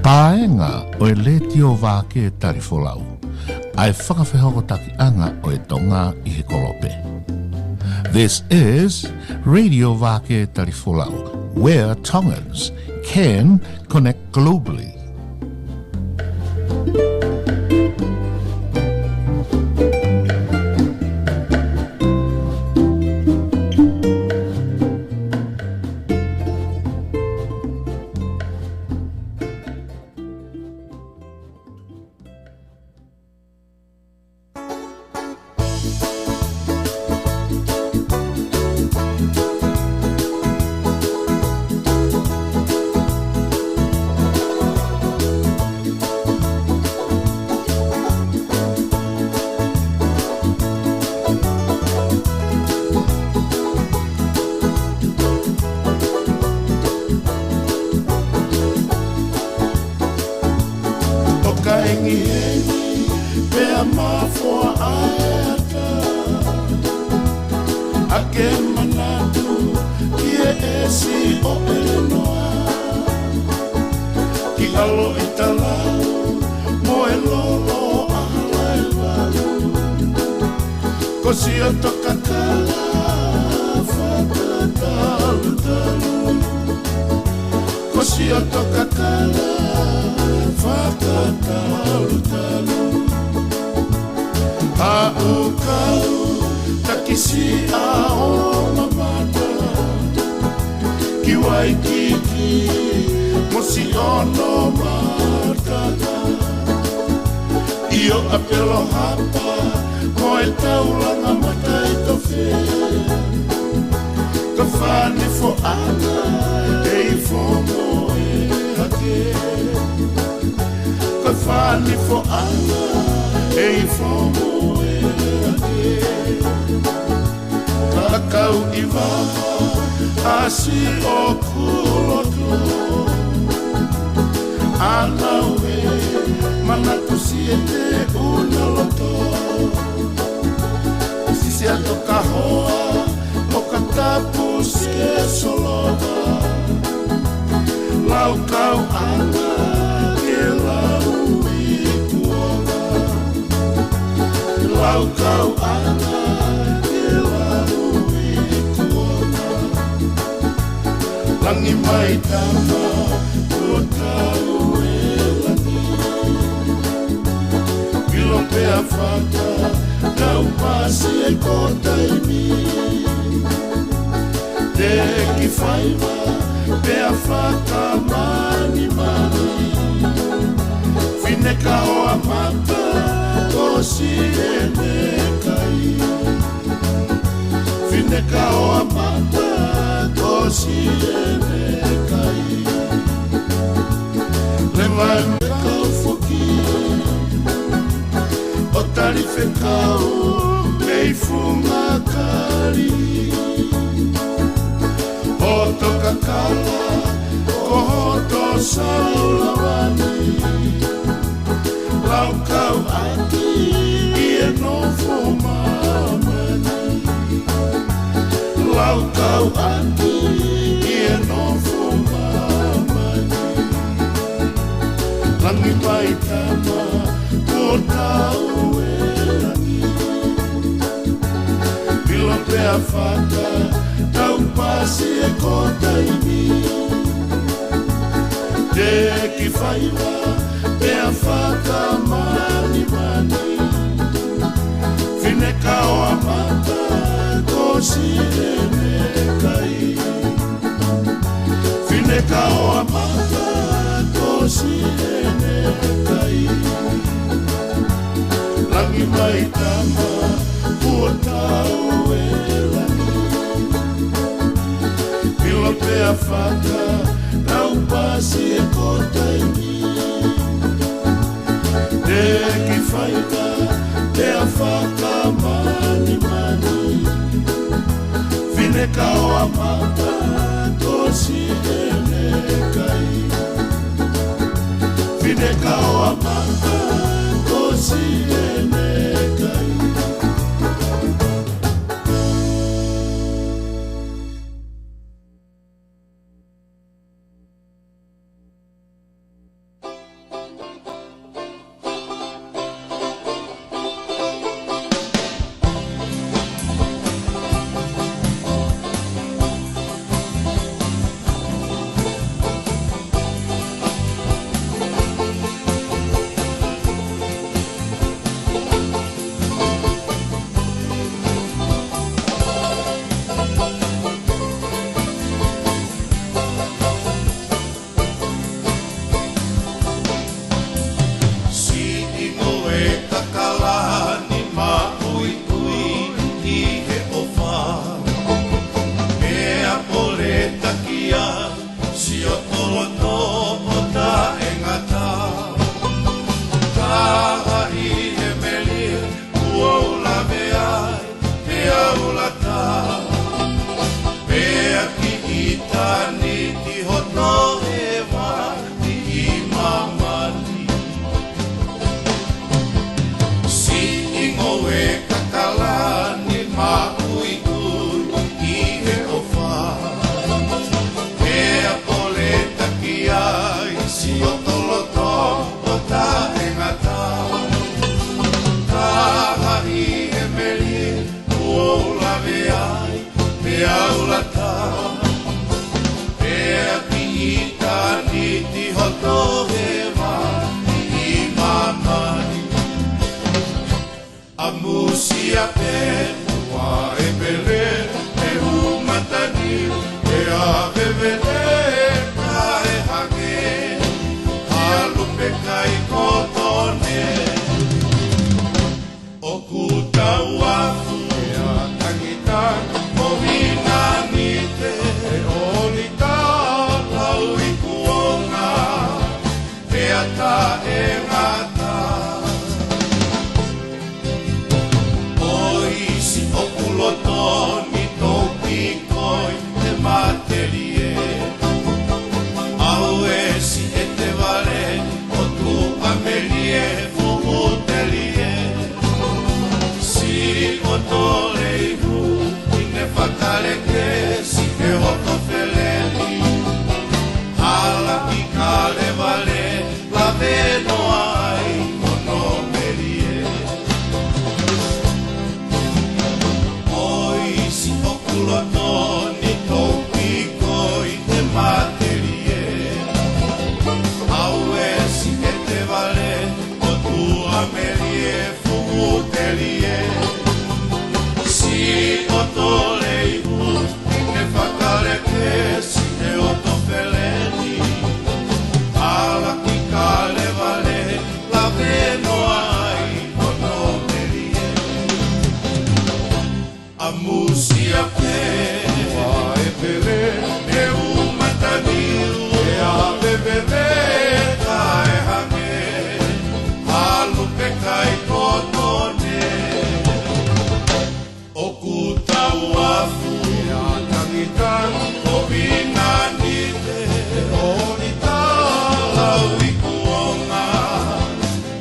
Paenga o e le tio Vake Tali Folau. Ai whakawhehoko taki anga o e tonga I he kolope. This is Radio Vake Tali Folau, where Tongans can connect globally. si o toloto o ta e ngata. Ta hari e meri o la veai me aula ta. E a piita ni ti hoto he mai i mamai. A musia pe wa e pele e umatani e a bevele ka e hake halupe kai kotone o kutaua e a tangita o hina nite e olita lau i kuonga e ata e ngata. Lotoni topi koi te materie au esi e te vale o tu amelie fuhutelie si o tole ihu i ne whakare ke si ke hoto feleli hala ki kale vale la veno ai mono merie. Lotoni topi koi te materie au esi e te vale o tua merie fuhutelie si o tole ihu i ne whakare ke si ne oto feleni ala ki kale vale la veno ai o no merie. A musia pe wa e pere e umatani e a bebele ka e hame halupe kai kotone o kutaua fu e a tangitan o vinanite o nita lau i kuonga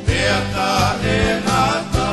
e ata e ngata.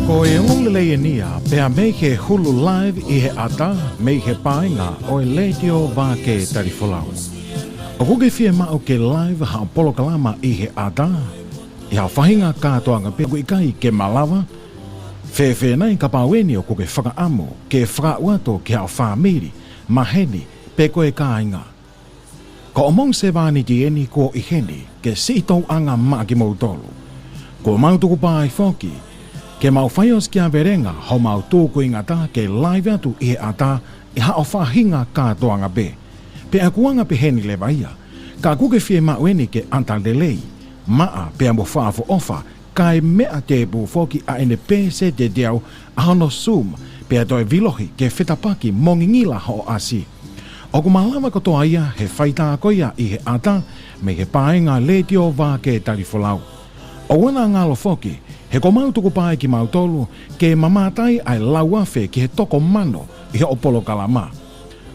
Ko e ngolele nia, pea mei ke hulu live I he ata, mei he painga o e Radio Vake Tali Folau. O kuke fie mao ke live ha polo kalama I he ata, I ha whahinga katoanga pe kui kai ke malawa, Fefe nai ka paweni o koke whakaamo, ke whakauato ke au whamiri, maheni, pe koe ka inga. Ko omong se vani di eni ko i heni, ke si tau anga maa ki mautolu. Ko mautuku pā i whoki, ke mau whaios ki a verenga, ho mau tūku ingata ke live atu i he ata, i hao whahinga ka toanga be. Pe akuanga pe heni le vaia, ka kuke fie maueni ke antalelei, maa pe ambo whaafo ofa, kai mea te bu foki a ene pese te deau ahono sum pe atoe vilohi ke whetapaki mongingila ho asi. Oku malawa kotoa ia he whaita koia i he ata me he paenga letio Vake Tali Folau. O wana ngalo foki, he ko mautuku pae ki mautolu ke mamatai ai lauafe ki he toko mano i he opolo kalama.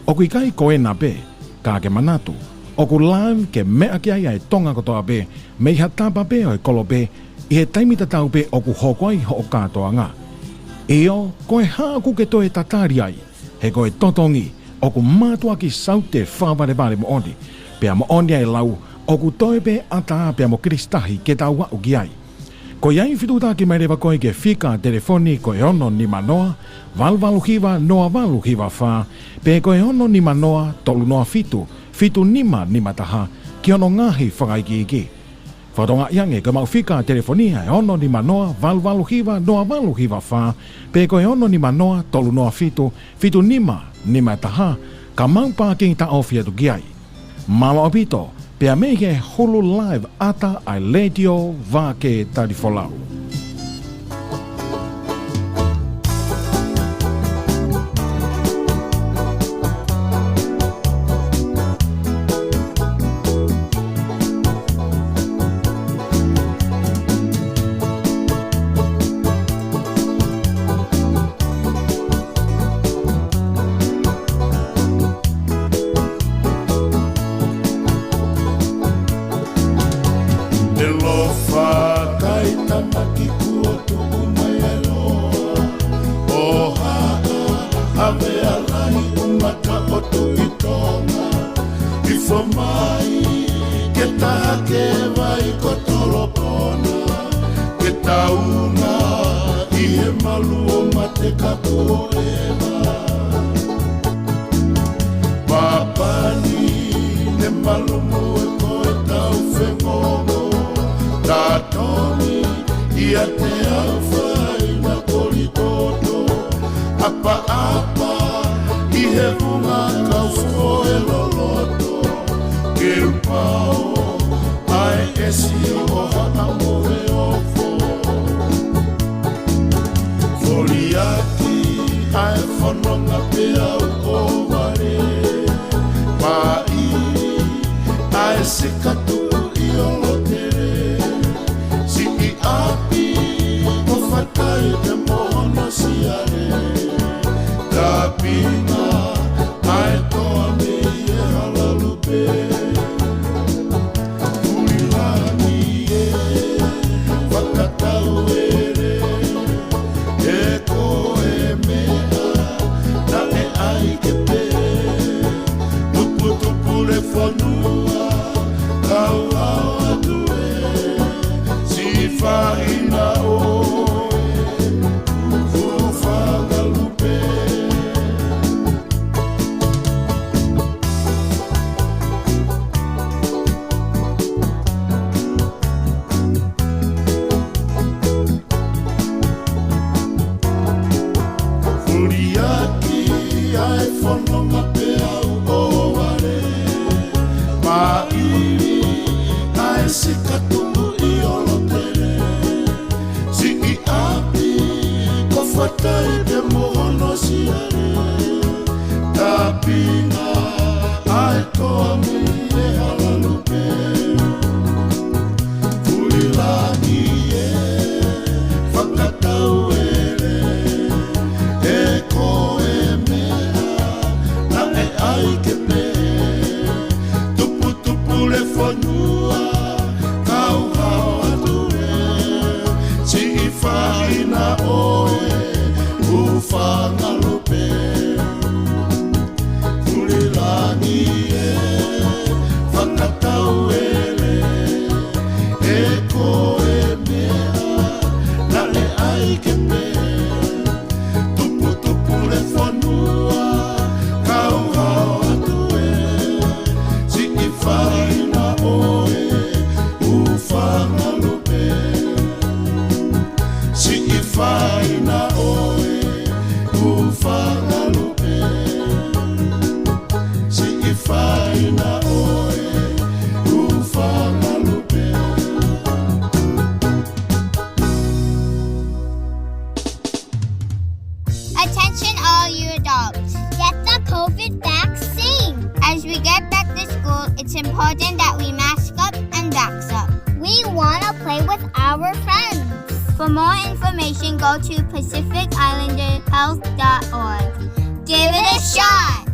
Oku ikai koena be, ka ke manatu, oku live ke mea ki ai tonga kotoa be, me iha tapa be o e kolo be, i he taimita tau pe oku hokoi ho o katoa ngā. Eo, koe hāku ke toe tatari ai, he koe totongi, oku mātua ki saute whāware mo oni, pea mo oni ai lau, oku toe pe ata pea mo kristahi ke tau wau ki ai. Ko iai whituta ki mai rewa koe ke whika telefoni koe ono ni manoa, valvalu hiwa noa valu hiwa whā, pe koe ono ni manoa tolu noa fitu nima taha, ki ono ngahi whakaiki iki. Whatonga iange ka mau whika telefonia e ono ni manoa valvalu hiwa noa valu hiwa whā, pe koe ono ni manoa tolu noa fitu nima taha, ka mau pāking ta ofia tu giai. Mama opito, pea mege hulu live ata ai letio Vake Tali Folau. Ufanga lupe, tulilani adults. Get the COVID vaccine. As we get back to school, it's important that we mask up and vax up. We want to play with our friends. For more information, go to PacificIslanderHealth.org. Give it a shot.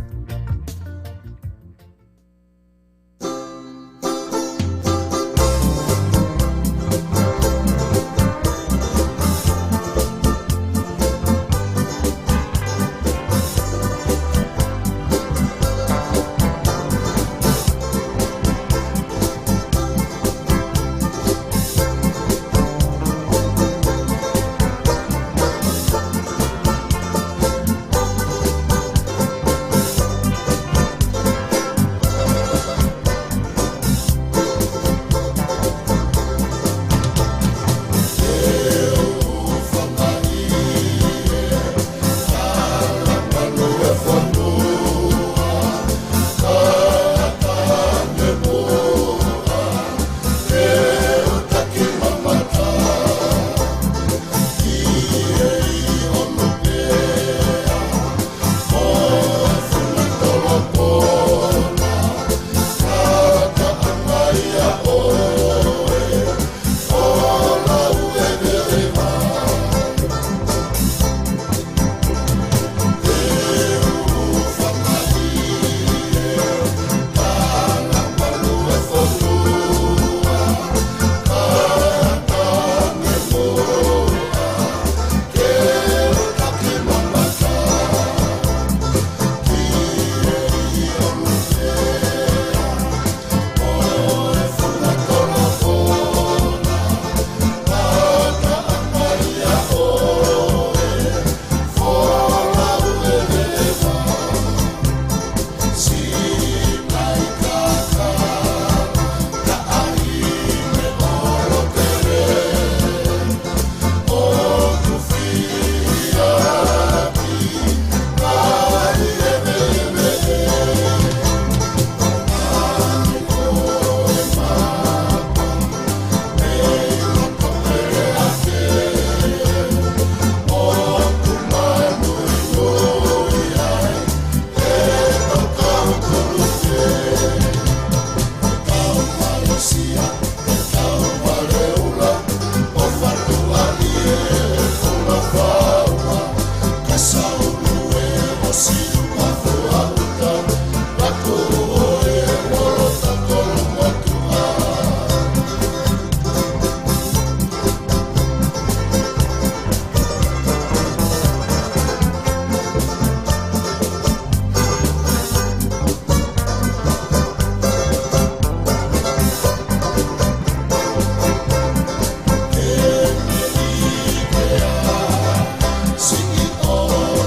Sing it all.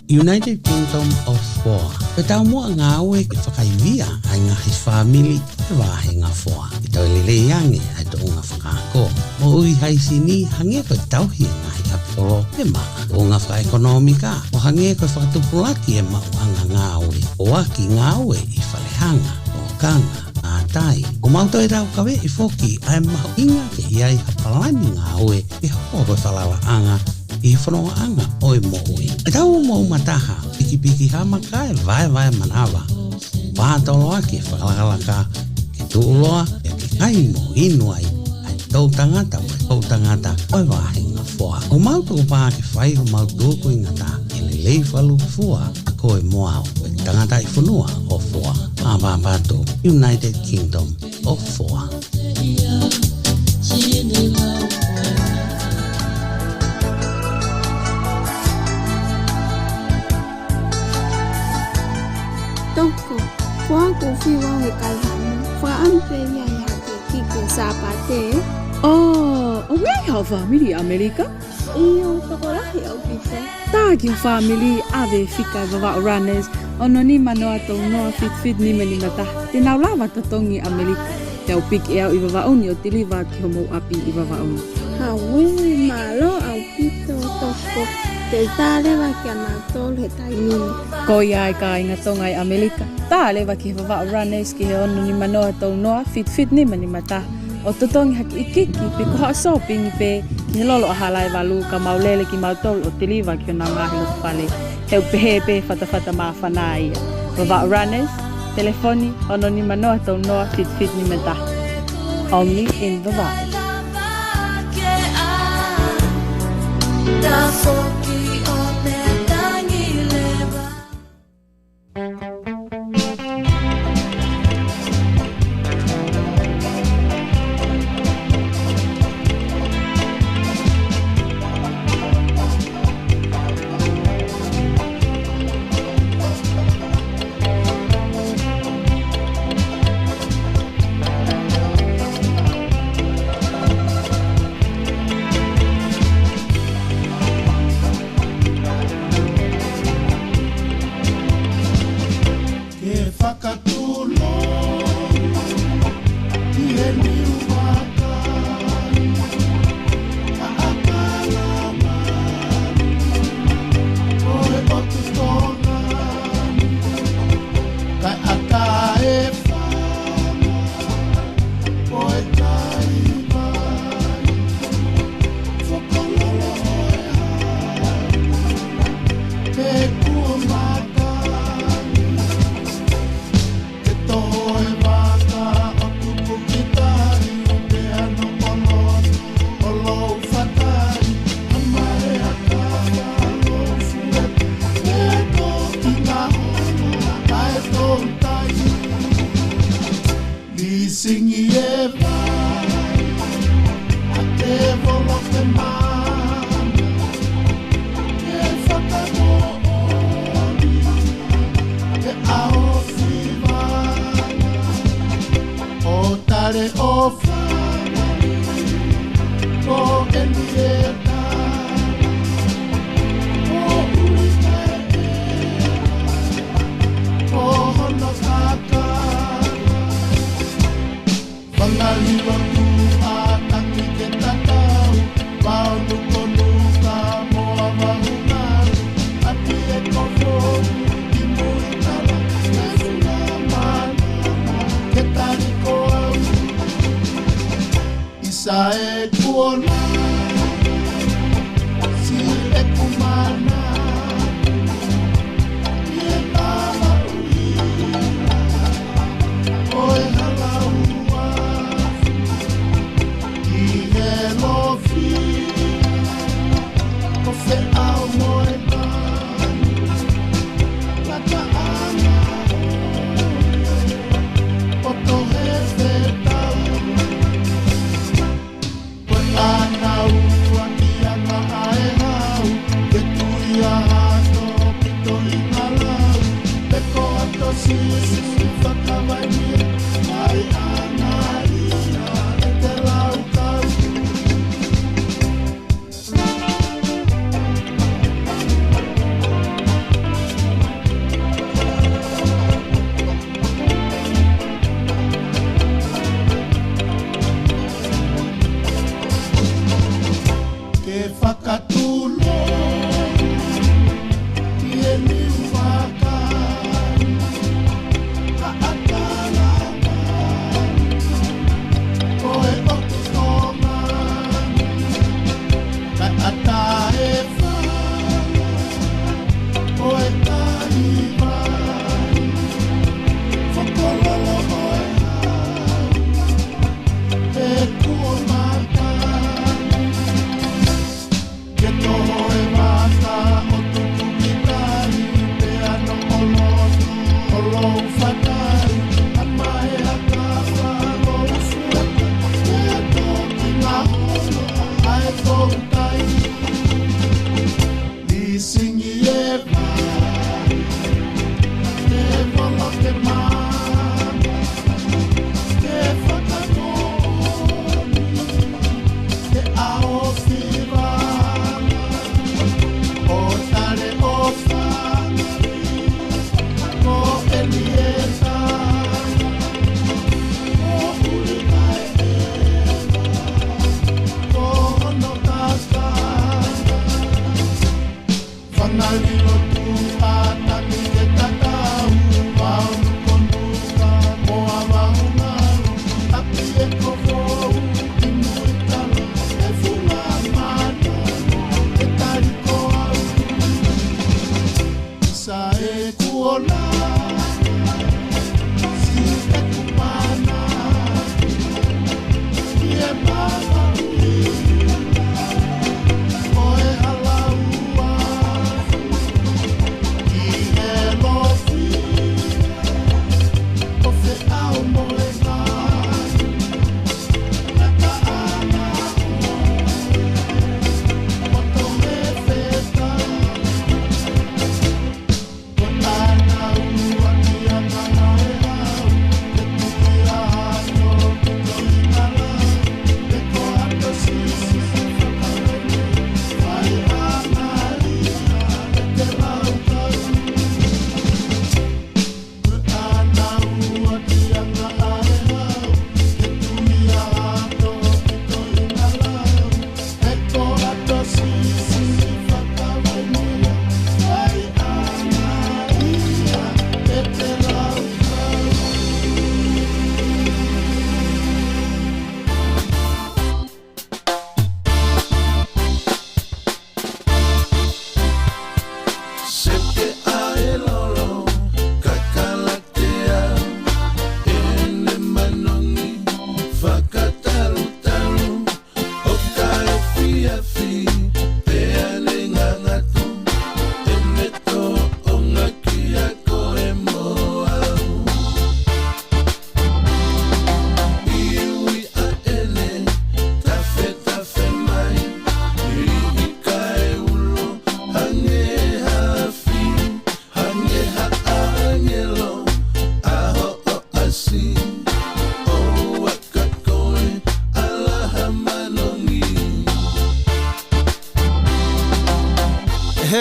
United Kingdom of Foa. Pe tau mua ngā ue ke whakaivia ai ngā his whamili te wāhe ngā Foa. I tau lele iange ai tō ngā whakaako. Mo ui haisini hange koe tauhi ngā hi apitolo e maa. O ngā whaekonomika o hange koe whakatupulaki e mauanga ngā ue. O aki ngā ue i whalehanga o kanga. Tai. O mauto e rau kawe i foki ai maho inga ke iai hapalani ngā ue i hoko koe whalawa anga i whanonga anga o e mo ue. E tau mo mataha piki hamaka e vai manawa. Wātolo aki whakalaka ke tūloa e ke kai mo inu ai tau tangata o e tau tangata o e wāhinga Foa. O mauto o pā ke whai o mauto ko ingata e le lei whalu Foa a koe moao e tangata i whanua o Foa. Papapato, United Kingdom of Foa. Toko, Foa kufi wa he kalhamu, Foa ampe ya ke kike sapate. Oh, o ngai hau family Amerika? Iyo tokorahi au pite. Tagi family ave fika vava runners. Ono ni manoa tau noa fit ni meni mata. Te nau lawa tatongi Amerika. Te au piki au i vavaoni o tiliva ki homo api i vavaoni. Hawe malo au pito toko. Te tālewa ki anatol he taimini. Ko ia e ka inga tonga i Amerika. Tālewa ki vava runners ki he ono ni manoa tau noa fit ni meni mata. O totongi haki ikiki pe koha shopping pe ki he lolo ahalai walu ka maulele ki mautol o tiliva ki o nā ngahi o whale. Heu pehepe whatawhata maa whanā ia. Vava runners, telefoni, ono ni manoa tau noa fit ni meta. Only in Vava.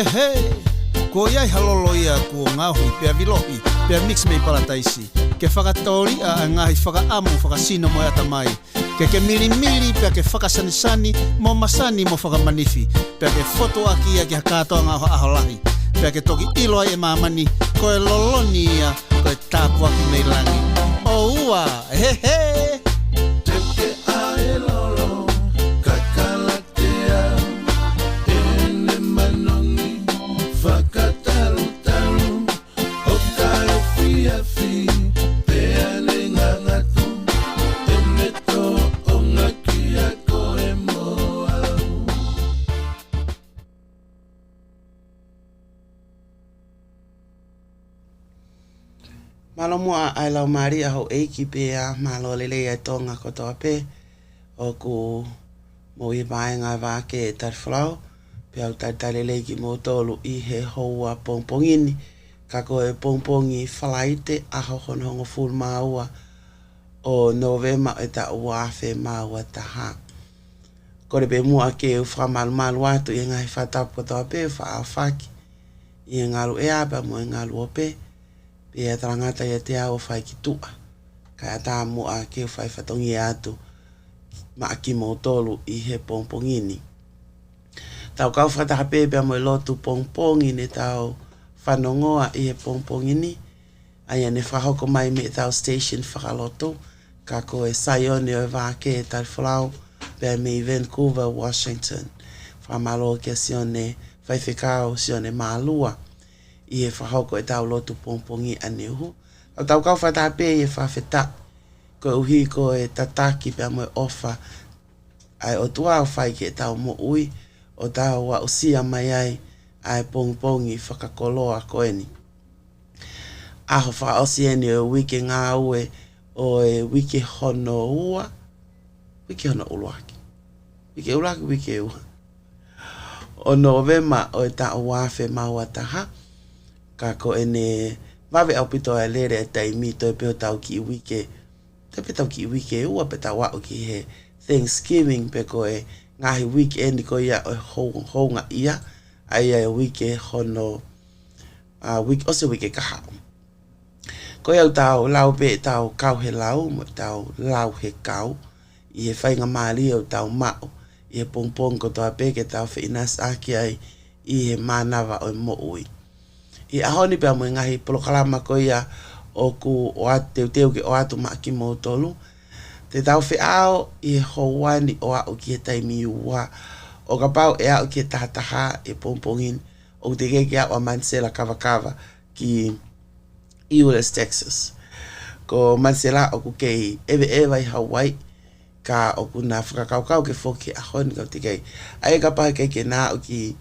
he, ko iai halolo ia ko ngahui pia vilohi, pia mix mei palataisi. Ke whakatori a ngahi whakaamu whakasino mo ata mai. Ke miri pia ke whakasanisani mo masani mo whakamanifi. Pia ke foto aki ia ke hakatoa ngā aholahi. Pia ke toki iloa e mamani, ko e loloni ia, ko e tāpu aki mei langi. O ua, he he! Teke ae lolo, kakalatea, ene manongi, whakataru, o kai fiafi, pea le ngangatu, ene to o ngaki a koe moau. Malo mua ai lau mari a ho eiki pea malo lele ai Tonga kotoa pe o ku mo I vaenga Vake Tali Folau pe au tai lele ki mo tolu I he hoa pongpongini ka ko e pongpongi falaite a ho hongo full maua o November e ta uafe maua taha. Ko re pe mua ke u whamalu atu I ngai whatapu kotoa pe whaafaki I ngalu e apa mo ngalu o pe e trangata ia te ao whai ki tua. Ka ata mua ke whai whatongi atu ma ki mo tolu I he pongpongini. Tau kau whataha pepe mo lotu pongpongini tau whanongoa I he pongpongini. Aia ne whahoko mai me tau station whakaloto. Ka ko e Saione o Vake Tali Folau pe me Vancouver, Washington. Whamalo ke sione whaiwhikao sione maalua. I he whahoko e tau lotu pongpongi aneuhu. Au tau kau whataha pe I he whawheta. Ko uhi ko e tataki pia mo e ofa. Ai o tua au whai ke tau mo ui. O tau wa usia mai ai. Ai pongpongi whakakoloa koeni. Aho whaosi eni o wiki ngā ue. O e wiki hono ua. Wiki hono uluaki. Wiki uluaki, wiki ua. O November o e tau wafe maua taha. Ka ko ene wawe au pito e lere e taimi to e peo tau ki wike. Te pe tau ki wike ua pe tau wau ki he Thanksgiving pe ko e ngahi weekend ko ia o honga ia. Ai e wike hono ose wike kahau. Ko iau tau lau pe tau kau he lau mo tau lau he kau. I he whainga maali au tau mao. I he pongpong ko toa pe ke tau whiinas aki ai I he manawa o mo ui. I ahoni pia mo ngahi polokalama ko ia o ku o atu teu ke o atu maki mo tolu. Te tau whiao I houani o au ki he taimi ua. O ka pau e au ki he tahataha e pongpongin. O te keke au a Mansela kawakawa ki Euless, Texas. Ko Mansela o ku kei ewe I Hawaii. Ka o ku na whakakaukau ke whoki ahoni kau te kei. Ai ka pau kei ke nā o ki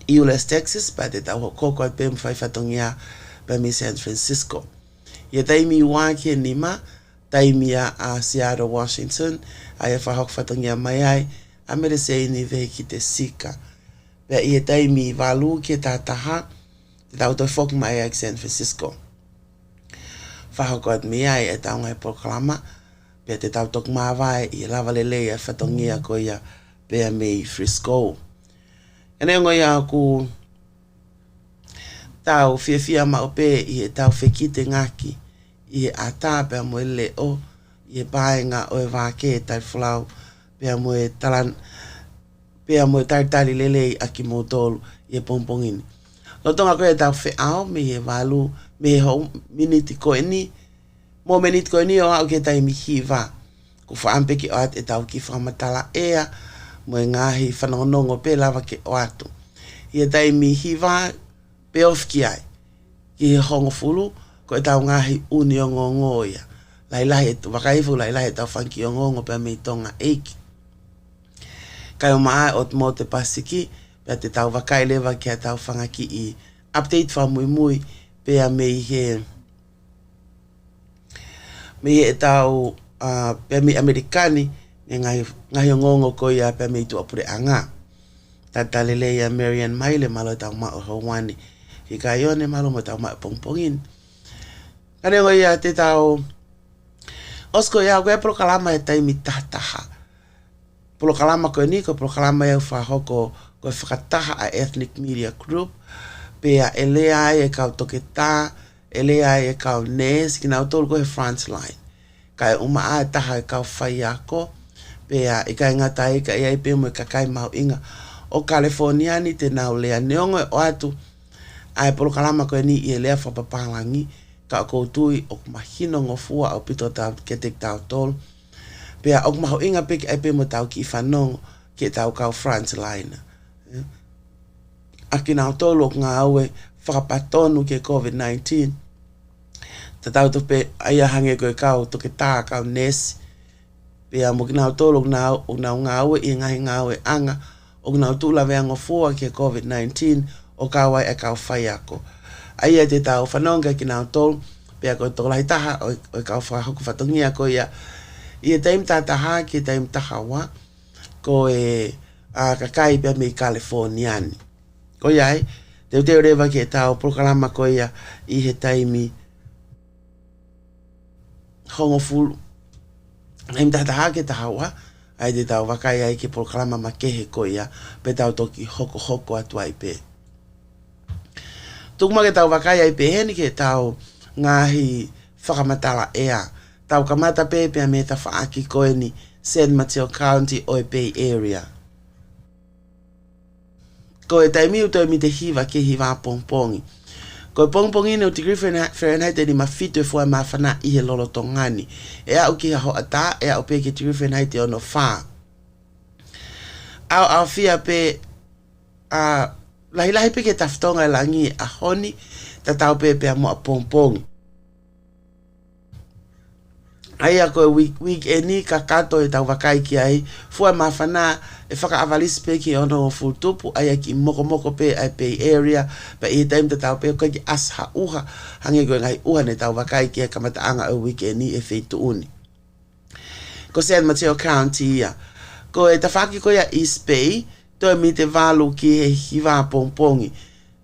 Euless, Texas, pa te tau koko at pēm whaiwhatongia pa mi San Francisco. Ia taimi wākia nima, taimi a Seattle, Washington, ai a whahok whatongia mai ai, a mere se ini vehi ki te sika. Pea ia taimi walu ki tātaha, te tau toi whok mai ai San Francisco. Whahok at mi ai e tau ngai proklama, pea te tau tok mawai I lava lelei a whatongia ko ia pea mei Frisco. Ene ngoi a ku tau whiawhia maupe I he tau whekite ngaki I he ata pia mo le o I he paenga o e Vake Tali Folau pia mo e talan pia mo e tali lele a ki mo tolu I he pongpongini. No tonga koe tau whiao me he walu me he hou miniti koe ni mo miniti koe ni o au ke tai mi hiva ku whaampe ki o at e tau ki whamatala ea mo e ngahi whanongonongo pe lava ke o atu. I e taimi hiva pe ofki ai. Ki he hongo fulu, ko e tau ngahi uni o ngongo ia. Lailahi e tu wakaifu, lailahi e tau whanki o ngongo pe me Tonga eiki. Kai o maa o mo te pasiki, pe te tau wakai lewa ki a tau whangaki I update wha mui mui, pe a me he e tau pe me Amerikani, ngahi ngongo ko ia pe me tu apure anga. Tata lele ia Marian Maile malo tau ma o hawani. Hika ione malo mo tau ma pongpongin. Kane ngo ia te tau osko ia koe prokalama e taimi tahtaha. Prokalama ko ni ko prokalama ia whahoko koe whakataha a ethnic media group, pea e lea e kau toke tā, e lea e kau nes, ki nau tolu koe frontline. Kai uma a taha e kau whai ako, pea e kai ngata e ka e pe mo e kakai mau inga. O Californiani te nau lea neongo e o atu, ai polo kalama koe ni i e lea whapapalangi, ka o koutui o kumahino ngofua au pito tau ketek tau tolu, pea o kumaho inga peke e pe mo tau ki whanongo, ki tau kau frontline. Aki nau tolu o ngā aue whakapatonu ke COVID-19, ta tau tupe aia hange koe kau toke tā kau nesi, pea mo ki nau tolu o ngā aue i ngahi ngā aue anga, o nau tula vea ngofua ke COVID-19 o kawai e kau whai ako. Aia te tau whanonga ki nau tolu, pea koe tōlahi taha o kau whahoku whatongia ko ia i e taim tātaha ki taim taha wa, ko e kakai pia mei Californiani. Ko iai, teo rewa ke tau prokalama ko ia i he taimi hongo fulu. Taim tātaha ke taha wa, ai te tau wakai ai ke prokalama makehe ko ia, pe tau toki hoko atu ai pe. Tukuma ke tau wakai ai pe heni ke tau ngahi whakamatala ea. Tau kamata pe pia me ta whaaki koe ni San Mateo County o e Bay Area. Ko e taimiu toi mi te hiva ke hiva pongpongi. Ko e pongpongi ne o te Fahrenheit ni mawhitu e fua mawhana i he lolo tongani. E au ki ha ho ata, e au pe ke te Fahrenheit o no wha. Au fia pe lahi pe ke taftonga langi a honi, ta tau pe a mo a pongpongi. Aia ko weekend ka kato e tau wakai ki ai, fua mawhana e whaka avalisi pe ki ono o futupu, aia ki moko pe ai Bay Area, pa i taim te tau pe koe ki asha uha, hange koe ngai uha ne tau wakai ki e kamata anga o weekend e feitu uni. Ko San Mateo County ia, ko e tawhaki ko ia East Bay, toi mi te walu ki he hiwa pongpongi.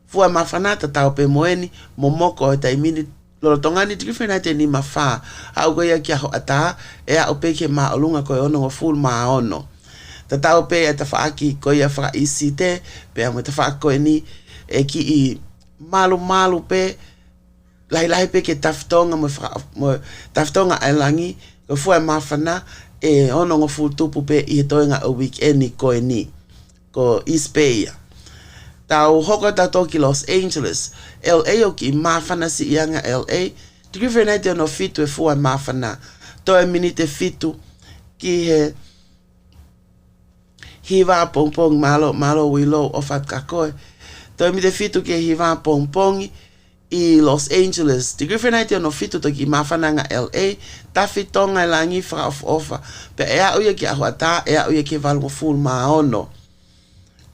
Fua mawhana ta tau pe moeni, momoko e taimini lolo tongani tiki whenai ni mawha, au koe ia ki aho ata, e au pe ke maa olunga koe ono o full maa ono. Ta tau pe e ta whaaki koe ia whaka isi te, pe amu ta whaaki koe ni, e ki i malu pe, lahi pe ke taftonga mo taftonga ai langi, ko fua mawhana, e ono o full tupu pe i he toenga o weekend ni koe ni, ko East Bay. Tau hoko ta toki Los Angeles, LA o ki mawhana si ianga LA, tiki whenai te ono fitu e fua mawhana, toi mini te fitu ki he hiwa pongpong malo wilo o fat kakoe, toi mini te fitu ki he hiwa pongpongi i Los Angeles, tiki whenai te ono fitu toki mawhana nga LA, tafi tonga langi whaka ofa, pe ea uia ki aho ata, ea uia ki valungo full maono.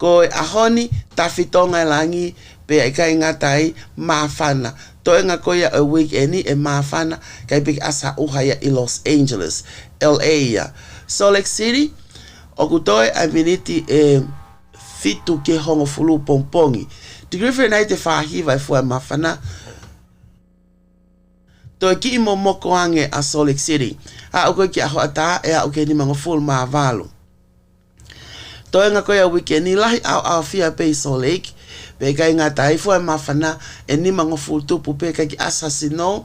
Ko e ahoni tafitonga langi pe ai kai ngatai mawhana. Toenga koia a weekend e mawhana kai piki asa uhaya i Los Angeles, LA ia. Salt Lake City, o kutoe a miniti e fitu ke hongo fulu pongpongi. Tigrife nai te whahiva e fua mawhana. Toi ki imo moko ange a Salt Lake City. A o koe ki aho ata e a o ke ni mango full mawalo. Toi nga koe a weekend ni lahi au fia pe i Salt Lake, pe kai ngā taifua e mawhana e ni mango full tupu pe kai ki asasino,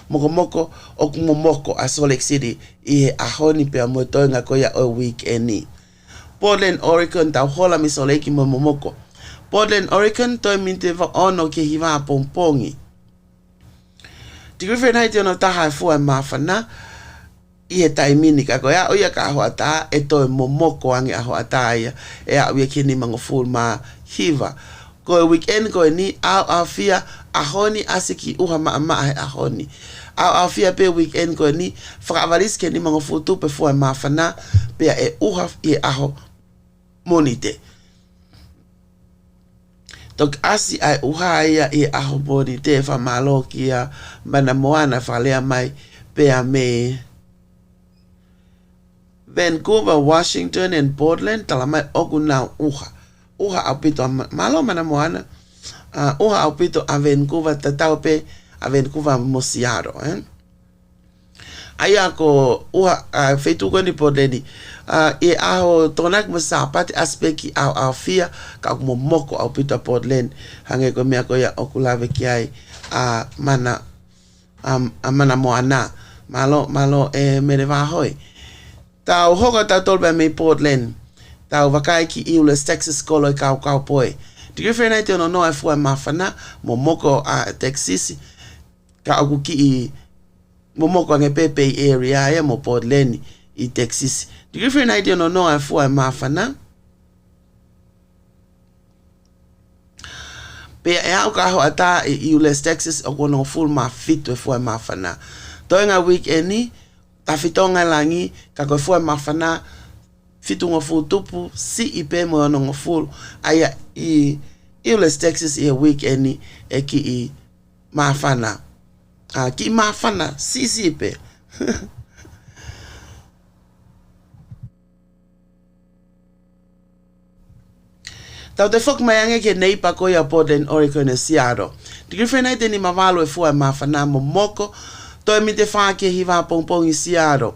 moko o kumomoko a Salt Lake City i he ahoni pe a mo toi nga koe a weekend ni. Portland, Oregon, tau hola mi Salt Lake i mo momoko. Portland, Oregon, toi minte va ono ke hiwa pongpongi. Tigrife nai te ono taha e fua e mawhana, i he taimini ka koe a oia ka aho ata e toi momoko ange aho ata ia e a oia kini mango full ma hiva. Koe weekend koe ni au fia ahoni asiki uha maa he ahoni. Au fia pe weekend koe ni whakavalis ke ni mango full tupe fua mawhana pe e uha i aho monite. Tok asi ai uha ia i aho monite whamalo ki a mana moana whalea mai pe a me Vancouver, Washington, and Portland, talamai oku nau uha. Uha au pito malo mana moana. Uha au pito a Vancouver, tatau pe a Vancouver mosiaro. Aia ko ua feitu ko ni podeni. E aho tonak masapati aspeki au fia ka mo moko au pita podlen hange ko mea ko ya okulave kiai mana mana moana malo mere va hoi. Tau hoka tau tolba me Portland. Tau wakai ki Euless, Texas kolo kau poi. Tiki whenai te ono noa fua mawhana, mo moko Texas, ka aku ki I mo moko nge pepe area ya mo Portland I Texas. Tiki whenai te ono noa fua mawhana. Pe e au ka ho ata Euless, Texas, o kono full ma fitu e fua mawhana. Toenga weekend ni, ta fitonga langi, ka koe fua mawhana, fitu ngofu tupu, si ipe mo ono ngofu, aya I Euless, Texas, I weekend ni, e ki I mawhana. Ki mawhana, si ipe. Tau te whok mai ange ke nei pa koia Portland, Oregon e Seattle. Tiki whenai te ni mawalo e fua mawhana mo moko, toi mi te whake hiwa pongpongi Seattle.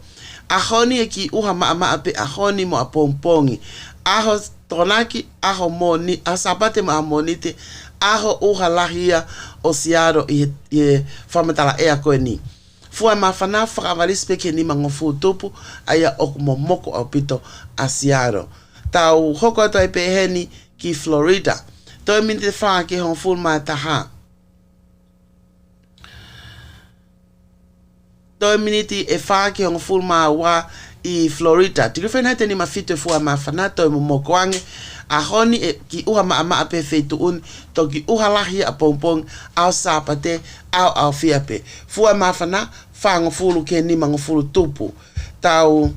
Ahoni e ki uha maa pe ahoni mo a pongpongi. Aho tonaki, aho moni, asapate mo a monite, aho uha lahia o Seattle I whamatala ea koe ni. Fua mawhana whakawalispe ke ni mangofu tupu, aya oku mo moko au pito a Seattle. Tau hoko ato e peheni ki Florida. Toi mi te whake hon full maa taha. Toi miniti e whake hong fulma wa I Florida. Tiki whenai te ni mawhito fua mawhana toi mo mokoange. A honi e ki uha maa pe feitu un. To ki uha lahi a pongpong au sapate au fiape. Fua mawhana whango fulu ke ni mango fulu tupu. Tau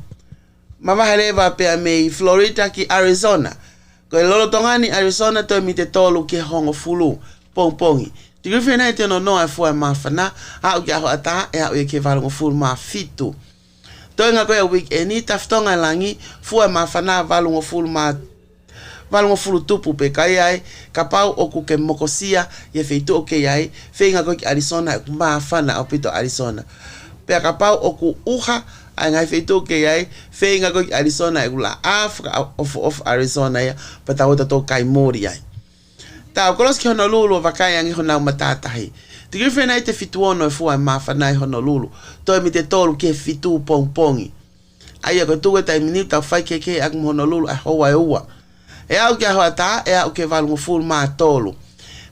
mamahareva pe a mei Florida ki Arizona. Koe lolo tongani Arizona toi mi te tolu ke hongo fulu pongpongi. Tiki whenai te no noa e fua mawhana, hau ki aho ata e hau e ke walungo fulu maa fitu. Toi ngā koe a weekend ni, taftonga langi, fua mawhana walungo fulu tupu pe kai ai, ka pau oku ke mokosia, ye feitu o ke ai, fei ngā koe ki Arizona e mawhana au pito Arizona. Pea ka pau oku uha, ai ngai feitu o ke ai, fei ngā koe ki Arizona e kula Africa of Arizona ya, pa tau tato kai mori ai. Tau kolos ki Honolulu wakai angi honau matatahi. Tiki whenai te fitu ono e fua e mawhanai Honolulu. Toi mi te tolu ke fitu pongpongi. Aia ko tuwe tai miniu tau whai keke ak Honolulu ai hoa e ua. E au ki a hoa ta, e au ke valungu fulu maa tolu.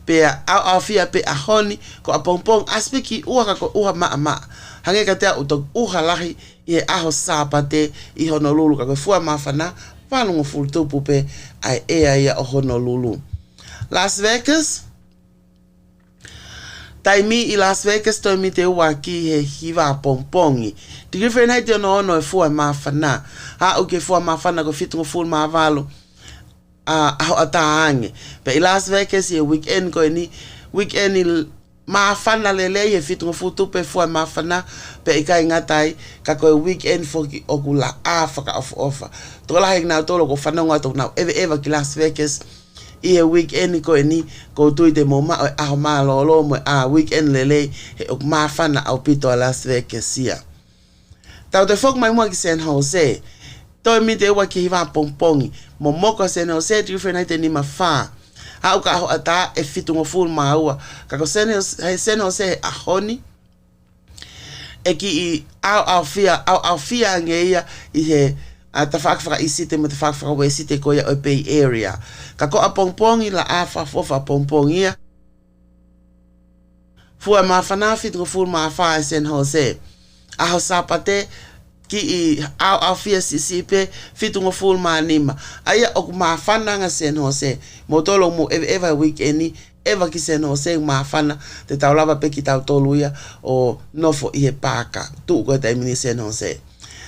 Pea au fia pe a honi ko a pongpong aspeki ua kako ua maa. Hange ka tea utok uha lahi I aho sapate I Honolulu kako fua mawhana valungu fulu tupu pe ai ea ia o Honolulu. Las Vegas. Taimi I Las Vegas toi mi te ua ki he hiwa pongpongi. Tiki whenai te ono e fua mawhana. Ha uke fua mawhana ko fitungo fulu mawalo. Aho ataange. Pe I Las Vegas I weekend ko ni. Weekend I mawhana lele he fitungo fulu tupe fua mawhana. Pe I kai ngatai ka koe weekend foki oku la whaka ofa. Tola hek nau tolo ko whanonga tok nau eva ki Las Vegas. I weekend ko ni ko tui te moma o aho malolo mo weekend lele he ok mawhana au pito a Las Vegas sia. Tau te whok mai mua ki San Jose. Toi mi te ua ki hiwa pongpongi. Mo moko San Jose tu whenai te ni mawha. Hau ka aho ata e fitungo fulu maua. Kako San Jose he ahoni. E ki I au fia ngeia I he ta whakawhaka I site mo te whakawhaka we site koia o Bay Area. Ka ko a pongpongi la fofa pongpongi ia. Fua mawhana fitungo fulu mawha e San Jose. Aho sapate ki I au fia sisipe fitungo fulu manima. Aia oku mawhana nga San Jose. Mo tolo mo eva weekend ni eva ki San Jose mawhana te taulava pe ki tau toluia o nofo I he paka. Tu koe taimini San Jose.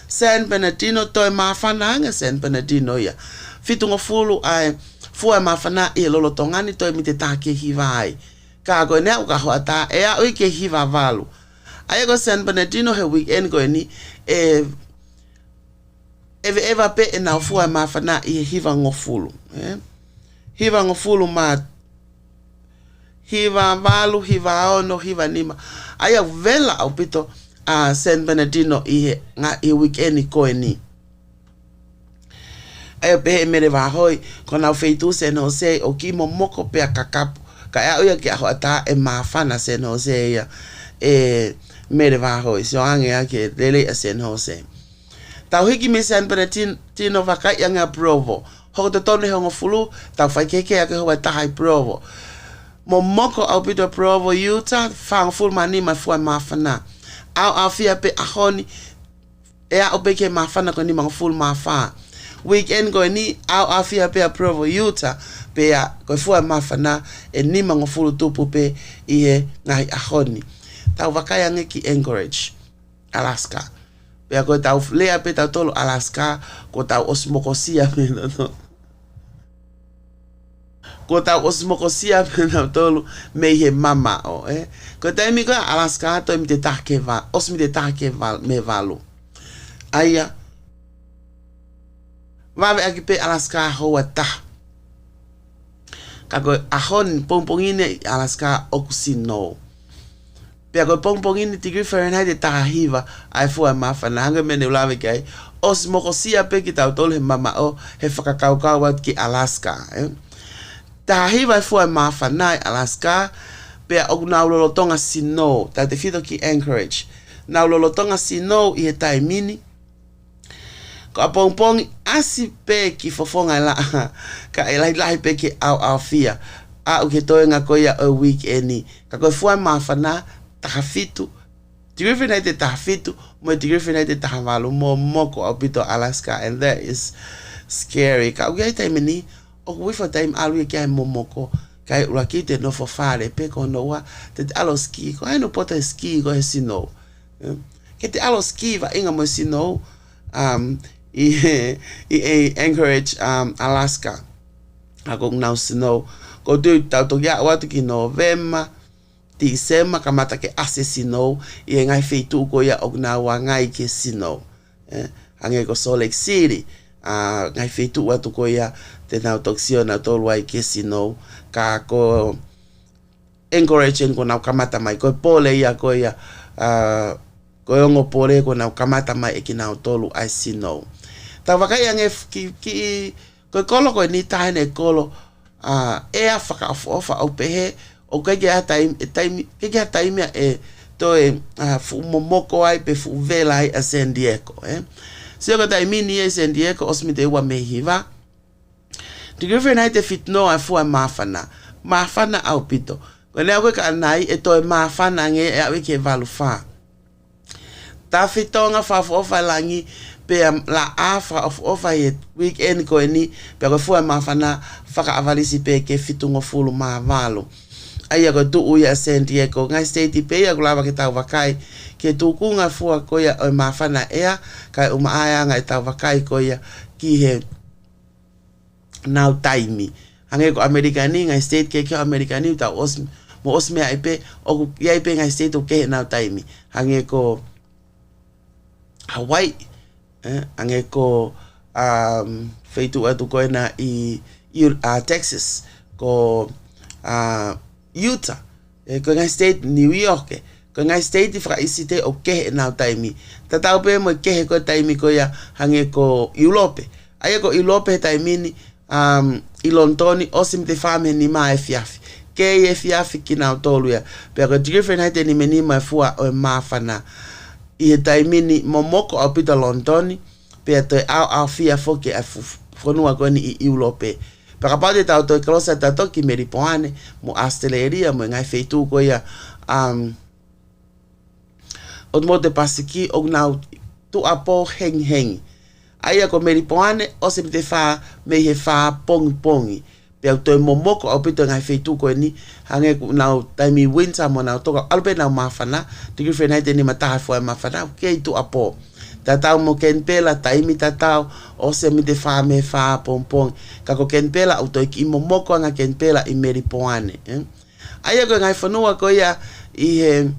San Bernardino toi mawhana nga San Bernardino ia. Fitungo fulu ai fua mawhana I lolo tongani toi mi te tāke hiwa ai. Ka koe nea uka hoa tā e a ui ke hiwa walu. Aia ko San Bernardino he weekend koe ni eva pe e nau fua mawhana I hiwa ngofulu. Hiwa ngofulu ma hiwa walu, hiwa ono, hiwa nima. Aia vela au pito San Bernardino i weekend ko ni. Ai pe mere va hoi kona feitu San Jose o ki momoko pe kakapu. Ka ia ki aho ata e mafana San Jose ia mere va hoi. So ange ake lele a San Jose. Tau hiki me San Bernardino waka ianga Provo. Hoko te tone hongo fulu, tau whai keke ake hoa tahai Provo. Momoko au pito Provo, Utah, whang fulu mani mai fua mawhana. Au fia pe ahoni, ea o peke mawhana ko ni mga fulu mawha. Weekend ko ni, au fia pe a Provo, Utah, pe a ko fua mawhana, e ni mga fulu tupu pe ihe ngai ahoni. Tau wakaya ngeki Anchorage, Alaska. Pea ko tau lea pe tau tolo Alaska, ko tau osmokosia pe tau. Ko tau osmokosia pe tau tolo me he mama o, Ko tau mi ko Alaska to mi te take va, os mi te take val me valu. Aia. Wawe aki pe Alaska hoa ta. Kako ahon pompongine Alaska okusino. Pea koe pongpongini degree Fahrenheit e takahiva ai fua mawhana hanga mene ulawe kai os mokosia pe ki tau tolu he mama o he whakakaukau wat ki Alaska. Takahiva e fua mawhana Alaska pea oku nau lolotonga sino ta te whito ki Anchorage. Nau lolotonga sino i he tai mini. Ko a pongpongi asi pe ki fofonga la ka e lahi pe ki au fia. A uke toe nga koia a weekend ka koe fua mawhana tahafitu. Tigriffin te tahafitu, mo tigriffin te tahavalu mo moko au pito Alaska, and that is scary. Ka ugai time ni o wifo time alu kia mo moko kai urakite no fofare pe ko no wa te alo ski ko ai no pota ski ko sino. Ke te alo ski va inga mo sino i Anchorage Alaska. Ako now sino ko do tau to ya watu ki November Ti sema kamata ke ase sino i ngai feitu ko ia ogna wa ngai ke sino. Ange ko Salt Lake City. Ngai feitu watu ko ia te nau toksio na tolwai ke sino. Ka ko encourage ko nau kamata mai ko pole ia ko ia ko ongo pole ko nau kamata mai e ki nau tolu ai sino. Ta wakai ange ki ko kolo ko ni taine kolo ea whaka ofa au pehe o kege a taimi e toe fu momoko ai pe fu vela ai a San Diego. Se ko taimi ni e San Diego os mi te ua mehiva. Tigriffin ai te fitno ai fu a mawhana au pito. Ko lea koe ka anai e toe mawhana nge e awe ke valu wha. Ta fitonga whafofa langi pe la afa of ofa e weekend ko ni pe ko fu a mawhana whaka avalisi pe ke fitungo fulu mawalo. Aia ko tu uia San Diego ngai state pe ia kulawa ke tau wakai ke tu kunga fua ko ia o mawhana ea kai umaaya ngai tau wakai ko ia ki he nau taimi hange ko Amerikani ngai state ke Amerikani tau mo osme ai pe o ia pe ngai state o ke nau taimi hange ko Hawaii hange ko feitu atu ko na i Texas ko Utah, ko ngai state New York, ko ngai state fra isite o ke na taimi. Tatau pe mo ke ko taimi ko ya hange ko Europe. Aya ko Europe taimi ni i Lontoni osim te fame ni ma fiafi. Ke fiafi ki na tolu ya. Pero Griffin hate ni meni ma fua o mafana. I taimi ni momoko o pita Lontoni pe to au fia foke a fonua ko ni i Europe. Para pade tau to closa tato ki meripoane mo asteleria mo ngai feitu ko ia o mo de pasiki o nau tu apo heng aya ko meripoane o se te fa me he fa pong pe to momoko o pito ngai feitu ko ni hange nau taimi winter mo nau to alpe nau mafana tiki fenai ni mata fo mafana ke tu apo tatau mo kenpela taimi tatau o se mi te fa me fa pompong kako kenpela auto ki momoko nga kenpela i meripoane aya ko ngai fanua ko ia i he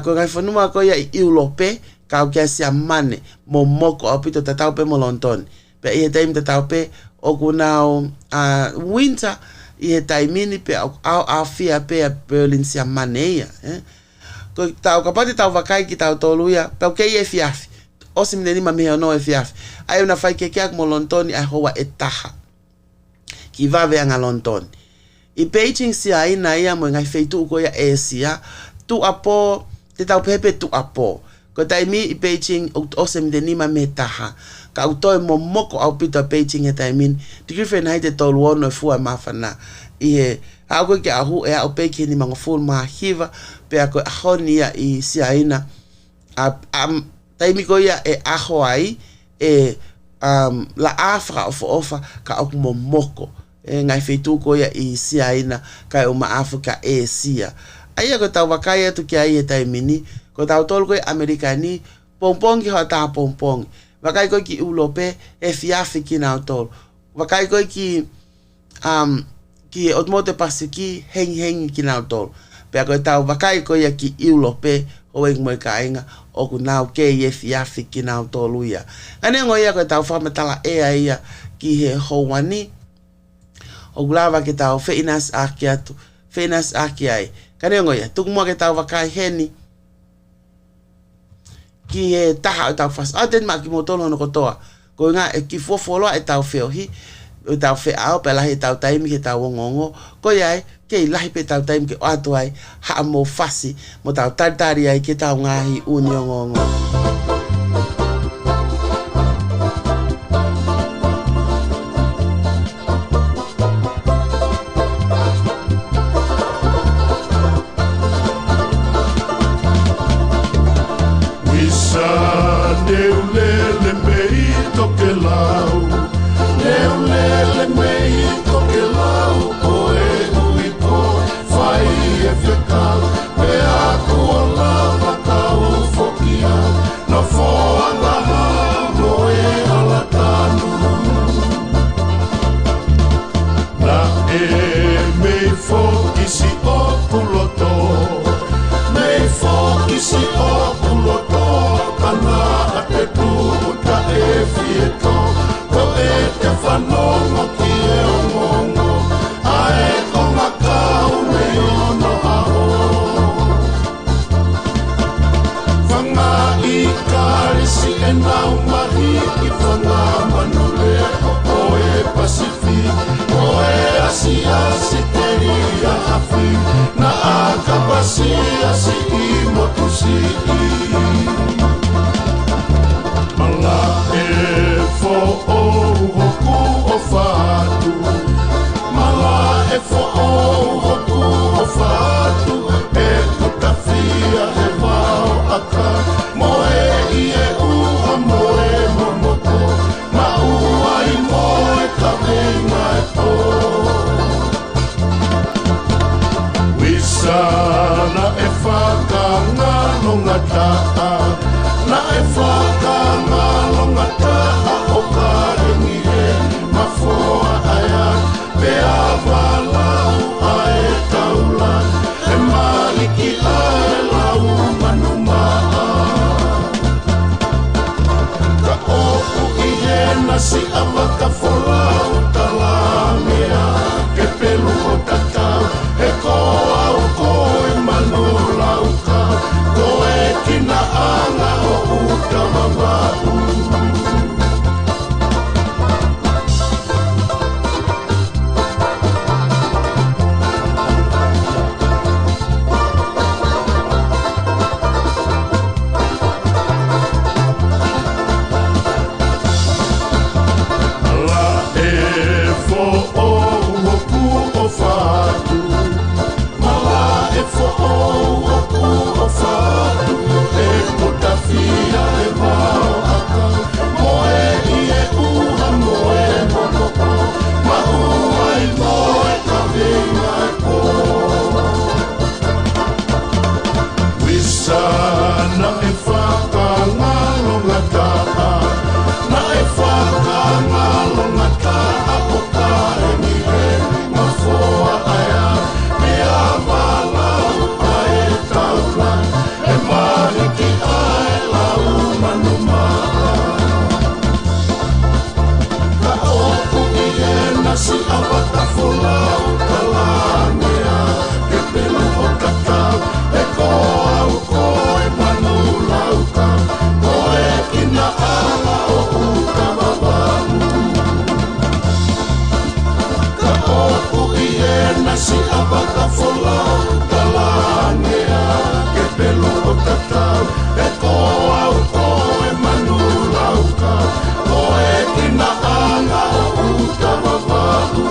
ko ngai fanua ko ia i Europe ka o ke sia mane momoko apito tatau pe molonton pe i taimi tatau pe o kunao winter i he taimi ni pe au fia pe Berlin sia mane ia ko ko tau kapati tau vakai ki tau toluia pe ke e fiafi o se mene ma me no e fiafi ai una fai ke mo lontoni ai hoa e taha ki va ve anga lontoni i Beijing si ai na ia mo ngai feitu ko ia Asia tu apo te tau pepe tu apo ko tai mi i Beijing o se mene ma me taha ka utoe mo moko au pita Beijing e tai min te grifen hai te tolu ono e fua mafana i he a koe ke ahu e au peke ni mga full mahiva pe a koe ahoni ia i siaina taimi koe ia e aho ai e la afra ofa ka au mo moko e ngai feitu koe ia i siaina ka o ma Afrika e sia ai koe tau wakai atu ki ai e taimini koe tau tolu koe Amerikani pompongi hoa taha pompongi wakai koe ki ulope e fiafi ki nau tolu wakai koe ki ki otmote pasiki hengi ki nau tolu. Pea koe tau wakai koe ia ki iulope o e ngoi ka inga o ku nau ke ie fiafi ki nau tolu ia. Ane ngoi ia koe tau whamatala ea ia ki he houani o gulawa ke tau wheinas aki atu, wheinas aki ai. Kane ngoi ia, tuku mua ke tau wakai heni ki he taha o tau whas. A ten maa ki motolo no kotoa. Koe ngā e ki fuafoloa e tau whiohi o tau whi au pe lahi tau taimi ke tau ngongo ko iai ke lahi pe tau taimi ke o atu ai haa mo fasi mo tau taritari ai ke tau ngahi uni o ngongo Wisa neulele mei toke lau Neulele mei toke lau ko e hui ko whai e whekau me a kua lava kau whokia na whoanga ha mo e ala tanu na e mei whokisi o puloto mei whokisi o puloto kana a te puta e fieto ko e te whanongo ki e o ngongo a e konga kau me ono aho whanga i karisi e nau mahi ki whanga manule o e Pacific o e Asia si te ria hafi na a kapasia si i motusi i Mala e fo o hoku o fatu Mala e fo o hoku o fatu E kutafia e vao aka Mo e i e ua mo e momoko Ma ua i mo e ka venga e to Wisa na e whakanga no ngataa Na e whakanga no ngataa o ka ringi he Mafoa aia pe a walau a e taula E maliki a e lau manu maa Ka oku i he nasi a waka folau tala mea Ke pelu o tatau e ko au ko e manu lauka Ko e kina anga o uta mawau La nasi abaka folau talangea ke pelo o tatau e ko au ko e manula uka ko e kina anga o uta wawahu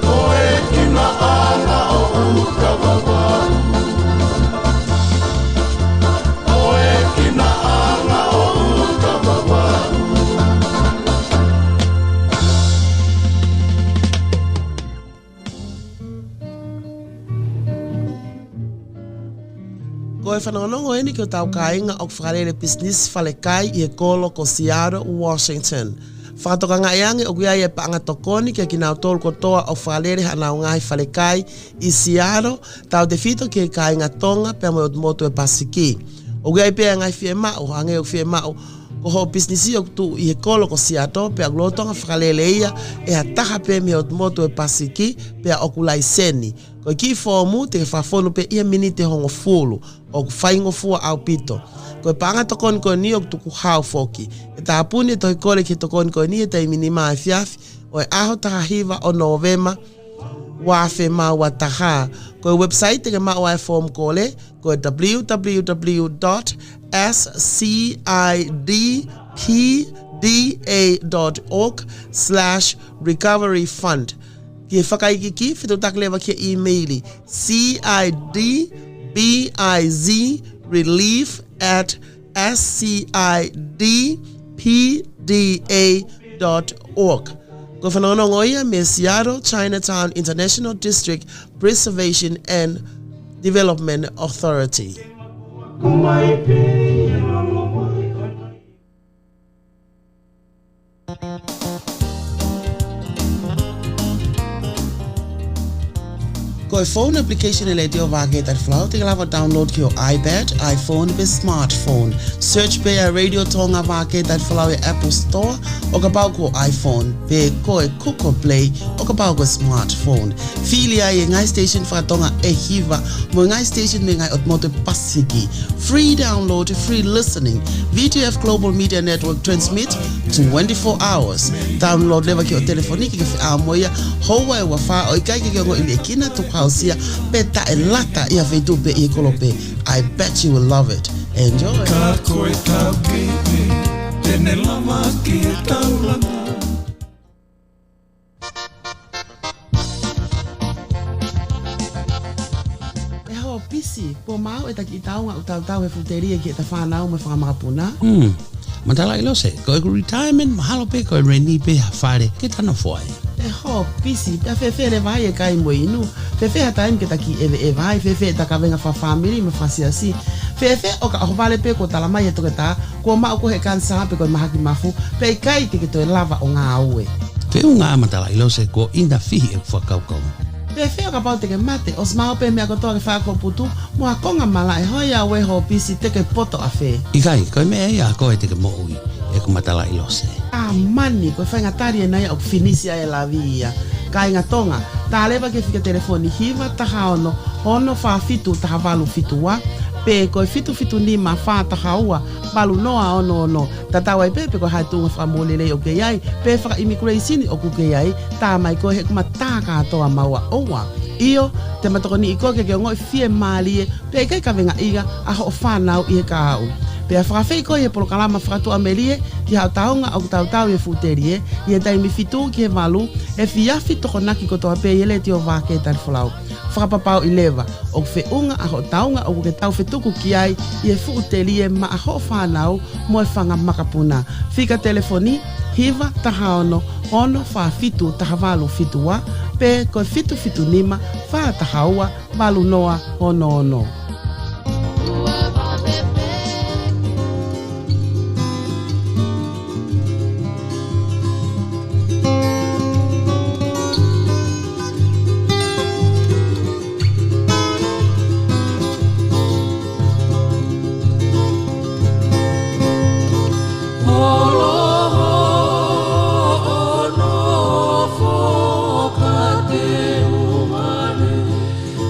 ko e kina anga o uta wawahu ko e kina anga o uta wawahu. Ko e whanongongo eni ki o tau kāinga o whakarere business whalekai i e kolo ko Seattle, Washington. Whakatokanga eange o kuia i e paanga tokoni ki a ki nao tolu kotoa o whakarere hanau ngahi whalekai i Seattle, tau te fito ki e kāinga Tonga pia mo motu e pasiki. O kuia i pia ngai fie mao, ange o fie mao, ko ho business i o tu i e kolo ko Seattle pia glotonga whakarere ia e hataha pia mi o motu e pasiki pia o kulai seni. Ko ki fomu te whawhonu pe ia minite hongo fulu o whaingo fua au pito. Ko panga tokoni ko ni o tuku hau foki. E ta apuni to kore ki tokoni ko ni e te minima e fiafi o e aho taha hiva o Novema wafe maua taha. Ko website ke maua e form kole ko www.cidpda.org/recovery fund. Ki whakaikiki, whitu taklewa ki e-maili cidbiz@scidpda.org. Ko whanonongo ia me Seattle Chinatown International District Preservation and Development Authority. Ko e phone application e le te o Vake Tali Folau, te lava download ki o iPad, iPhone pe smartphone. Search pe a Radio Tonga Vake Tali Folau e Apple Store, o ka pau ko iPhone, pe ko e Google Play, o ka pau ko smartphone. Fili ai e ngai station whakatonga e hiva, mo ngai station me ngai otmote pasiki. Free download, free listening. VTF Global Media Network transmit 24 hours. Download lewa ki o telefoniki ki a moia, hoa e wafa o ikai ki o ili kina tu hausia peta e lata ia fetu pe i kolope. I bet you will love it. Enjoy. Ka koe tau kiwi, tene lama ki e taulanga. E ho pisi, po mau e taki taunga u tau he futeria ki e ta whanau me whakamapuna. Matala ilo se, ko e retirement mahalo pe ko e reni pe hawhare ke tana foai. E ho pisi, pia fefe le vai e kai mo inu. Fefe hata im ke taki e vai, fefe ta ka venga fa family me fasiasi. Fefe o ka hovale pe ko talamai e toketa, ko ma ko he kansa pe ko mahaki mafu, pe kai ke to e lava o nga aue. Fe unga matala ilo se ko inda fihi e whakaukau. Fefe o ka pau teke mate, os mao pe mea kotoa ke whako putu, mua konga mala e hoia we ho pisi teke poto a fe. Ikai, ko me ia ko e teke mo ui, e ko matala ilo se. Mani, ko whainga tari e nai o finisia e la via. Ka inga tonga, ta lewa ke whika telefoni hiva taha ono wha fitu taha walu fitu wa, pe ko fitu ni ma wha taha ua, balu noa ono, tatawa i pepe ko haitunga wha molele o ke iai, pe whaka immigration o ku ke iai, ta mai ko he kuma taka atoa maua oua. Io, te matokoni i koke ke o ngoi fie maalie, pe kai ka venga iga, aho o whanau i he ka au. Pea whakawhei ko i e polokalama whakatu amelie ki hao taonga au tau e futerie i e taimi fitu ki he malu e fiafi toko naki kotoa pe i ele ti o Vake Tali Folau. Whakapapau i lewa o ke whiunga a ho taonga o ke tau whetuku ki ai i e futerie ma a ho whanau mo e whanga makapuna. Whika telefoni hiva taha ono wha fitu taha walu fitu wa pe ko fitu nima wha taha ua walu noa ono.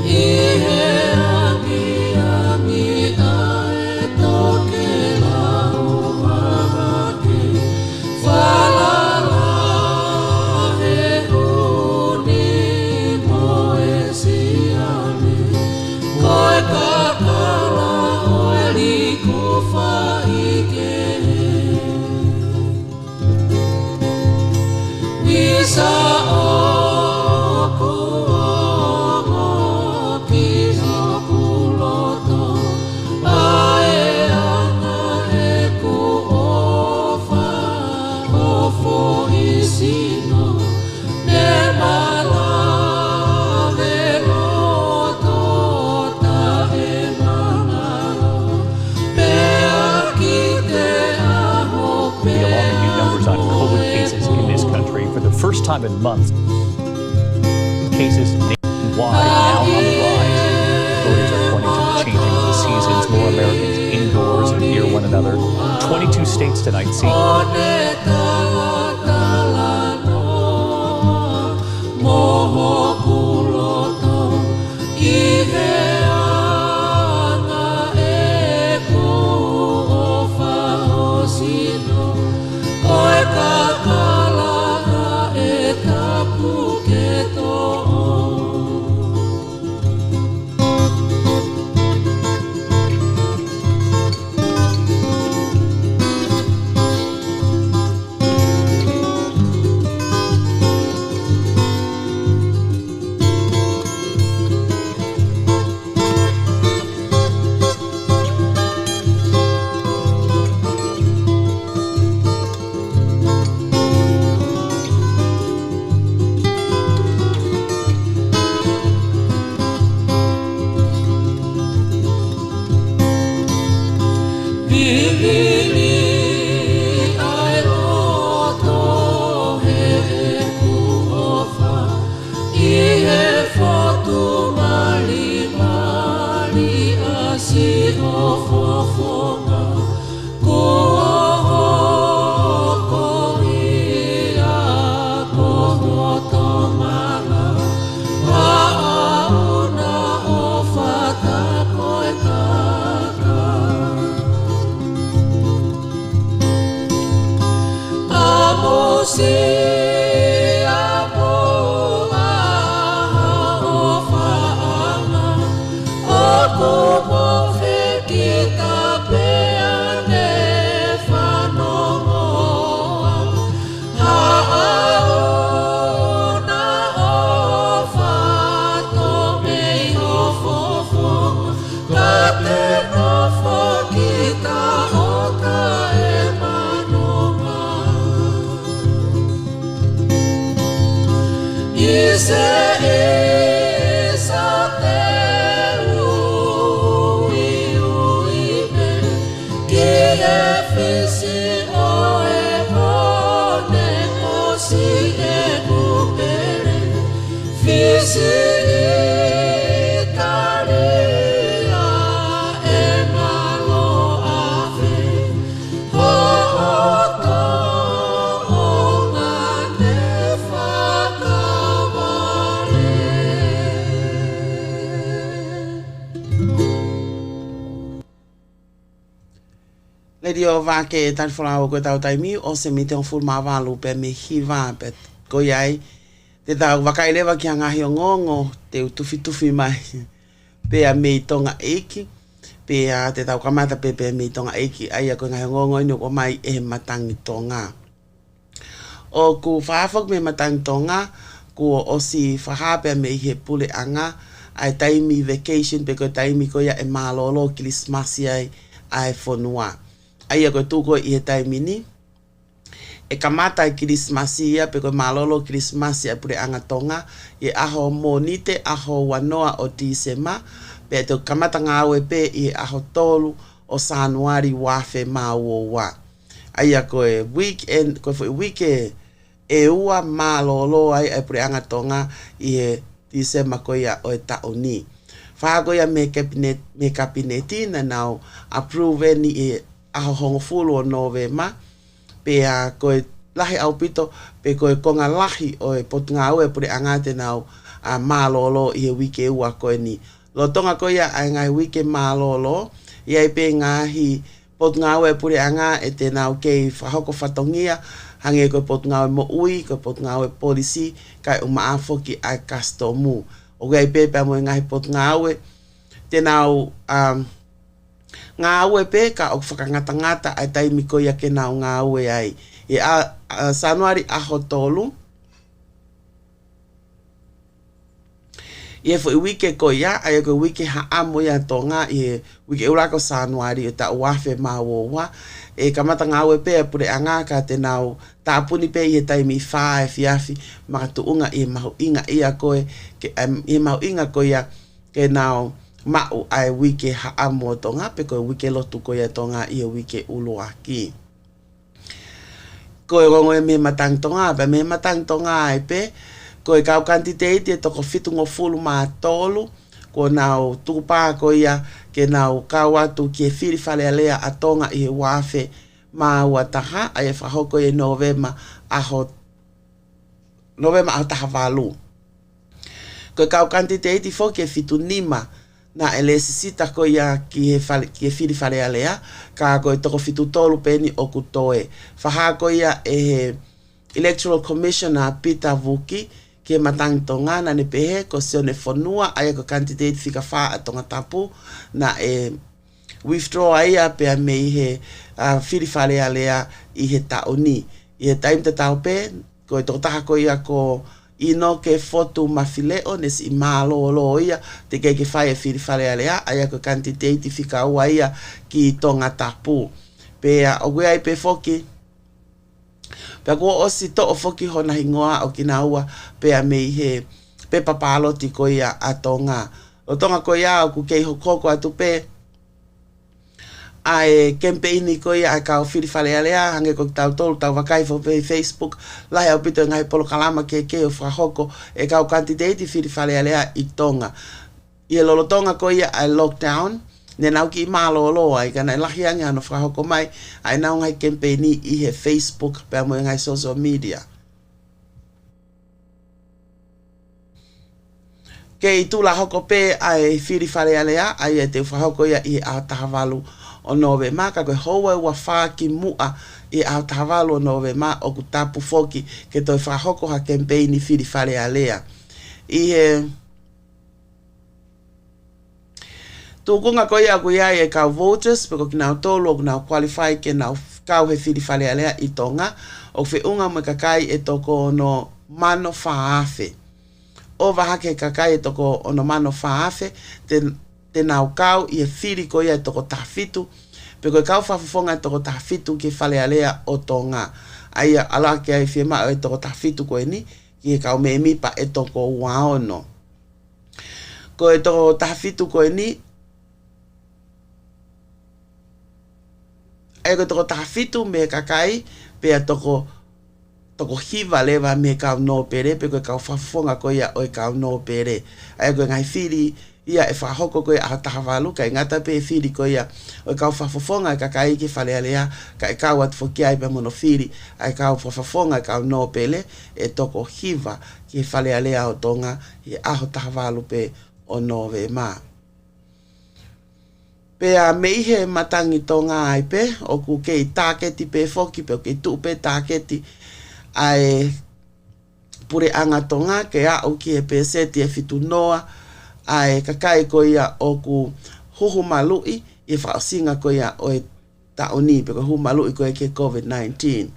Ihe rangi first time in months. Cases nationwide now on the rise. Authorities are pointing to the changing of the seasons, more Americans indoors and near one another. 22 states tonight see. Radio Vake Tali Folau ko tau taimi o se mite on full mavalu pe me hiva pe ko yai te tau wakailewa ki anga hio ngongo te tufi mai pe a me tonga eki pe a te tau kamata pe me tonga eki ai ko nga ngongo ino ko mai e matangi tonga o ku fafok me matangi tonga ku o si fahape me he pule anga ai taimi vacation pe ko taimi ko ya e malolo Christmas ai fonua ai ko tuko I taimi ni e kamata Christmas ia pe ko malolo Christmas ia pure anga tonga e aho monite aho wanoa o December pe to kamata ngawe pe I aho tolu o Januari wafe mawowa ai ko e weekend ko week e ua malolo ai pure anga tonga I December ko ia o taoni fa ko ia me kabineti na now approve ni aho hongo fulu o Novema pe a koe lahi au pito pe koe konga lahi o e potunga au e pure angate nau a malolo I wike ua koe ni lo tonga koe ia ai ngai wike malolo ia I pe ngahi potunga au e pure anga e te nau kei whahoko whatongia hange koe potunga au e mo ui koe potunga au e polisi kai uma afoki ai kastomu o gai pe pe mo ngahi potunga au e te nau ngā aue pe ka o whakangata ai taimi ko ia ke nao ngā aue ai. E a Januari aho tolu. Ie fo I wike ko ia, ai ko wike ha amo ia tonga, I wike urako Januari, ta wafe mawowa. E kamata ngā aue pe pure anga ka te nao tāpuni pe I taimi whae fiafi, maka tuunga I mahu inga ia koe, I mahu inga ko ia ke nao mau ai wike ha amo tonga pe ko wike lotu ko ia tonga I wike uluaki ko e rongo e me matang tonga pe me matang tonga e pe ko e kau kantitei to ko fitu ngo fulu ma tolu ko nau tupa ko ia ke nau kau atu ki e fili fale alea a tonga i wafe ma wataha ai fa hoko e novema a taha valu ko kau kantitei ti fo ke fitu nima na elesisita ko ia ki e fili fale alea ka ko e toko fitu tolu peni o kutoe fa ko ia e Electoral Commissioner Peter Vuki ke matang tonga na ne pehe ko se ne fonua ai ko candidate fika fa atonga tapu na withdraw ai a pe me he fili fale alea i he taoni i he time te tau pe ko e toko ko ia ko ino ke foto mafileo nes i malo lo ia te ke fai fili fale alea ai ko candidate fika ua ia ki tonga tapu pe o we ai pe foki pe ko o si to o foki hona hingoa o kinaua pe a me he pe papalo ti ko ia atonga o tonga ko ia o ku ke hokoko atu pe ai campaign ko ia ka o fili fale alea hange ko tau tolu tau vakai fo pe Facebook la ya pito ngai polo kalama ke o fra hoko e ka o candidate fili fale alea i tonga i lolo tonga ko ia a lockdown ne nau ki malo lo ai kana lahianga no fra hoko mai ai nau ngai campaign i he Facebook pe mo ngai social media ke i tu la hoko pe ai fili fale alea ai te fra hoko ia i a tahavalu o nove ma ka ko hoa wa fa ki mua i a tahavalu o nove ma o ku tapu foki ke to fra hoko ha campaign i fili fale alea i he tukunga ko ia ko ia e ka voters pe ko kina tolo na qualify ke na ka he fili fale alea i tonga o fe unga mo kakai e toko no mano faafe o va hake kakai e toko ono mano faafe te nau kau i e fili ko ia e toko tafitu pe ko kau fafonga e toko tafitu ke fale alea o tonga ai ala ke ai fema e toko tafitu ko ni ki kau me mi pa e toko waono ko e toko tafitu ko ni ai ko toko tafitu me kakai pe a toko hiva leva me kau no pere pe ko kau fafonga ko ia o kau no pere ai ko ngai fili ia e fa hoko ko a tahavalu kai ngata pe fili ko ia o kau fafonga kakai ki fale alea kai kau at foki ai pe mono fili ai kau fafonga kau no pele e toko hiva ki fale alea o tonga i a tahavalu pe o nove ma pe a meihe matangi tonga ai pe o ku ke taketi pe foki pe ke tu pe taketi ai pure anga tonga ke a o ki e pe seti e fitu noa ai kakai ko ia o ku huhu malui i fa singa ko ia o e taoni pe ko huhu malui ko e ke COVID-19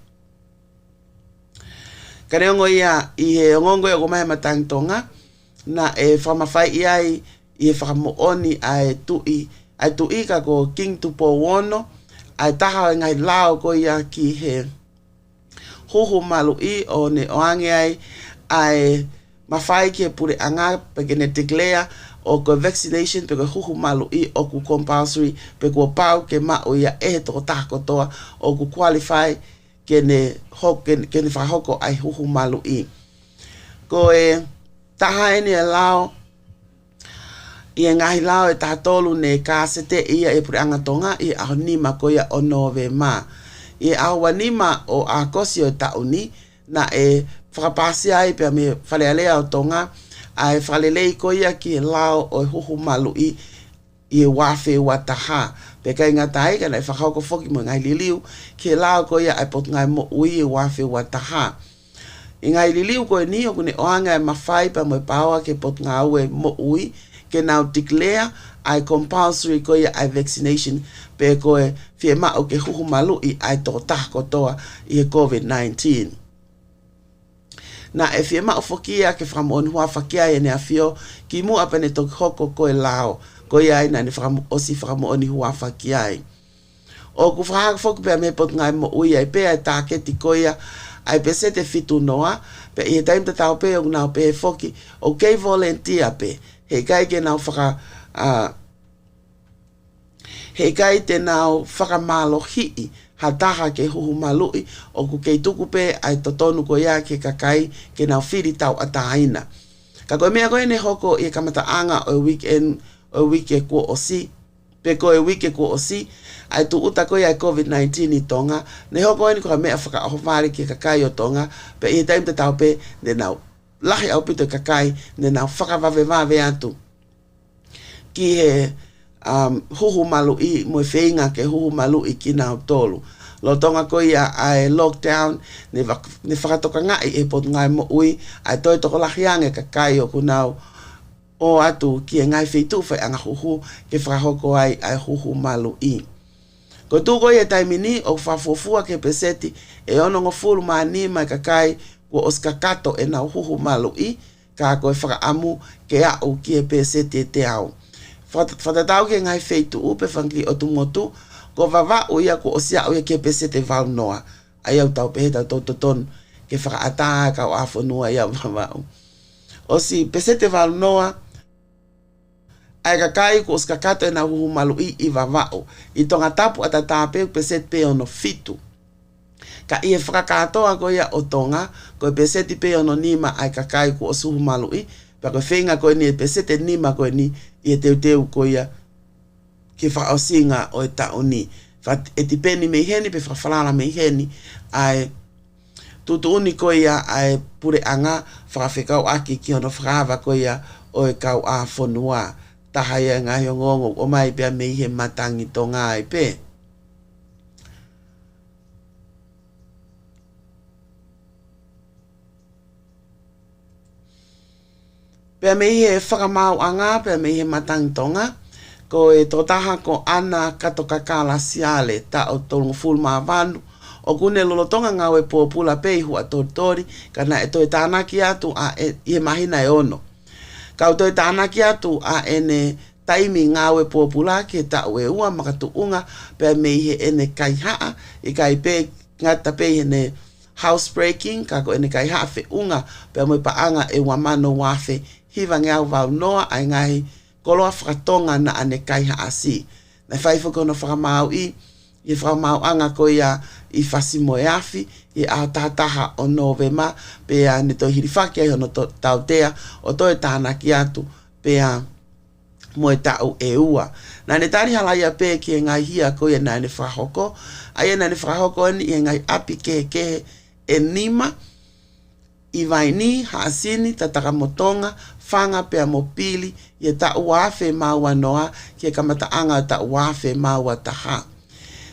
kare ngo ia i he ngongo e ko mai matangi tonga na e fa mafai ai i fa mo oni ai tui ka ko king tupo wono ai taha ngai lao ko ia ki he huhu malui o ne oange ai mafai ki pure anga pe ke ne declare o ko vaccination pe ko huhu malui o ku compulsory pe ko pau ke ma o ia e to tako toa o ku qualify ke ne fa hoko ai huhu malui ko e taha ni lao ia ngai lao e tatolu ne kasete ia e pure anga tonga i a ni makoia o nove ma i a wanima o a kosi o tauni na e whakapasi ai pe me whale alea o tonga ai whale lei ko ia ki lao o huhu malu i wafe wataha pe kai ngatai ka na whakauko foki mo ngai liliu ki lao ko ia ai pot ngai mo ui wafe wataha i ngai liliu ko ni o kune oanga e mawhai pa mo pawa ke pot ngau e mo ui ke now declare ai compulsory ko ia ai vaccination pe ko e fie ma o ke huhu malu i ai to tako toa i COVID-19 na e fie ma o fokia ke framon hua fakia e ne afio ki mu apene to hoko ko e lao ko ia ina ne fram osi framon hua fakia o ku fra fok pe me pot ngai mo ui ai pe ai taketi ko ia ai pe sete fitu noa pe e time te tau pe o na pe foki o ke volunteer pe he kai ke na fra he kai te nau whakamalo hii hataha ke huhu malui o ku kei tuku pe ai totonu ko ia ke kakai ke nau whiri tau ataina. Ka koe mea koe ne hoko i kamataanga o weekend o wike kua o si. Pe koe wike kua o si ai tu uta koe ai COVID-19 i Tonga. Ne hoko ni koe mea whaka ahofari ke kakai o Tonga. Pe i taim te tau pe ne nau lahi au pito kakai ne nau whakawawewave atu. Ki he huhu malui mo wheinga ke huhu malui ki nau tolu. Lo tonga ko ia ai lockdown ne whakatoka ngai e pot ngai mo ui ai toi toko lahiange kakai o kunau o atu ki e ngai wheitu whai anga huhu ke whakahoko ai huhu malui. Ko tūko ia taimini o whafofua ke peseti e ono ngofuru maani mai kakai ko oskakato e nau huhu malui ka koe whakaamu ke au ki e peseti e te au. Whatatau ke ngai wheitu upe whangi o tumotu ko vava o ia ko osia o ia ke pese te vau noa ai au tau pehe tau toton ke whakaata ka o awhanua ia vava o si pese te vau noa ai kakai ko oskakato e na huhu malui i vava o i tonga tapu atatape pese pe ono fitu ka i e whakakatoa ko ia o tonga ko pese te pe ono nima ai kakai ko osuhu malui pa ko whenga ko ni pese te nima ko ni i e teu ko ia ke whaosinga o e tauni. E tipeni mei heni, pe whawhalala mei heni, ai tutu uni ko ia ai pure anga, whakawhekau aki ki ono whakawa ko ia o e kau a whonua. Taha ia ngai o ngongo, o mai pia mei he matangi to ngai pe. Pia mei he whakamau anga, pia mei he matangi tonga, ko e totaha ko ana katoka kala siale ta o tolungu fulma vanu o kune lolotonga ngawe popula pei hua tortori kana e toi tānaki atu a e mahina e ono. Ka o toi tānaki atu a ene taimi ngawe popula ke ta ue ua makatu unga pe meihe ene kaihaa i kai pe ngata pei ene housebreaking ka ko ene kaihaa fe unga pe mo paanga e wamano wafe hiva ngau vau noa ai ngai koloa whakatonga na ane kaiha asi. Na whaifo kono whakamau i whakamau anga ko ia i whasimo e afi, i a tātaha o Novema, pe a ne toi hirifaki ai hono tautea, o toi tānaki atu, pe a moe tau e ua. Na ne tari halaia pe ki e ngai hia ko ia na ne whahoko, ai na ne whahoko ni i ngai api kehe e nima, i vaini, haasini, tataka motonga, whanga pea mopili, i ta uafe maua noa, ki e kamataanga ta uafe maua taha.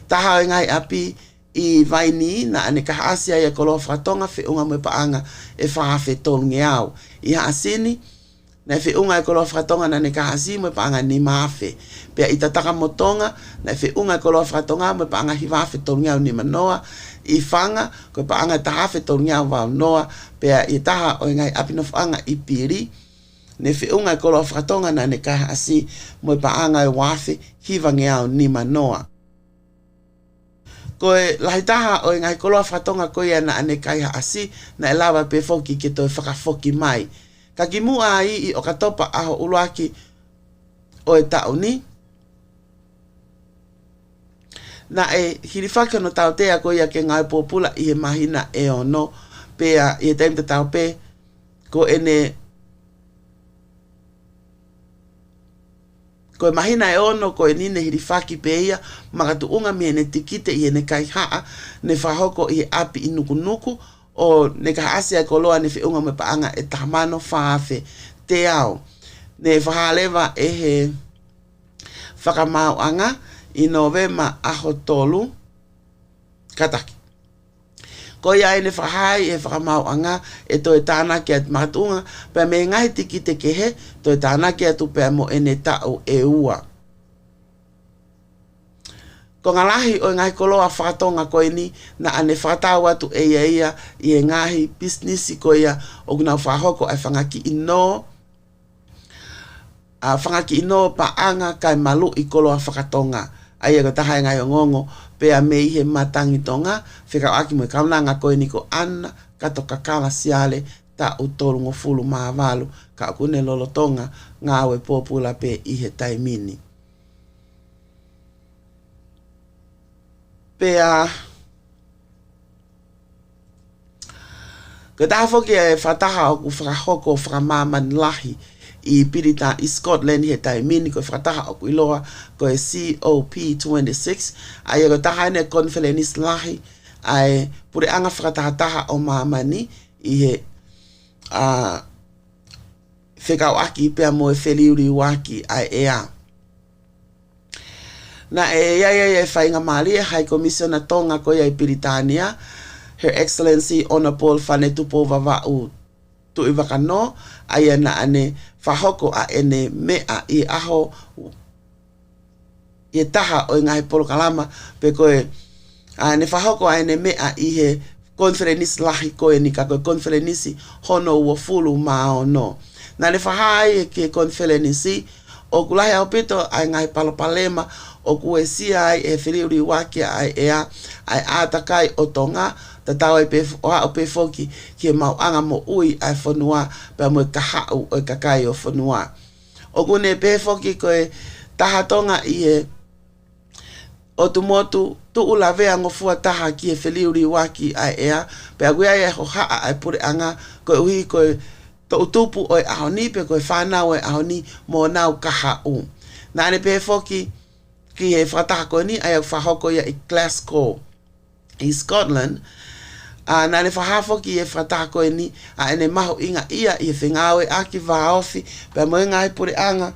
Taha e ngai api i vaini na ane kahasia i koloa whatonga whiunga me paanga e whaafe tolungi au. I haasini, na whiunga e koloa whatonga na ane kahasi me paanga ni maafe. Pea i tataka motonga, na whiunga e koloa whatonga me paanga hiwafe tolungi au ni manoa, i whanga, ko paanga tahafe tolungi au wau noa, pea i taha o ngai api no whanga i piri, ne whiunga e koloa whatonga na ane kahasi me paanga e wafe hiwangi au ni manoa. Koe lahitaha o ngai koloa whatonga koe ana ane kaiha asi na e lawa pe foki ke toi whakafoki mai. Ka ki mua i o katopa aho uluaki o e tauni. Na e hirifaki no tau tea koe ke ngai popula i he mahina e ono pea i e taim te tau pe ko ene ko mahina e ono ko nine hirifaki pe ia makatu unga mi ene tikite i ene kai haa ne whahoko i api i nuku o ne kahasia koloa ne whiunga me paanga e tamano whaafe te au. Ne whahaleva e he whakamau anga i Novema aho tolu kataki. Ko ia ene whahai e whakamau anga e toi tānaki at matunga pe me ngai tikite ke he toi tānaki atu pe mo ene tau e ua. Ko ngalahi o ngai koloa whakatonga koe ni na ane whakatau atu e ia i e ngahi businessi ko ia o gunau whahoko ai whangaki ino whangaki ino paanga kai malu i koloa whakatonga. Ai ko taha ngai o ngongo pea me i he matangi tonga, whika aki mo kaunanga koe ni ko ana kato kakala siale ta utolu ngofulu maavalu ka kune lolo tonga ngawe popula pe i he taimini. Pea Gada foki e whataha o ku whakahoko o whakamāman lahi I pirita I Scotland he tai mini ko whataha o ku iloa ko e COP26 ai e ko taha ene konferenis lahi ai pure anga whakataha o mamani I he whekau aki pia mo e wheliuri waki ai ea. Na e ia whainga maria hai komisiona Tonga ko ia I Piritania Her Excellency Honorable Fanetupo Vava'u tu iwakano ai na ane whahoko a ene mea I aho I taha o ngai polokalama pe koe ane whahoko a ene mea I he konferenisi lahi koe ni ka koe konferenisi hono ua fulu mao no. Na le whahai ke konferenisi o kulahi au pito ai ngai palopalema o kue sia ai e whiriuri waki ai ea ai atakai o Tonga tatau e o pe foki ki mau anga mo ui ai whanua pe mo kahau o kakai o whanua. O kune pe foki koe taha Tonga I he o tumotu tu ula vea ngofua taha ki e whiriuri waki ai ea pe agui ai ho haa ai pure anga koe uhi koe to utupu o ahoni pe koe whanau e ahoni mo nau kahau. Na ane pe foki ki he whataha koe ni ai au whahoko ia I Glasgow I Scotland na ne whahafo ki e whataha koe ni a ene maho inga ia I he whengawe aki vaofi pe mo ngai pure anga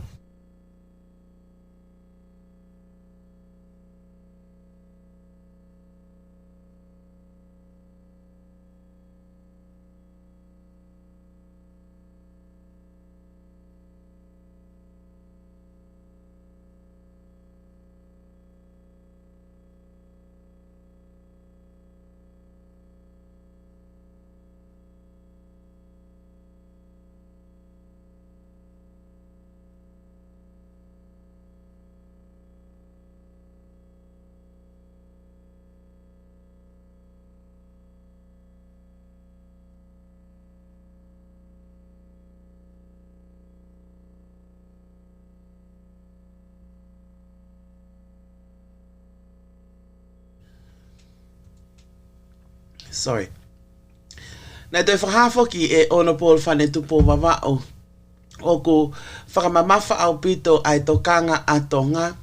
sorry. Na te whahafo ki e Honorable Fanetupo Vava'u o ku whakamamafa au pito ai tokanga a Tonga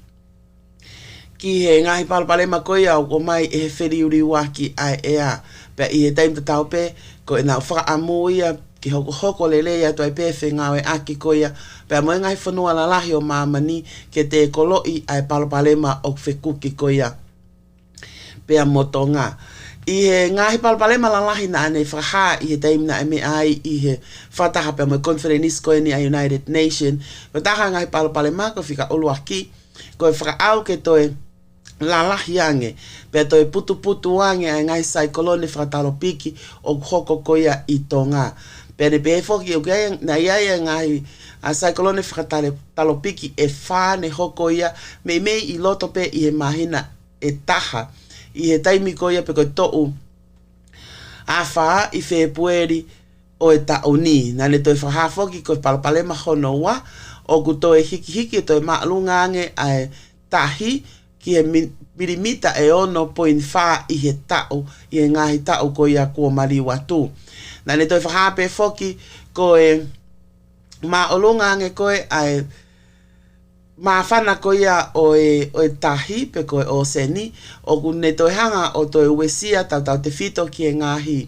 ki he ngahi palapalema koe au o mai e he whiriuri waki ai ea pe I he taim tatau pe ko e nau whakaamu ia ki hoko lele ia toi pe whengawe aki koe pe mo ngai whanua lalahi o mamani ke te koloi ai palapalema o whekuki koe pe a motonga. I he ngahi palapalema lalahi na ane whaha I he taim na eme ai I he whataha pe mo konferenis koe ni a United Nation. Ko taha ngahi palapalema ko whika ulu aki ko e whakaau ke toe lalahi ange pe toe putu ange ai ngahi saikolone whakatalo piki o hoko koia I Tonga. Pe ne pe foki o kaya na iaia ngahi a saikolone whakatalo piki e whane hoko ia me I loto pe I he mahina e taha I he taimi koia pe koe to'u a wha I Februari o e tauni. Na ne toi whahafoki koe palapalema hono wa o ku toe hiki toe maalunga ange ai tahi ki he milimita e 1.5 I he tau I he ngahi tau koia kua mari watu. Na ne toi whahape foki koe maalunga ange koe ai ma whana koia o e tahi pe koe o seni o kune toi hanga o toi uesia tau te whito ki e ngahi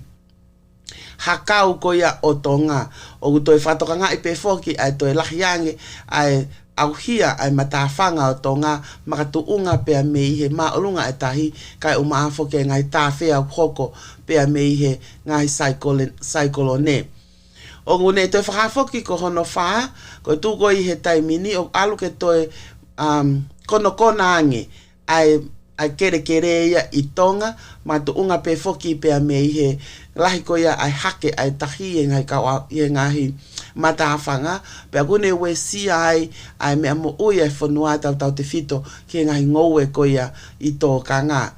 hakau koia o Tonga o ku toi whatoka ngai pe foki ai toi lahiange ai au hia ai matawhanga o Tonga makatuunga pea me I he maolunga e tahi kai o maafo ke ngai tawhea hoko pea me I he ngai saikolone. O ngune toi whakafoki ko hono wha, ko tūko I he taimini, o alu ke toi kono kona ange, ai kere ia I Tonga, ma tu unga pe foki pea me I he lahi ko ia ai hake, ai tahi ngai kawa I ngahi matawhanga, pea kune we si ai mea mo ui ai whanua tau te whito, ki ngahi ngoue ko ia I tō kanga.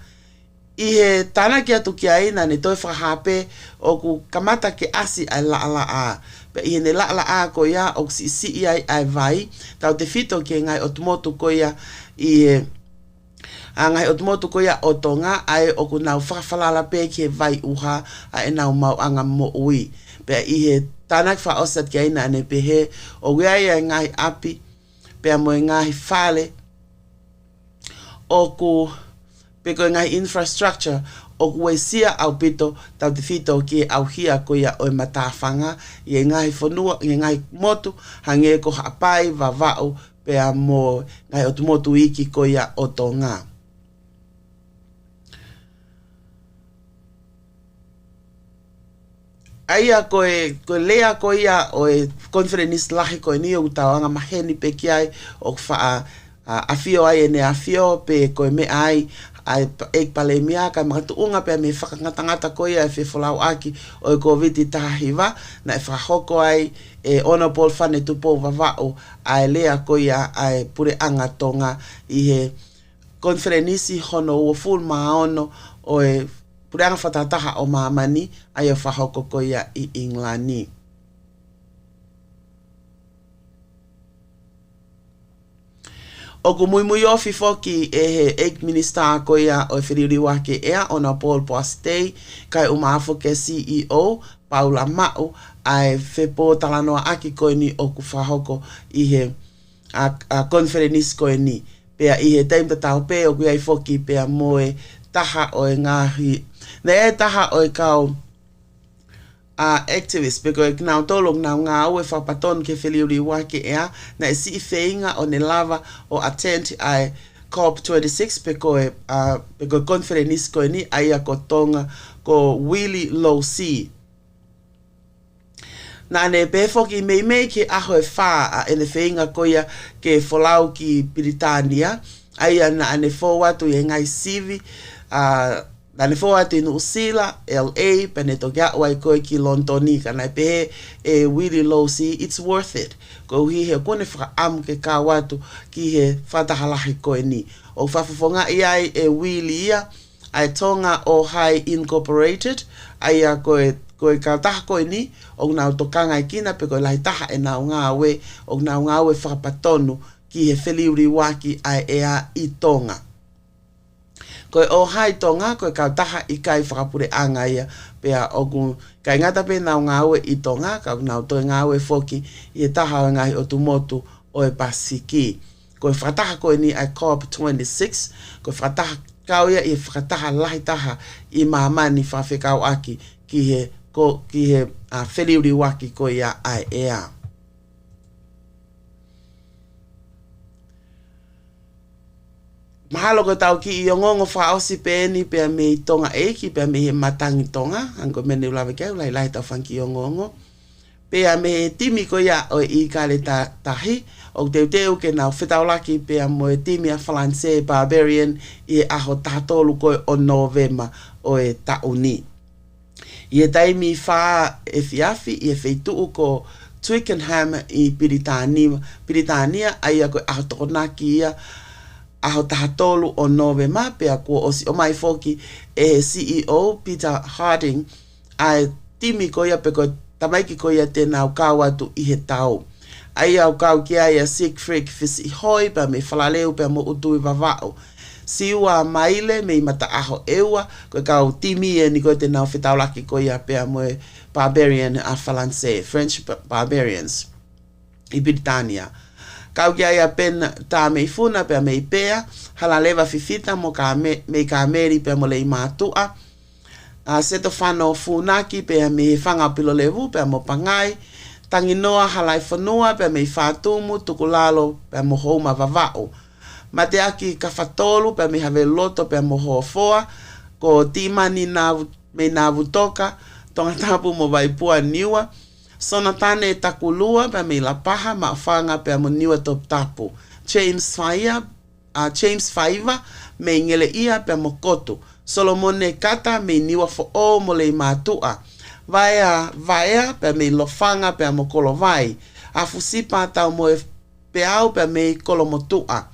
I he tana ki atu ki aina ne toi whahape o ku kamata ke asi ai la a. Pe I he ne la a ko ia o si ai vai. Tau te whito ki ngai o tumotu ko ia I he Angai o tumotu ko ia o Tonga ai o ku nau whakawhalala pe ki vai uha a e nau mau anga mo ui. Pea i he tanak wha osat ki aina ane pe he o wea ia ngai api pea mo ngai whale o ku pe ko ngai infrastructure o ku e sia au pito tau te fito ki au hia ko ia o e matawhanga i e ngai whanua, i e ngai motu hange ko hapai wa vau pea mo ngai o tumotu iki ko ia o Tonga. Aia koe lea ko ia o e conference lahi koe ni o tauanga maheni pe ki ai o wha afio ai ene afio pe koe me ai ek pale mia ka makatu unga pe me whakangatangata ko ia e Folau aki o e COVID tahiwa na e whahoko ai e ona pol whane tupo wawao ai lea ko ia ai pure anga Tonga i he conference hono o full maono o e pure anga whatataha o mamani ai e whahoko ko ia i Inglani. O ku mui ofi foki e he egg minister ko ia o whiriri wake ea ona Paul Postei kai umafo ke CEO Paula Mau ai whepo talanoa aki koe ni o ku whahoko i he a conference koe ni. Pea i he taim tatau pe o ku iai foki pea moe taha o e ngahi. Ne e taha o e kau activist peko e knau tolong nau ngā ue whapaton ke whiliuri wake ea na e si whainga o ne lava o attend ai COP26 peko e conference koe ni aia ko Tonga ko Willy Low Sea. Na ne pefoki mei ke aho e wha e ne whainga koia ke Folau ki Britania aia na ane fōwatu e ngai sivi na ne fōa te New Zealand, LA, pene to kia wai koe ki Londoni, ka nai pehe e Willy Low Sea, it's worth it. Ko hi he kone whaka amu ke kā watu ki he whatahalahi koe ni. O whafafonga iai e Willy ia, ai Tonga o Hai Incorporated, ai a koe ka taha koe ni, o nau tokanga i kina, pe koe lahi taha e nau ngā we, o nau ngā we whakapatonu ki he whiliuri waki ai ea i Tonga. Koe o hai Tonga, koe kau taha i kai whakapure anga ia, pea o ku kai ngata pe nau ngāwe i Tonga, kau nau toi ngāwe foki i e taha o ngahi o tumotu o e Pasiki. Koe whakataha koe ni ai COP26, koe whakataha kau ia i whakataha lahi taha i mamani whawhekau aki ki he whiliuri waki koe ia ai ea. Mahalo ko tau ki i o ngongo whaosi pēni pēr me i Tonga eiki, pēr me he matangi Tonga, anko mene ulawe keu, lai tau whanki i o ngongo. Pēr me he timi ko ia o i kare tahi, o teu ke nau whetaulaki pēr mo e timi a Whalanse Barbarian i e aho tātolu koe o Novema o e tauni. I e taimi wha e whiafi, i e wheituu ko Twickenham i Britania, ai a koe aho tokonaki ia, aho tahatolu o Novema, pea kua osi o mai foki e CEO Peter Harding ai timi ko ia peko tamaiki ko ia te nau kāwatu i he tau. Ai au kau ki ai a Siegfried Fisi hoi pa me whalaleu pea mo utui wawao. Siua maile me mata aho eua, koe kau timi e ni koe te nau whetaulaki ko ia pea mo e Barbarian a Whalanse, French Barbarians i Britania. Kau kia ia pen tā mei funa pia mei pēa, hala lewa fifita mo mei ka meri pia mo lei mātua. Seto whano funaki pia mei whanga pilo lewu pia mo pangai. Tangi noa halai whanua pia mei whātumu tukulalo pia mo houma vavao. Mate aki ka whatolu pia mei have loto pia mo hoafoa. Ko timani mei nāvu toka, tonga tapu mo vaipua niwa. Sona tane e takulua pia mei la paha ma whanga pia mo niwa top tapu. James Faiva mei ngele ia pia mo kotu. Solomone kata mei niwa fo o mo lei mātua. Vaea pia mei lofanga pia mo kolo vai. Afusipa tau mo e peau pia mei kolo motua.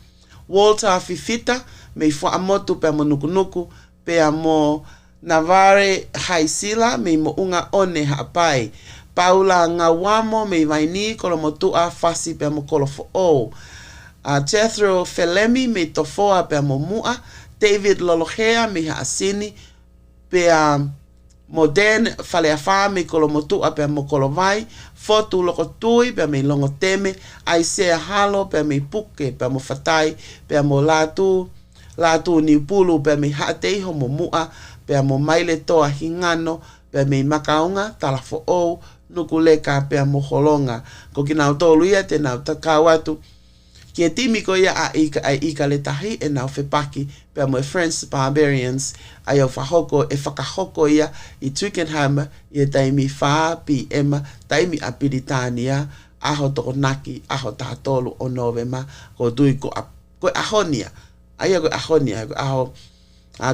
Walter Fifita mei whaamotu pia mo nukunuku pia mo Navare Haisila mei mo unga one hapai. Paula Ngawamo mei vaini kolo motua fasi pia mo kolo fo o. Jethro Felemi mei tofoa pia mo mua. David Lolohea mi haasini pea modern fale afa mi kolomotu a pea mokolo vai fotu loko tui pea mi longo teme ai se halo pea mi puke pea mo fatai pea mo latu ni pulu pea mi haatei ho mo mua pea mo maile toa hingano pea mi makaunga talafo ou nukuleka pea mo holonga ko kinau tolu ia te nau takawatu Kia timi ko ia a ika le tahi e nau whepaki pea mo Friends Barbarians ai au whahoko e whakahoko ia i Twickenham i e taimi 4 PM taimi a Piritania aho toko naki aho tātolu o Novema ko tui ko ahonia ai ko ahonia aho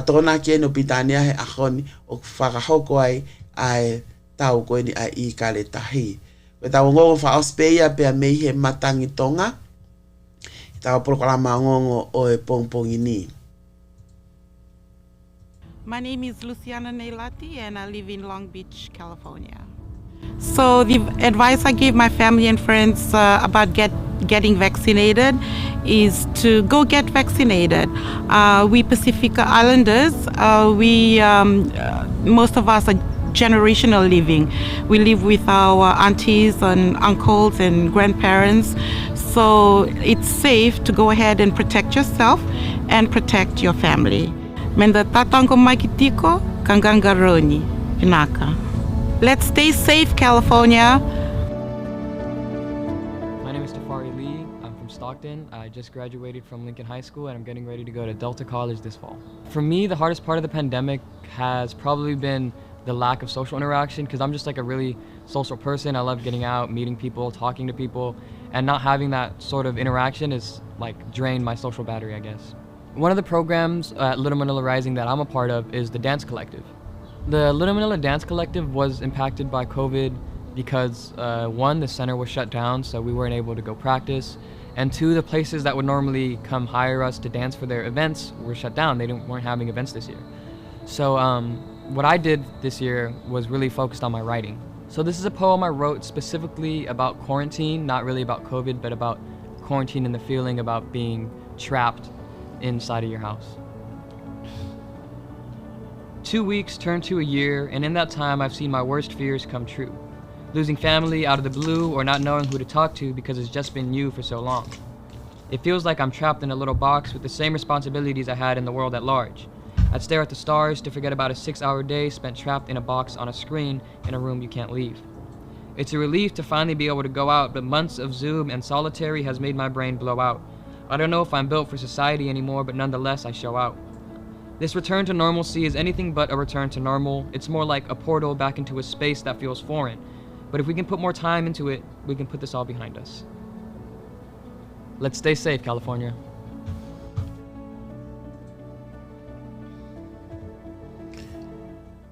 toko naki e no Piritania he ahoni o whakahoko ai tau ko ni a ika le tahi ko tau ngongo wha auspeia pea mei he matangi tonga tau proklama ngongo o e pongpongi ni. My name is Luciana Neilati and I live in Long Beach, California. So the advice I give my family and friends about getting vaccinated is to go get vaccinated. We Pacific Islanders, most of us are generational living. We live with our aunties and uncles and grandparents. So it's safe to go ahead and protect yourself and protect your family. Menda tatango maikitiko kangangaroni pinaka. Let's stay safe, California. My name is Tafari Lee. I'm from Stockton. I just graduated from Lincoln High School and I'm getting ready to go to Delta College this fall. For me, the hardest part of the pandemic has probably been the lack of social interaction because I'm just like a really social person. I love getting out, meeting people, talking to people, and not having that sort of interaction is like drained my social battery, I guess. One of the programs at Little Manila Rising that I'm a part of is the Dance Collective. The Little Manila Dance Collective was impacted by COVID because one, the center was shut down, so we weren't able to go practice, and two, the places that would normally come hire us to dance for their events were shut down. They weren't having events this year. So what I did this year was really focused on my writing. So this is a poem I wrote specifically about quarantine, not really about COVID, but about quarantine and the feeling about being trapped inside of your house. 2 weeks turned to a year, and in that time I've seen my worst fears come true. Losing family out of the blue or not knowing who to talk to because it's just been you for so long. It feels like I'm trapped in a little box with the same responsibilities I had in the world at large. I'd stare at the stars to forget about a 6-hour day spent trapped in a box on a screen in a room you can't leave. It's a relief to finally be able to go out, but months of Zoom and solitary has made my brain blow out. I don't know if I'm built for society anymore, but nonetheless I show out. This return to normalcy is anything but a return to normal. It's more like a portal back into a space that feels foreign. But if we can put more time into it, we can put this all behind us. Let's stay safe, California.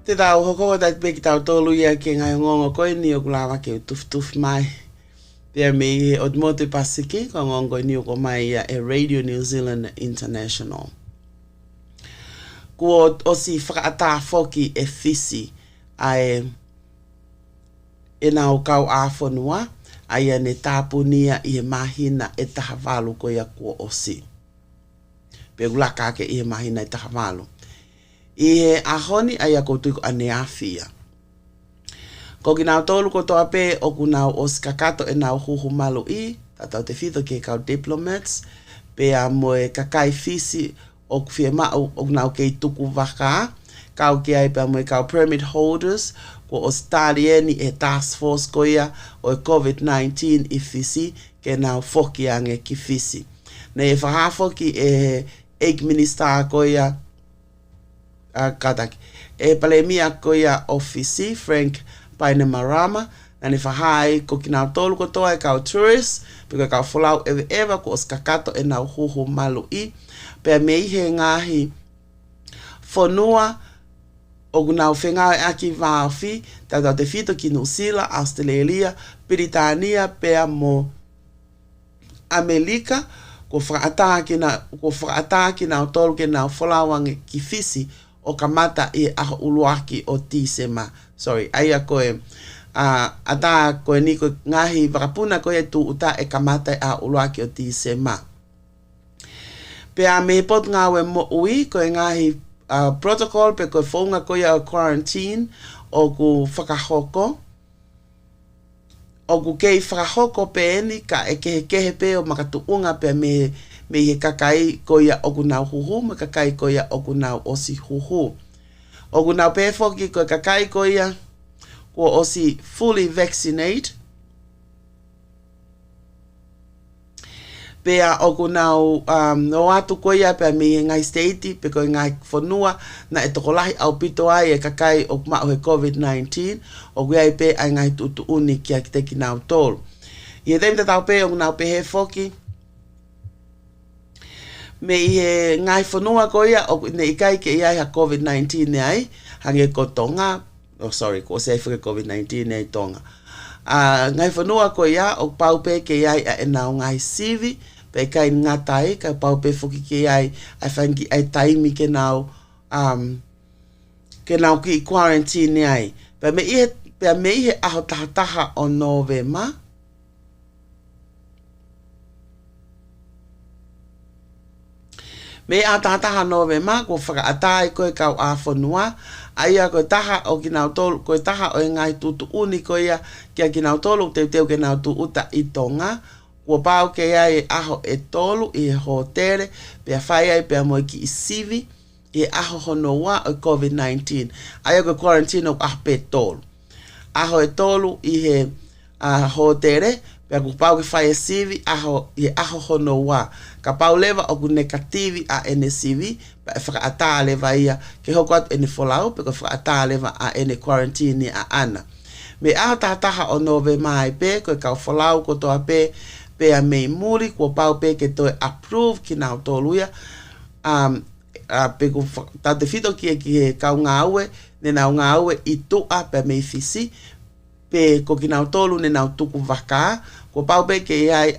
Te tau hoko tai peki tau tolu ia ke ngai ngongo koe ni o kulawa ke tuf mai. Pea me o motu pasiki ko ngongo ni o ko mai ia e Radio New Zealand International. Kua o si whakaata foki e fisi ai e na o kau a whanua ai ne tāpunia i e mahina e tahawalu ko ia kua o si. Pea gulaka ke i e mahina e tahawalu. I he ahoni ai a koutuiko ane awhia. Ko ki nau tolu ko toa pe o ku nau o skakato e nau huhu malu i, tatau te whito ke kau diplomats, pe a moe kakai fisi o ku whia mau o nau kei tuku waka, kau ke ai pe a moe kau permit holders, ko o starieni e task force ko ia o e COVID-19 i fisi, ke nau foki ange ki fisi. Ne e whahafoki e egg minister ko ia, kataki. E palemia ko ia ofisi Frank Painamarama na ni whahai ko ki nau tolu ko toa e kau tourist piko kau folau ewa ko os kakato e nau huhu malu i pea me ihe ngahi whanua o nau whengau e aki wāwhi tatau te whito ki New Zealand, Australia, Britania pea mo Amerika ko whakaata ki nau tolu ke nau whalauange ki fisi o kamata e aho uluaki o tisema. Sorry, aia koe ata koe ni koe ngahi wakapuna koe tu uta e kamata e aho uluaki o tisema. Pe a me pot ngā we mo ui, ko e ngahi protocol pe ko whaunga ko ia o quarantine o ku whakahoko. O ku kei whakahoko pe eni ka e kehe pe o makatuunga pe me he kakai ko ia o ku nau huhu, me kakai ko ia o ku nau osi huhu. O ku nau pe foki ko kakai ko ia ko osi fully vaccinate. Pea o ku nau no atu ko ia pe me ngai state pe ko ngai fonua na e tokolahi au pito ai e kakai o ma o he COVID-19 o ku ai pe ai ngai tutu uni kia ki te ki nau tolu. I e teimta tau pe o ku nau pe he foki me i he ngai fonua ko ia o ne ikai ke ia ha COVID-19 ne ai hange ko Tonga ko se fuke COVID-19 ne ai Tonga. Ngai fonua ko ia o pau pe ke ia e nau ngai sivi pe kai ngatai ka pau pe foki ke ai fangi ai taimi ke nau ki quarantine ne ai pe me i he aho taha o Novema. Me a taha Novema ko whakaatai koe kau a whanua. Aia koe taha o ki nau tolu, koe taha o ngai tutu uni koe ia kia ki nau tolu, teu ke nau tu uta i Tonga. Kua pau ke ia e aho e tolu, i he hotere, pia whai ai pia moe ki i sivi, i aho honoa o COVID-19. Aia koe quarantine o aho pe tolu. Aho e tolu i he hotere, pia ku pau ke whai e sivi, i aho honoa. Ka pau lewa o ku negativi a ene sivi, pa e whakaata lewa ia, ke hoko atu ene folau, pe ko whakaata lewa a ene quarantine a ana. Me aho taha o Novema ai pe, ko kau folau ko toa pe a mei muri, ko pau pe ke toi approve ki nau toluia, pe ko tate fito ki he kau ngāue, ne nau ngāue i tua pe mei fisi, pe ko ki nau tolu ne nau tuku waka, ko pau pe ke iai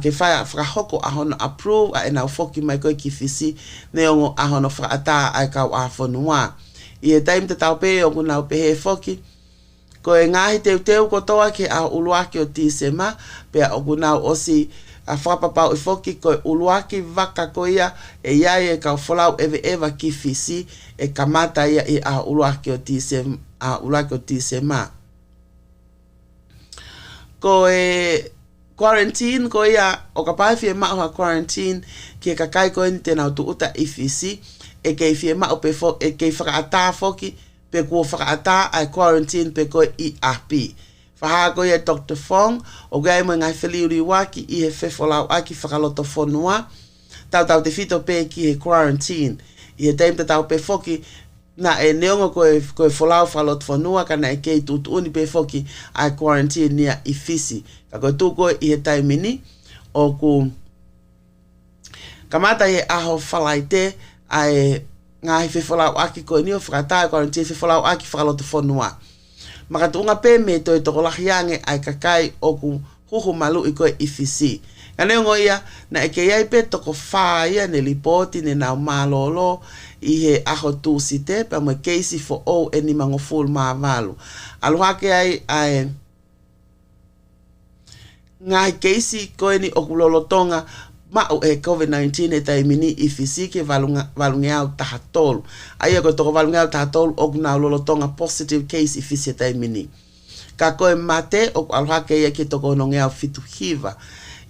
ke whai whakahoko ahono approve a e nau foki mai koe ki fisi ne ongo ahono whakaata ai kau a whanua. I e taim te tau pe o nau pe he foki, ko e ngahi teu ko toa ke a uluaki o tisema, pe o nau osi a whapapau i foki ko e uluaki waka ko ia e iai e kau folau ewa ki fisi e kamata ia i a uluaki o tisema. Ko e quarantine ko ia o ka pai fie mao ha quarantine ki ka kai ko ni te nau tu uta ifisi e ke fie mao pe fo e ke whakaata foki pe ko whakaata ai quarantine pe ko i api. Whaha ko ia Dr. Fong o gai mo ngai whiliuri waki i he whefolau aki whakaloto whanua tau te fito pe ki he quarantine. I he teim te tau pe foki na e neongo koe folau whalot whanua ka na e kei tutu uni pe foki ai quarantine nia i fisi. Ka koe tū koe i he taimini o ku kamata he aho whalai te ai ngahi whefolau aki koe nio whakatai quarantine whefolau aki whakaloto whanua. Makatunga pe me toi tokolahiange ai kakai o ku huhu malu i koe i fisi. Ka neongo ia na e kei ai pe toko whaia ne lipoti ne nau malolo i he aho tūsite pa mo keisi fo o e ni mango full maavalu. Aluhake ai ngai keisi koe ni okulolotonga ma o e COVID-19 e taimini i fisike valungeau tahatolu. Aia koe toko valungeau tahatolu o kuna lolotonga positive case i fisi e taimini. Ka koe mate o aluhake ia ki toko nongeau fitu hiva.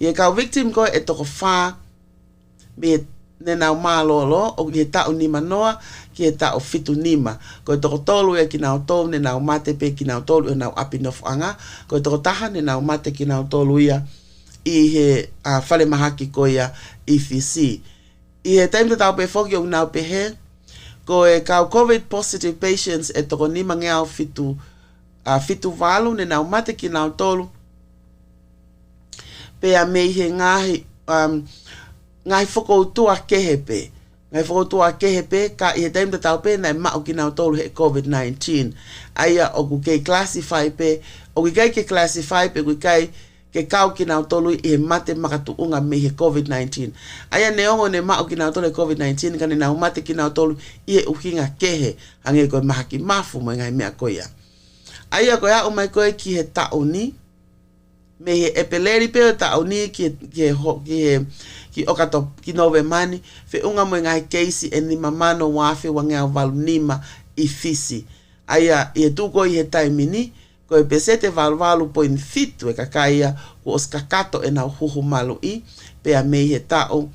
Ia kau victim koe e toko wha me ne nau malolo o ki he tau nima noa ki he tau fitu nima. Koe toko tolu e ki nau tolu ne nau mate pe ki nau tolu e nau api nofu anga. Koe toko taha ne nau mate ki nau tolu ia i he whale mahaki ko ia i fisi. I he taim te tau pe foki o nau pe he koe kau COVID positive patients e toko nima ngeau fitu walu ne nau mate ki nau tolu pe a mei he ngahi whakoutua kehepe. Ngai whakoutua kehepe ka i he taim te tau pe nai mao ki nau tolu he COVID-19. Aia o ku kei classify pe, o ku kei ke classify pe ku kei ke kau ki nau tolu i he mate makatu unga me he COVID-19. Aia neongo ne mao ki nau tolu he COVID-19 ka ne nau mate ki nau tolu i he uhinga kehe hange koe mahaki mafu mo ngai mea koia. Aia koe a umai koe ki he tauni me he epeleri pe o tauni ki ki okato ki nove mani fe unga mo ngai keisi e ni mamano wafe wangea valunima I fisi aia e tuko I he taimini ko e pesete valvalu po in fitu e kakaia ko os kakato e na huhu malu I pe a mei he tao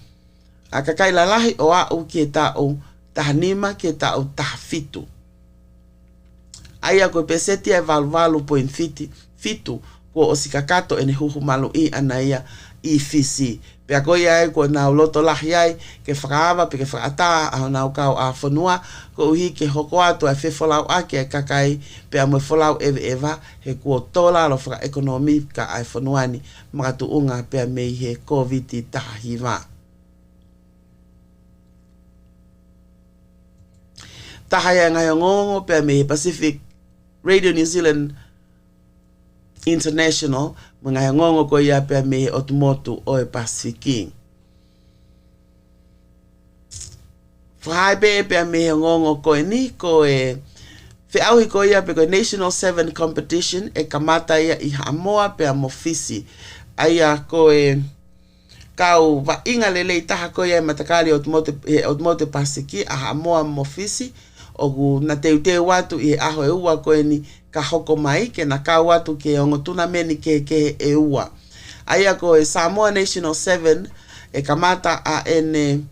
a kakai lalahi o a u ki he tao tahanima ki he tao tahafitu aia ko e pesete e valvalu po in fitu ko os kakato e ne huhu malu I anaia I fisi pe a koe ai ko na loto lahi ai ke whakaava pe ke whakata a nau kau a whanua ko uhi ke hoko atu a whewholau ake e kakai pe a moe wholau ewa he kua tola lo whaka ekonomi ka ai whanuani makatu unga pe a mei he COVID taha hiwa. Taha ia ngai ngongo pe a mei he Pacific Radio New Zealand International mga ngongo ko ia pe me otumotu o e Pacific. Fai pe me ngongo ko ni ko e fe au ko ia pe ko National 7 competition e kamata ia I Hamoa pe mofisi. Aya ko e kau va inga lele taha ko ia matakali otumotu Pacific a Hamoa mofisi o gu na te watu I aho e ua ko ni ka hoko mai ke na ka watu ke ongo tuna meni ke e ua. Aia ko e Samoa National 7 e kamata a ene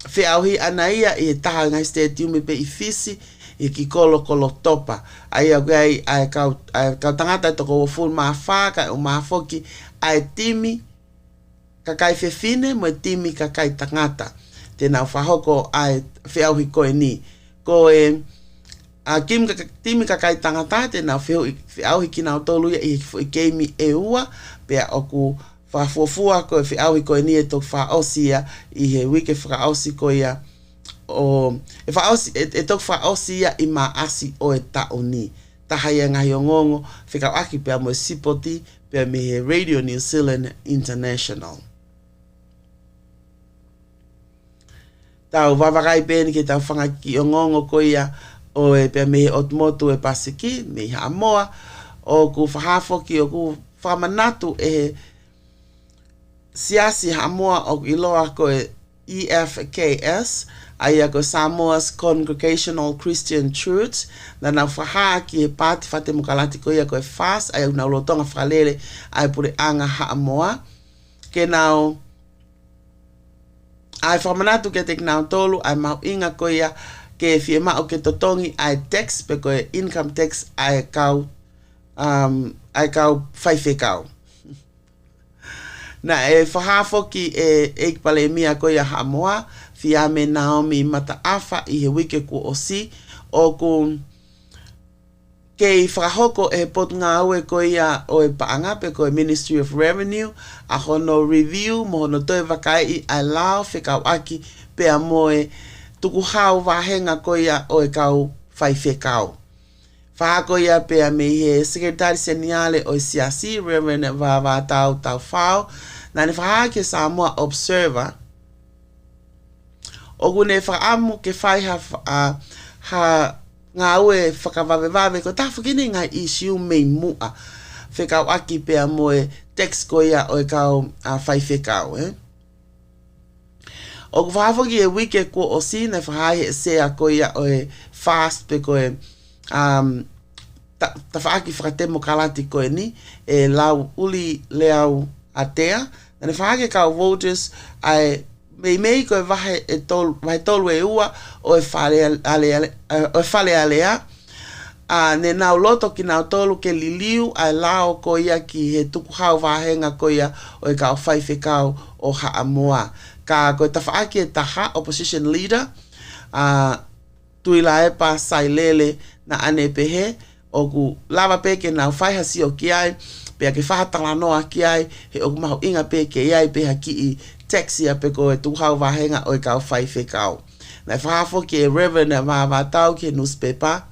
fe auhi anaia I taha ngai stadium pe I fisi I ki kolo topa. Aia gai ai kau tangata I toko full mawhaka o mafoki ai timi kakai fefine mo timi kakai tangata. Tēnā whahoko ai fe auhi koe ni. Ko e a timi kakai tangata tēnā fe auhi ki nau tolu I keimi e ua pea oku whafuafua ko e fe auhi koe ni e tok whaosia I he wike whaosi koe ia o e tok whaosia I maasi o e tao ni. Taha ia ngahi o ngongo whikau aki pea mo sipoti pea me he Radio New Zealand International. Tau wawakai pēni ke tau whangaki o ngongo ko ia o e pia me otumotu e Pasiki, me Hamoa, o ku whahafoki o ku whamanatu e siasi Hamoa o iloa ko e EFKS, aia ko Samoa's Congregational Christian Church, na nau whahaki e pāti whate mukalati ko ia ko e fast, aia nau lotonga whalele ai pure anga Hamoa, ke nau ai whamanatu ke te nau tolu, ai mau inga ko ia ke fie mao ke totongi ai tax pe ko income tax ai kau whaife kau. Na e whahafo ki e pale mia ko ia Hamoa, fia me Naomi Mataafa I he wike ku osi, o ku ke whahoko e potu ngā ue ko ia o e paanga pe ko e Ministry of Revenue, a hono review, mo hono toi wakai ai lao whekau aki pe a moe tuku hau wahenga ko ia o e kau whaife kau. Whahako ia pe a me he Secretary Seniale o e siasi, Reverend Vava Tau Whao, na ne whahake Samoa Observer, o gune whaamu ke whaiha ha ngā ue whakawawewave ko tawhakini ngai issue mei mua whekau aki pe a moe text ko ia o e kau whaife kau. O whahafoki e wike ko o si na whahai e sea ko ia o e fast pe ko e ta whaaki whakatemo kalati ko e ni e lau uli leau atea na ne whahake kau voters ai mei ko e wahe tolu e ua o e whale alea ne nau loto ki nau tolu ke liliu ai lao ko ia ki he tuku hau wahenga ko ia o e kau whaife kau o Haamoa. Ka koe tawhaaki e taha, opposition leader, tuila e pa sailele na ane pehe, o ku lava peke na whaihasi o ki ai, pea ke whahatalanoa ki ai, he o maho inga peke iai peha ki I taxi a peko e tuhau wahenga o e kau whaife kau. Na whahafo ki e Reverend Mavatau ki e newspaper,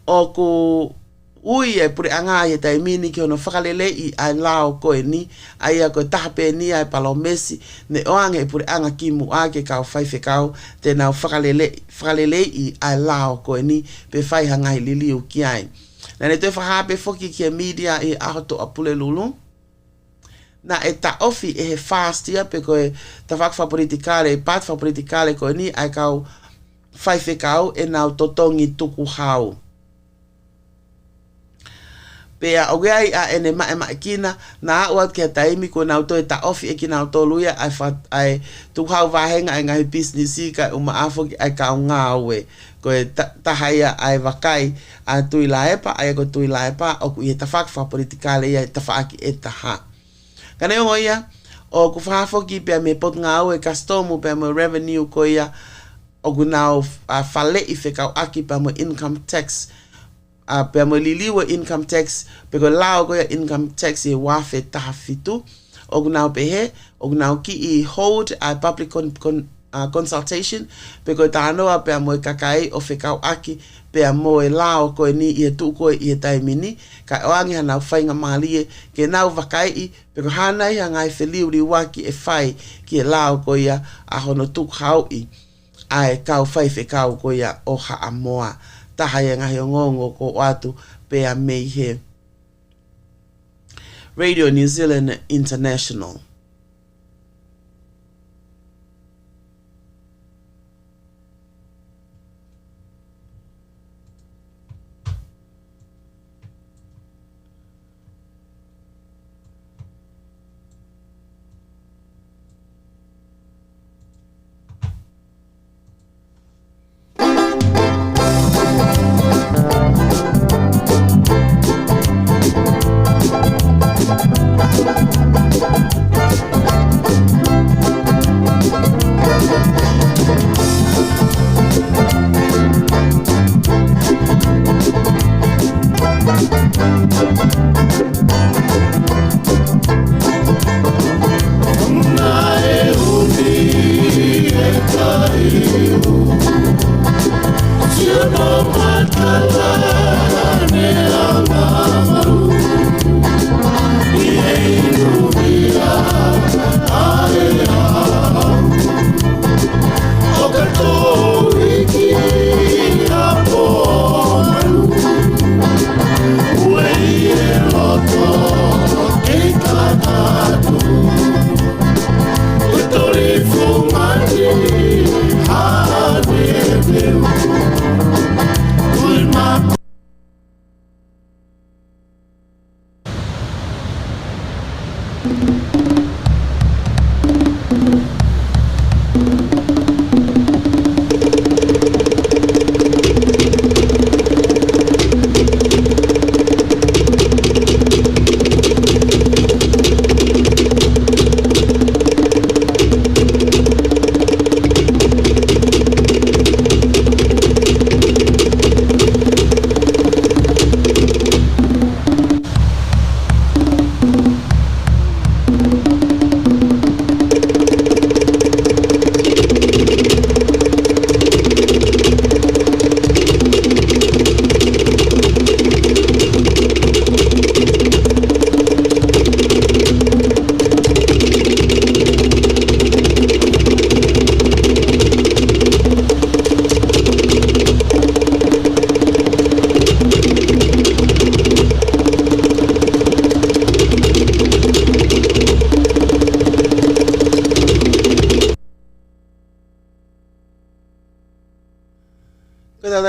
o ku ui e pure anga I tai mini ki ono whakalele I ai lao koe ni, ai a koe tahape ni ai palomesi, ne oange e pure anga ki mua ke kau whaife kau, te nau whakalele I ai lao koe ni, pe whaiha ngai liliu ki ai. Na ne te whahape foki ki e media I aho to apule lulu, na e ta ofi e he fastia pe koe ta whakawha politikale e pat wha politikale koe ni ai kau whaiwhekau e nau totongi tuku hau. Pea o gai a ene mae kina na auat kia taimi ko nau to e ta ofi e ki nau to luia ai tuku hau wahenga ai ngahi businessi ka uma afo ai kau ngawe ko e tahaya ai wakai a tui laepa ai ko tui laepa o ku i ta whakawha politikale ia ta whaaki e taha. Kane o ia o ku whaafoki pia me pot ngau e customu pia mo revenue ko ia o ku nau whale i whekau aki pia mo income tax pia mo liliwa income tax pe ko lao ko ia income tax e wafe taha fitu o ku nau pehe o ku nau ki i hold a public consultation pe ko tānoa pia mo e kakai o whekau aki pea mo e lao koe ni i e tuu koe i e taimini, ka oangi hanau whainga maalie, ke nau wakai i, pe ko hanai hangai wheliuri waki e whai ki e lao koe ia a hono tuk hau i, a e kau whai whekau koe ia o haa moa, taha e ngahi o ngongo ko watu pea mei he. Radio New Zealand International.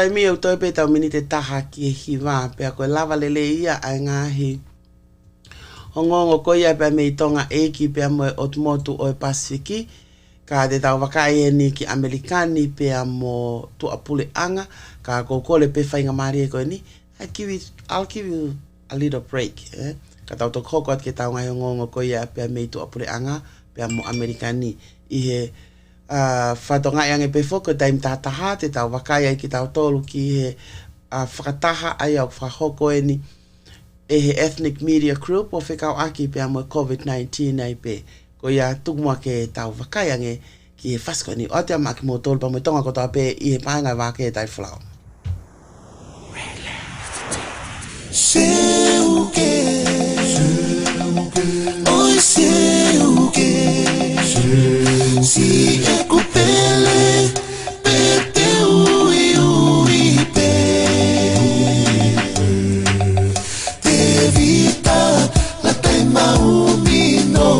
Mi o toi pe tau mini te taha ki e hiwa pe a koe lava lele ia ai ngahi o ngongo ko ia pe me i tonga eki pe a mo otumotu o e Pasifiki ka te tau wakai e ni ki Amerikani pe a mo tu apule anga ka kokole pe whainga maari e koe ni I'll give you a little break ka tau to koko at ke tau ngai o ngongo ko ia pe a me i tu apule anga pe a mo Amerikani i he whatonga i ange pe whoko taim tātaha te tau wakai ai ki tau tolu ki he whakataha ai au whahoko e ni e he ethnic media group o whekau aki pe a mo COVID-19 ai pe ko ia tukumua ke tau wakai ange ki he whasko ni o te amaki mo tolu pa mo tonga kotoa pe i he paenga Vake Tali Folau. Seuke oi seuke si e kupele pete ui pe te vita la tema umino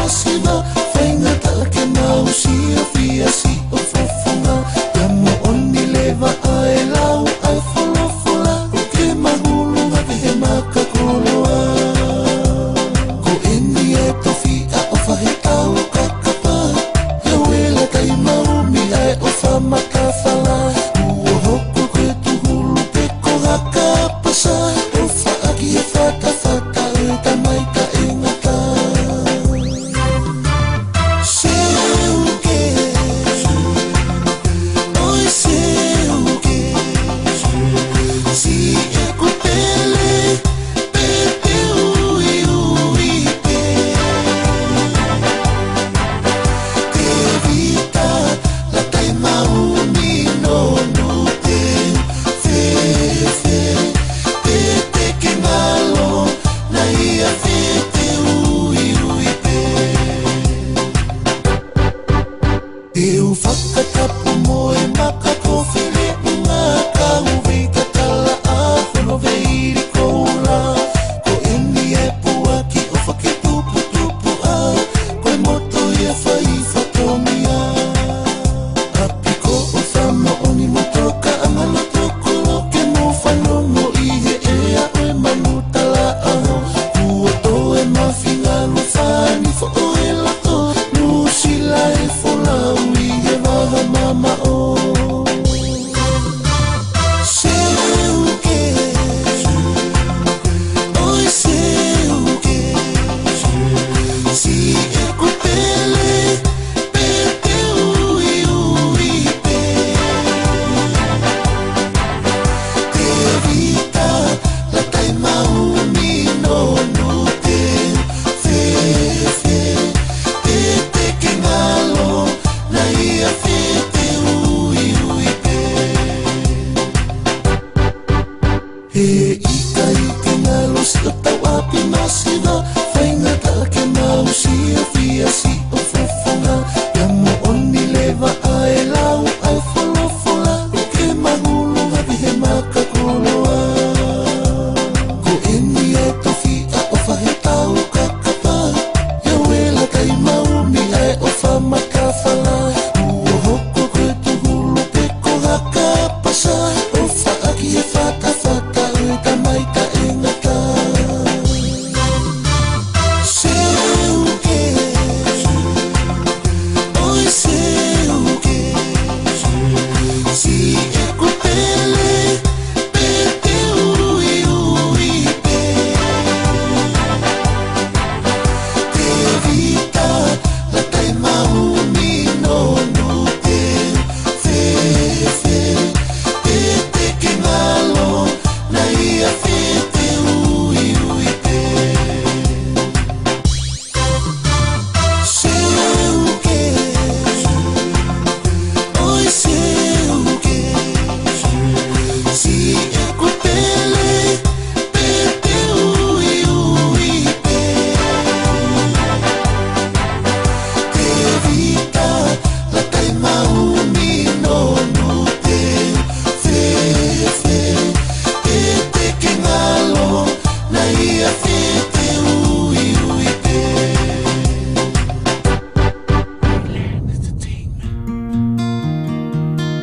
masina Whainga tala ke mau sia fia si o fofonga Ia mo oni lewa ai lau ai folofola O ke mahulu hawe he maka koloa Ko eni e tofi a o whahe au kakapa Ia wela tai maumi ai o whamaka whala Ua hoko koe tuhulu pe ko haka pasa O whaaki e whaka whaka e tamai ka ingata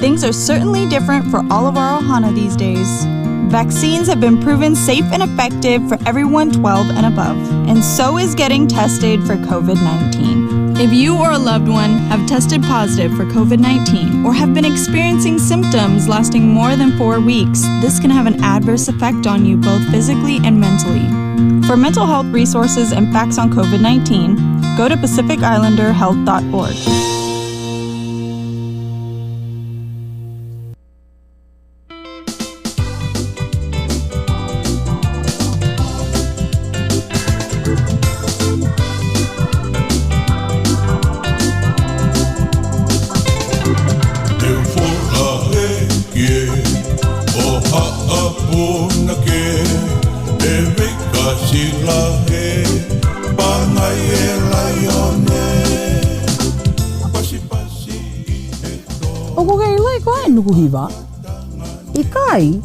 Things are certainly different for all of our ohana these days. Vaccines have been proven safe and effective for everyone 12 and above, and so is getting tested for COVID-19. If you or a loved one have tested positive for COVID-19 or have been experiencing symptoms lasting more than 4 weeks, this can have an adverse effect on you both physically and mentally. For mental health resources and facts on COVID-19, go to pacificislanderhealth.org. Ikai,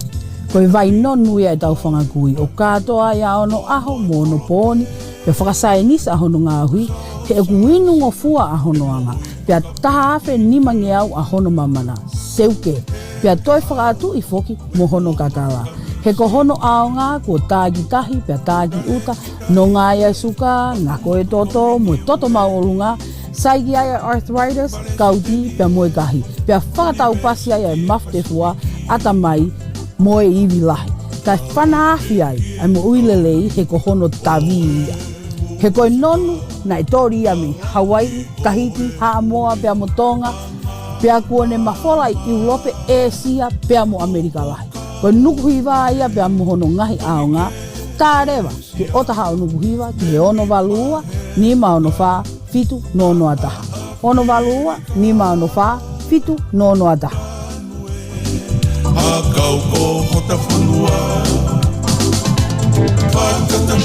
koe vai nonu ia e tau whangakui o katoa ia ono aho mono pōni pe whakasae nisa aho no ngā hui He e kuinu ngo fua ahonoanga. Pea tahafe ni mangeau ahono mamana. Seuke. Pea toi whakaatu I foki mohono kakala. He kohono aonga ko tāgi tahi pea tāgi uta. No ngā ia suka, ngā koe toto, moe toto maolunga. Saigi ai arthritis, kauti pea moe kahi. Pea whakatau pasi ai mafte fua ata mai moe iwi lahi. Tai whanaafi ai mo uilelei he kohono tawi ia. He koe nonu na tori ia me Hawaii, Tahiti, Haamoa, pea mo Tonga, pea kuone mafola I Europe, Asia, pea mo Amerika lahi. Koe nukuhiwa ia pea mo hono ngahi aonga, tā rewa ke otaha o nukuhiwa, ki he ono walua, ni maono wha, fitu nono ataha. Ono walua, ni maono wha, fitu nono ataha. Akau ko hota whanua Pakata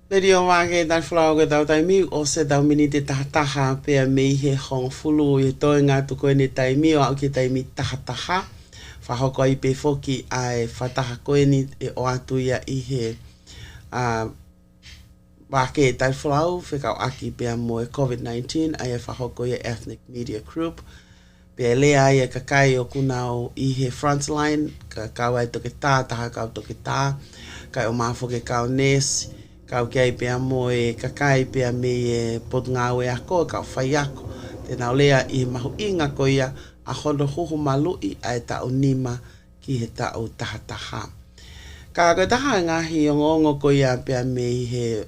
Radio Vake Tali Folau ke tau taimi o se tau mini te tahataha pea mei he hong fulu I toi ngā tuko ne taimi o au ke taimi tahataha. Whahoko I pe foki ai whataha koe ni e o atu ia I he Vake Tali Folau whekau aki pea mo e COVID-19 ai e whahoko I Ethnic Media Group. Pea lea ai e kakai o kunao I he frontline ka kau ai toke tā, taha kau toke tā, kai o mafoke kau nesi. Kau kiai pea mo e kakai pea me e pot ngau e ako, kau whai ako. Tēnau lea I mahu inga ko ia a hono huhu malui a e tau nima ki he tau tahataha. Ka koe taha ngahi o ngongo ko ia pea me he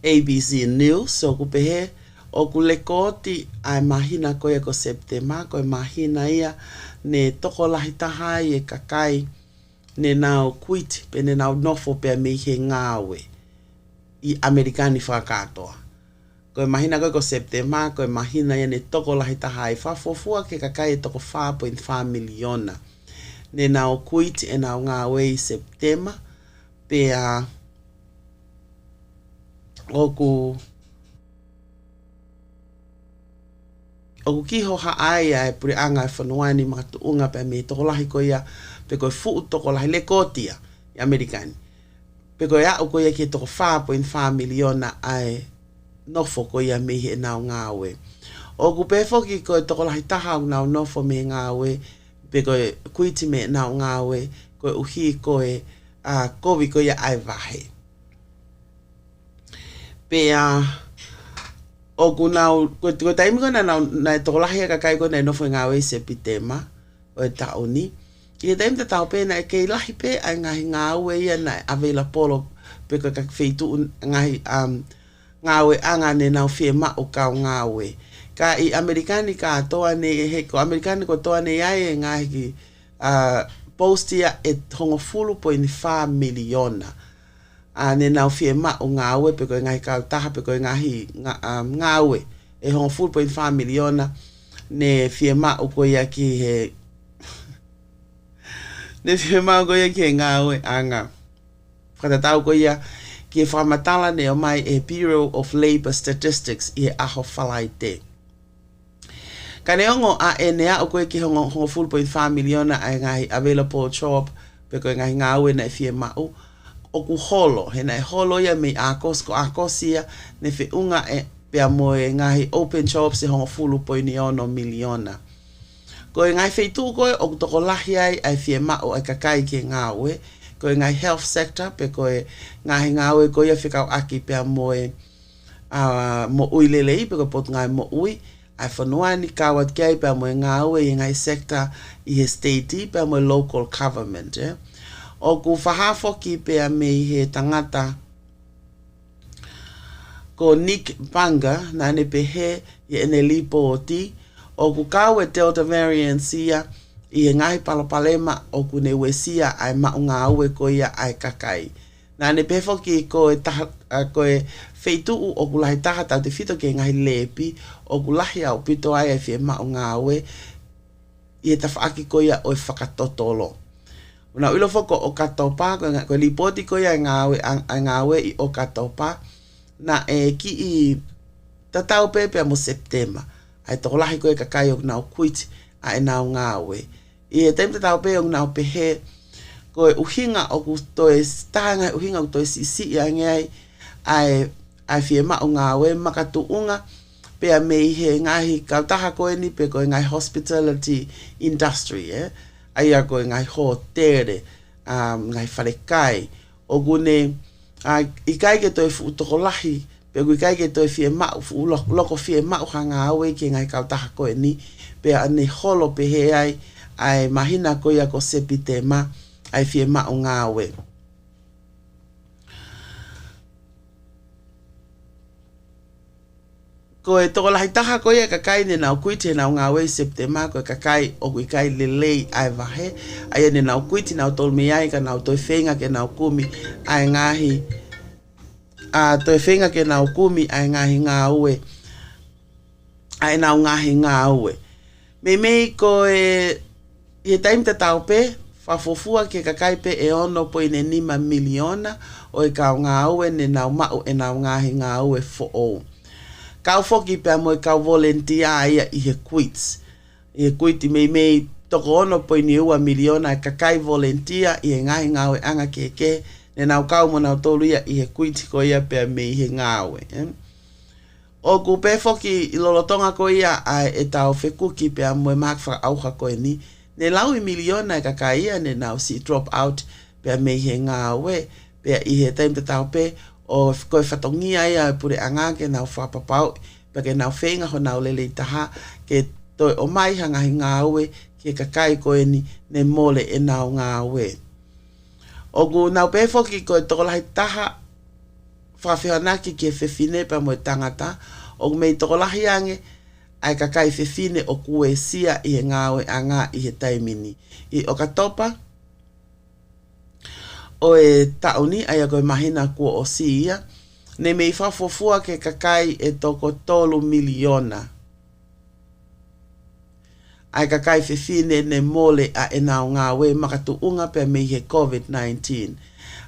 ABC News, so kupe he o kule koti ai mahina ko ia ko September, ko mahina ia ne toko lahi taha I e kakai ne nao kuiti pe ne nao nofo pe me he ngawe I Amerikani whakatoa. Koe mahina koe ko September, koe mahina ia ne toko lahi taha I whafofua ke kakai e toko 4.5 miliona. ne nao kuiti e nao ngā we I September, pea oku kiho haai ai puri anga e whanuani mga tuunga pe me tokolahi ko ia pe koe fuu tokolahi le kotia I Amerikani. Pe koe au ko ia ki toko 4.5 miliona ai nofo ko ia mehi e nao ngā we. Oku pe foki koe tokolahi taha au nao nofo me ngā we pe koe kuiti me nao ngā we koe uhi koe kovi ko ia ai vahe. Pe oku nau, ko taimi kona nai tokolahi ka kai kona nofo ngā we September o tauni. I taimi te tau pēna e kei lahi pē ai ngahi ngā we ia nai avela polo pe koe ka wheitu ngahi ngā we anga ne nau whie mao kau ngā we. Ka I Amerikani ka toa ne he ko Amerikani ko toa ne ai e ngahi ki postia e hongo 4.5 miliona. Ne nau whie mao ngā we pe koe ngahi kau taha pe koe ngahi ngā we e hongo 4.5 miliona ne whie mao ko ia ki he ne whie mao ko ia ki he ngā we anga. Whakatatau ko ia ki e whamatala ne o mai e Bureau of Labour Statistics I e aho whalai te. Ka ne ongo a e nea o koe ki hongo 4.5 miliona ai ngahi available job pe koe ngahi ngā we na e whie mao. O ku holo, he nei holo ia me akos ko akosia ne fe unga e pea moe ngahi open jobs e hongo 4.1 miliona. Ko e ngai feitu koe o toko lahi ai whie mao ai kakai ki ngā we, ko e ngai health sector pe koe ngahi ngā we ko ia whikau aki pea moe mo ui lelei pe koe pot ngai mo ui, ai whanuani kawat kiai pea moe ngā we I ngai sector I he state pea moe local government. O ku whahafo ki pea me he tangata ko Nick Banga na ne pe he I ene lipo o ti o ku kawe Delta variant ia I he ngahi palapalema o ku ne wesia ai maunga aue ko ia ai kakai. Na ne pe foki ko e taha ko e feitu o ku lahi taha tau te fito ke ngahi lepi o ku lahi au pito ai whie maunga aue I e tawhaaki ko ia o e whakatotolo. Una ulo foko o katopa ko lipoti ko ia ngawe I o katopa na e ki I tatau pepe mo September ai tokolahi ko e kakai o nau kuiti ai nau ngawe I e taim tatau pe o nau pehe ko e uhinga o ku to e stanga uhinga o to e sisi ia ngai ai whie mao ngawe makatuunga pe a mei he ngahi kautaha ko e ni pe ko e ngai hospitality industry ai a koe ngai hotere, ngai wharekai, o gune, I kai ke toi fu utokolahi, pe kui kai ke toi whie mau, fu loko whie mau hanga awe ke ngai kautaha koe ni, pe ane holo pe he ai mahina koe a ko sepi te ma, ai whie mau ngā awe. Ko e tokolahi taha ko ia kakai ne nau kuiti nau ngā wei September ko e kakai o kui kai lelei ai vahe ai ne nau kuiti nau tolmi ai ka nau toi whenga ke nau kumi ai ngahi toi whenga ke nau kumi ai ngahi ngā ue ai nau ngahi ngā ue mei ko e taim te tau pe whafofua ke kakai pe e ono po ine 5 miliona o e kau ngā ue ne nau mau e nau ngahi ngā ue fo o. Kau foki pea mo kau volunteer ia I he quits. I he quiti mei toko ono po ni ua miliona kakai volunteer I he ngahi ngawe anga keke ne nau kau mo nau tolu ia I he quiti ko ia pea mei he ngawe. O ku pe foki I lolotonga ko ia ai e tau whekuki pea mo e mahak auha ko ni ne lau I miliona kakai ia ne nau si drop out pea mei he ngawe pea I he time te tau pe o koe whatongia ia pure anga ke nau whapapau pa ke nau whenga ho nau lele taha ke toi o mai hanga hi ngā ue ke kakai koe ni ne mole e nau ngā ue. O gu nau pefoki koe tokolahi taha whawhianaki ke whewhine pa mo tangata o gu mei tokolahi ange ai kakai whewhine o kue sia I he ngā ue anga I he taimini. I o katopa o e tauni ai a koe mahina kua o si ia, ne mei whafofua ke kakai e toko 3 miliona. ai ka kai fefine ne mole a e nau ngā we makatu unga pe me he COVID-19.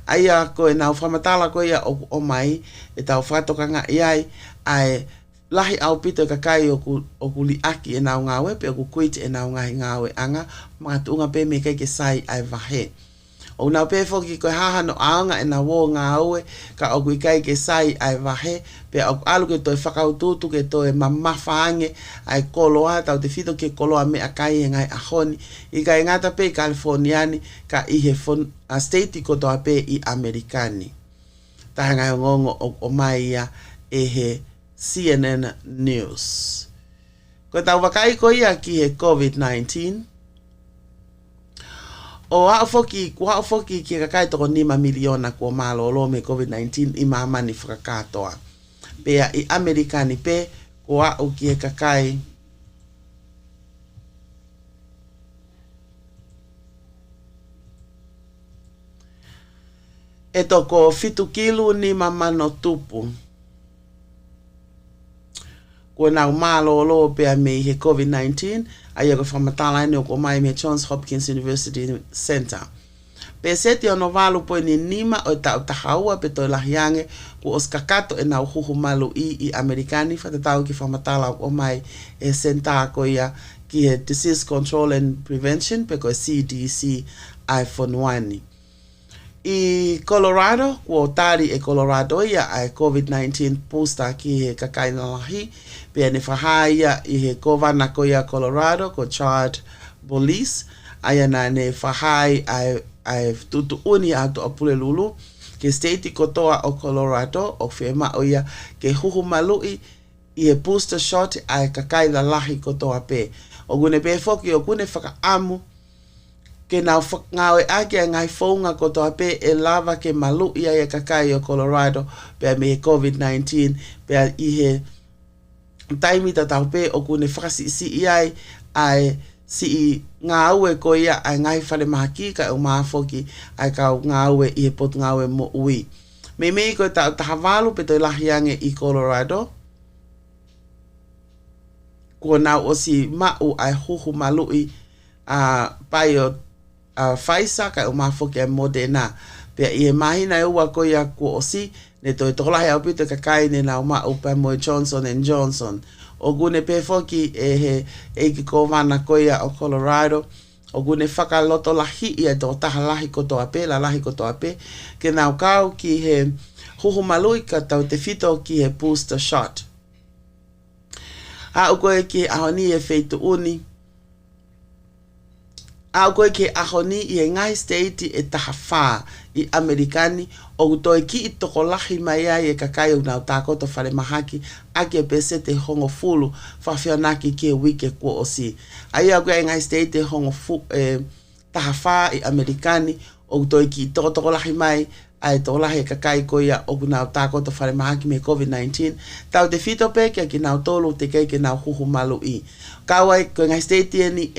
Aia ko e nau whamatala ko ia o mai e tau whatokanga iai ai lahi au pito ka kai o ku li aki e nau ngā we pe o ku kuiti e nau ngā we anga makatu unga pe me kai ke sai ai vahe. O nau pe foki koe hahano aanga e na wō ngā aue ka o kui kai ke sai ai wahe pe o alu ke toi whakaututu ke toi mamafaange ai koloa tau te whito ke koloa me a kai e ngai ahoni i kai ngata pe Californiani ka i he state ko toa pe i Amerikani. Taha ngai ngongo o mai ia e he CNN News. Ko tau wakai ko ia ki he COVID-19 o haufoki ki ka kai toko 5 miliona ko malolo me COVID-19 i mamani whakakatoa. Pea i Amerikani pe ko au ki ka kai e toko 7 kilu 5 mano tupu. Ko nau malolo pe me he COVID-19 aia ko whamatala ene o ko mai me Johns Hopkins University Center. Pe seti ono walu po ni nima o tau tahaua pe toi lahiange ko os kakato e nau huhu malu i Amerikani whatatau ki whamatala o mai e senta ko ia ki he Disease Control and Prevention pe ko CDC iPhone 1. I Colorado, ko tari e Colorado ia ai COVID-19 booster ki he kakaina lahi, pe ne whahaia i he governor ko ia Colorado, ko Chad Police, aia na ne whahai ai tutu uni atu a Pulelulu, ke state ko toa o Colorado, o whiema o ia ke huhu malui i he booster shot ai kakaina lahi ko toa pe. O gune pe foki o gune whakaamu, ke nau ngawe ake ngai whaunga ko toa pe e lava ke malu ia e kakai o Colorado pe me COVID-19 pe i he taimi ta tau pe o kune whakasi si iai ai si i ngā ue ko ia ai ngai whare mahaki ka o maafoki ai ka ngā ue i he pot ngā ue mo ui. Me mei ko ta tahavalu pe toi lahiange i Colorado ko nau o si mau ai huhu malui pai o Pfizer ka o mafoki a Moderna pe i e mahina e ua ko ia ko osi ne toi tolahi au pito kakai ne na uma upa mo Johnson & Johnson o gune pe foki e he e ki kovana ko ia o Colorado o gune whakaloto lahi ia to taha lahi koto ape la lahi koto ape ke nau kau ki he huhu malui ka tau te fito ki he booster shot a uko e ki ahoni e feitu uni au koe ke ahoni i e ngai state e taha whā i Amerikani o utoi ki i toko lahi mai ai e kakai o nau tākoto whare mahaki ake pese te hongo fulu whawhionaki ki e wike kua o si. Ai au koe e ngai state e hongo taha whā i Amerikani o utoi ki i toko lahi mai ai toko lahi e kakai ko ia o nau tākoto whare mahaki me COVID-19 tau te fito pe kia ki nau tolu te kei ke nau huhu malu i. Kawai koe ngai state e ni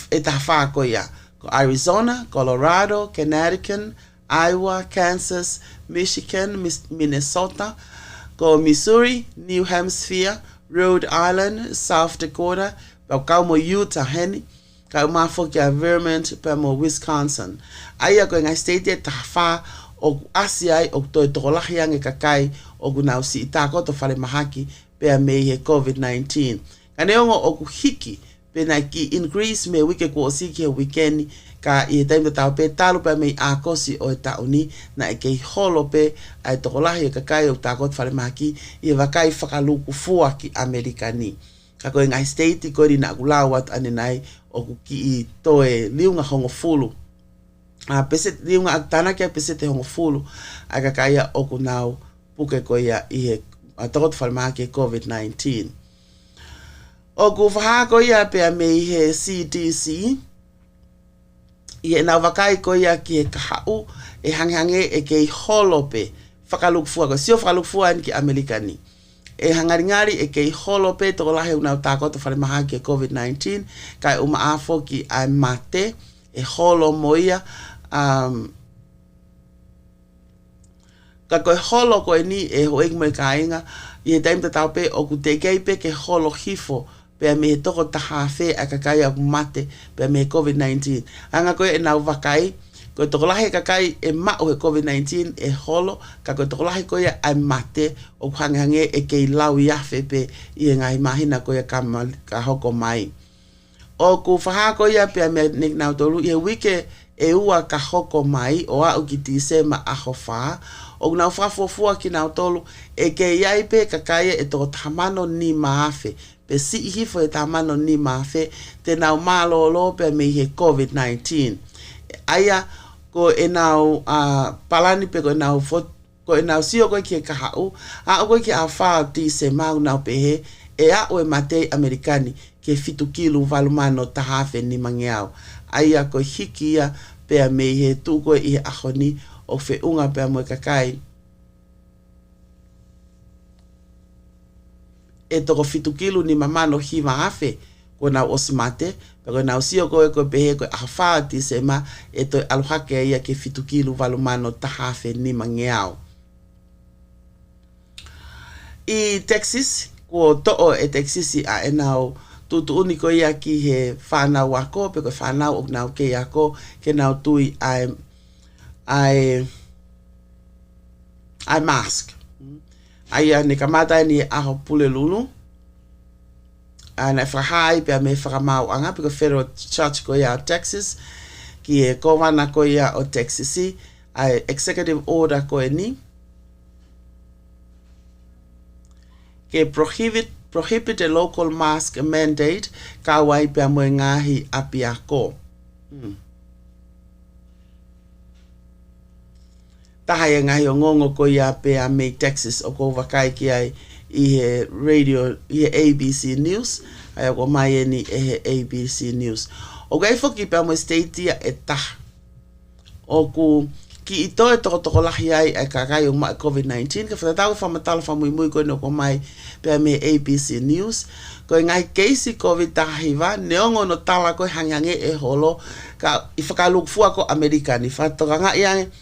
e taha ko ia. Ko Arizona, Colorado, Connecticut, Iowa, Kansas, Michigan, Minnesota, ko Missouri, New Hampshire, Rhode Island, South Dakota, ka mo Utah heni, ka mafoki a Vermont, pa mo Wisconsin. Aia ko ngai state e taha o asiai o toi tokolahi ange kakai o gunau si itako to whare mahaki pe me he COVID-19. Kaneongo o ku hiki pena ki increase me wike ko si ki weekend ka i taim tau pe talu pe me a kosi o tauni na e ke holo pe ai tokolahi ka kai o takot fale maki i vakai whakaluku fua ki Amerikani ka ko ngai state ko ri na kulawat ane nai o ku ki i toe liunga hongo fulu a pese liunga tana ke pese te hongo fulu a ka kai o ku nau puke ko ia i he takot fale maki COVID-19 o ku whahako ia pe a me he CDC i e nau wakai ko ia ki e kahau e hangehange e kei holope whakalukfua ko sio whakalukfua ki Amerikani e hangaringari e kei holope toko lahe unau tākota whare maha ki COVID-19 kai umaafo ki ai mate e holo moia ka koe holo koe ni e hoek mo e kainga i e taimta tau pe o ku te kei pe ke holo hifo pe me toko taha fe a kakai a mate pe me COVID-19 anga koe e nau wakai ko tokolahi kakai e mao he COVID-19 e holo ka ko tokolahi koe ai mate o hangange e kei lau iafe pe i ngai mahina koe ka hoko mai o ku whaha koe pe me nik nau tolu i wike e ua ka hoko mai o a uki tise ma aho wha o nau whafofua ki nau tolu e kei iai pe kakai e toko tamano ni maafe pe si hifo e tamano ni maafe te nau malolo pe me he COVID-19 aia ko e nau palani pe ko e nau sio ko ki ka hau a ko ki a fa ti se mau nau pe he e a o e mate amerikani ke fitu kilu valumano tahafe ni mangeau aia ko hikia pe me he tu ko i ahoni o fe unga pe mo kakai e toko fitu kilu ni mamano hiva afe ko na osmate pero na usio ko behe ko afati sema eto alhake ya ke fitukilu valumano tahafe ni mangeao i Texas ko to e Texas a enao tutu uniko ya ki he fana wako pe ko fana o na ke yako ke na tui I mask ai ne kamata ni a pule lulu ana frahai pe me framau anga pe federal church ko ya Texas ki e governor ko ya o Texas ai executive order ko ni ke prohibit a local mask mandate ka wai pe mo ngahi apia ko tahaya ngahi ngongo ko ya pe a me Texas o ko vakai ki ai i radio i ABC News ai ko mai ni ABC News o gai foki pe mo state e ta o ku ki ito e toko lahi ai e kakai o ma COVID-19 ka fa tau fa matala fa muy ko no ko mai pe me ABC News ko ngai case COVID tahiva neongo no tala ko hangange e holo ka i fa lu fu ko American i fa to nga yang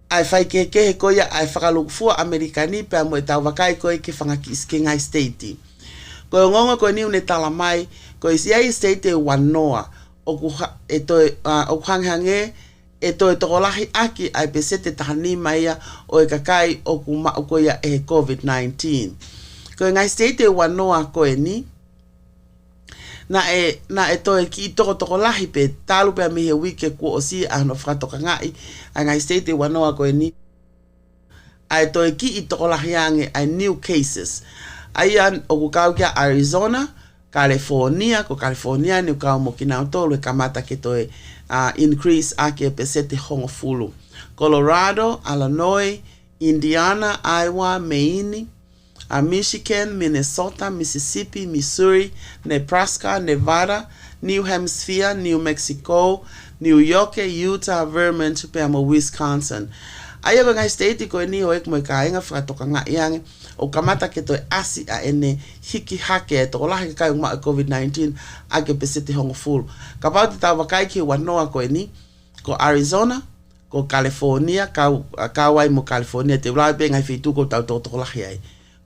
ai fai ke ko ya ai whakalukufua Amerikani pe mo e tau wakai koe ke whangaki iske ngai state. Ko ngongo ko ni une tala mai ko isi ai state wanoa o ku o hanghange e tokolahi aki ai pesete tahani mai o e kakai o ku ma ko ya e COVID-19. Ko ngai state wanoa ko ni na e ki tokolahi pe talu pe me he wike ko osi ano frato kangai ngai state wanoa ko ni ai ki tokolahi ange ai new cases aian o ku ka Arizona California ni ka mo kina tolo kamata ke increase ake pesete hongofulu Colorado Illinois Indiana Iowa Maine Michigan, Minnesota, Mississippi, Missouri, Nebraska, Nevada, New Hampshire, New Mexico, New York, Utah, Vermont, Pemo, Wisconsin. Aya ko ngai state ko ni o ek mo kainga fra to kanga yang o kamata ke to asi a ene hiki hake to la ka ma COVID-19 ake pesete hongo full. Ka pa ta wakai ki wanoa ko ni ko Arizona, ko California, ka wai mo California te wla be ngai fitu ko ta to la ai.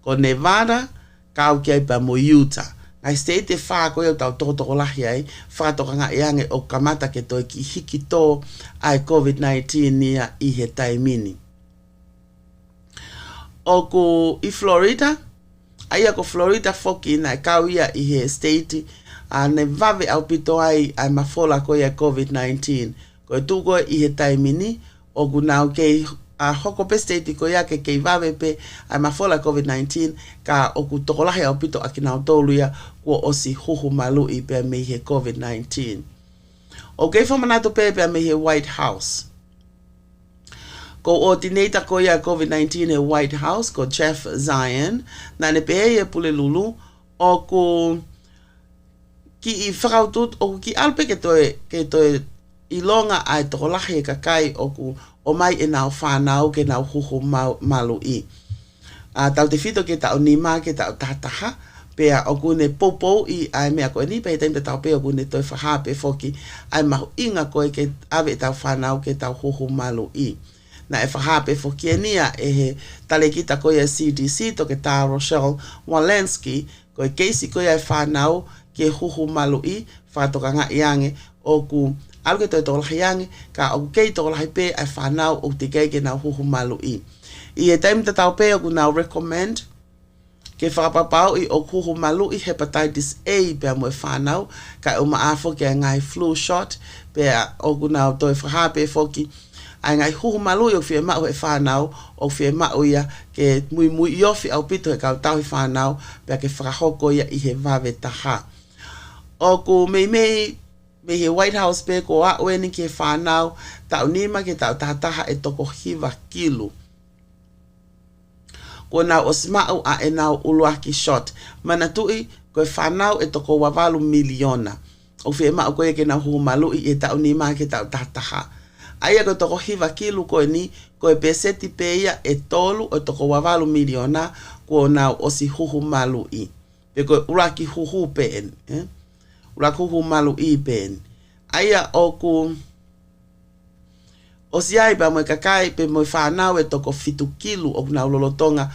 Ko Nevada, kau kia pa mo Utah. Ngai state fa ko yo tau toko lahi ai, fa to nga yange o kamata ke to ki hiki to ai COVID-19 ni i he taimini. O ko i Florida, ai ko Florida foki na kau ia i he state a ne vave au pito ai mafola ko ya COVID-19. Ko tu ko i he taimini o gunau ke a hoko pe state ko ya ke vave pe ai mafola COVID-19 ka o ku tokolahi au pito akina toluia ko osi huhu malu i pe me he COVID-19 o ke fa manato pe me he White House ko ordinator ko ya COVID-19 he White House ko Jeff Zion na ne pe ye pule lulu o ko ki i frautut o ki alpe ke to ilonga ai tokolahi ka kai o ku o mai e nau whanau ke nau huhu malu i. Tau te whito ke tau nima ke tau tataha, pea o kune popo i ai mea koe ni, pea taimta tau pea o kune toi whahape foki, ai mahu inga koe ke ave tau whanau ke tau huhu malu i. Na e whahape foki e nia e he tale kita koe a CDC to ke tā Rochelle Walensky, Ko keisi ko ia whanau ke huhu malu I whatoka ngā iange o ku alge toi tōla hiange ka o kei tōla hi pe ai whanau o te kei ke nau huhu malu I. I e taimi tatau pe o ku nau recommend ke whakapapau I o huhu malu I hepatitis A pe mo e whanau ka o maafo ke ngai flu shot pe o ku nau toi whahape foki ai ngai huhu malu I o whie mau e whanau o whie mau ia ke mui iofi au pito e kau tau I whanau pe ke whakahoko ia I he wawe taha. O ku me he White House pe ko a oeni ke whanau tau nima ke tau tahataha e toko hiva kilu. Ko nau osmau a e nau uluaki shot. Mana tui ko e whanau e toko wawalu miliona. O whie mau koe ke nau huhu malu I e tau nima ke tau tahataha. Aia ko toko hiva kilu ko ni ko e peseti pe ia e tolu o toko wawalu miliona ko nau osi huhu malu I. Pe ko uluaki huhu pen. Ulakuhu malu I pen. Aia oku osiai pa mo kakai pe mo whanau e toko fitu kilu o nau lolotonga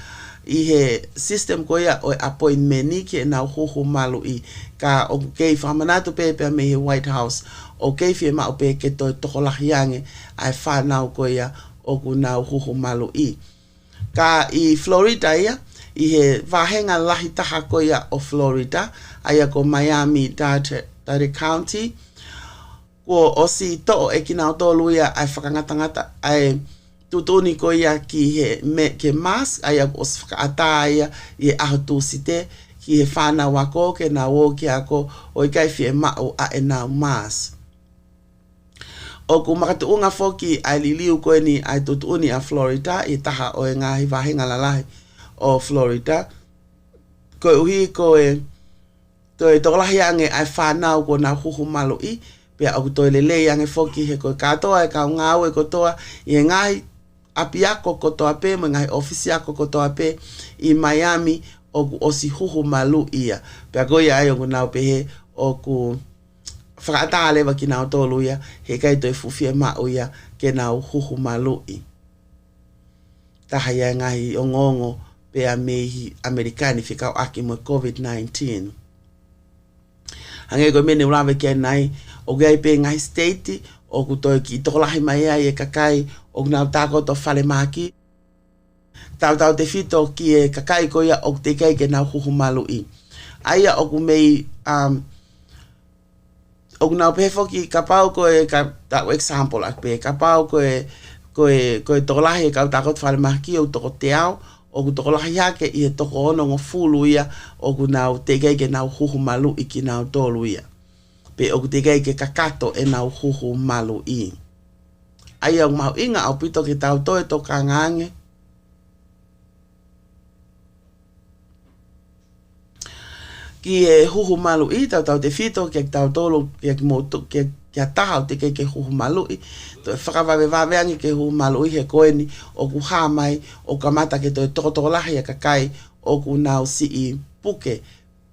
I he system ko ia o appointment ni ke nau huhu malu I ka o kei whamanatu pe me he White House o kei fie mao pe ke toi toko lahiange ai whanau ko ia o ku nau huhu malu I. Ka I Florida ia I he wahenga lahi taha ko ia o Florida, aia ko Miami-Dade County. Ko osi to'o e kinau tolu ia ai whakangatangata ai tutuni ko ia ki he ke mask, aia ko osi whakaata ia I aho tūsite ki he whana wako ke na wō ki ako o I kai fie mao a e nau mask. O ku makatuunga foki ai liliu ko ni ai tutuni a Florida I taha o e ngahi wahenga lalahi o Florida. Ko uhi ko e tokolahi ange ai whanau ko na huhu malu I pia au toi lelei ange foki he ko katoa e kau ngau e kotoa I e ngahi api ako kotoa pe mo ngahi ofisi ako kotoa pe I Miami o ku osi huhu malu ia pia ko ia ai o ku nau pe he o ku whakaata alewa ki nau tolu ia he kai toi fufie mau ia ke nau huhu malu I. Taha ia ngahi o ngongo pe a mehi Amerikani whikau aki mo COVID-19. Hange ko mene ulawe kia nai o gai pe ngai state o kutoi ki tokolahi mai ai e kakai o nau tako to whale maki. Tau te fito ki e kakai ko ia o te kai ke nau huhu malu I. Aia o ku mei o nau pefo ki kapau ko e tau example ak pe kapau ko e tokolahi e kau tako to whale maki o toko te au o ku tokolahi hake I e toko ono ngo fulu ia o ku nau te kai ke nau huhu malu I ki nau tolu ia. Pe o ku te kai ke kakato e nau huhu malu I. Aia o mau inga au pito ki tau toe to kangange. Ki e huhu malu I tau te fito ki tau tolu ki motu ki taha o te kai ke huhu malu I. To whakawawe angi ke huhu malu I he koeni o ku hamai o kamata ke toi toko lahi a kakai o ku nau si I puke.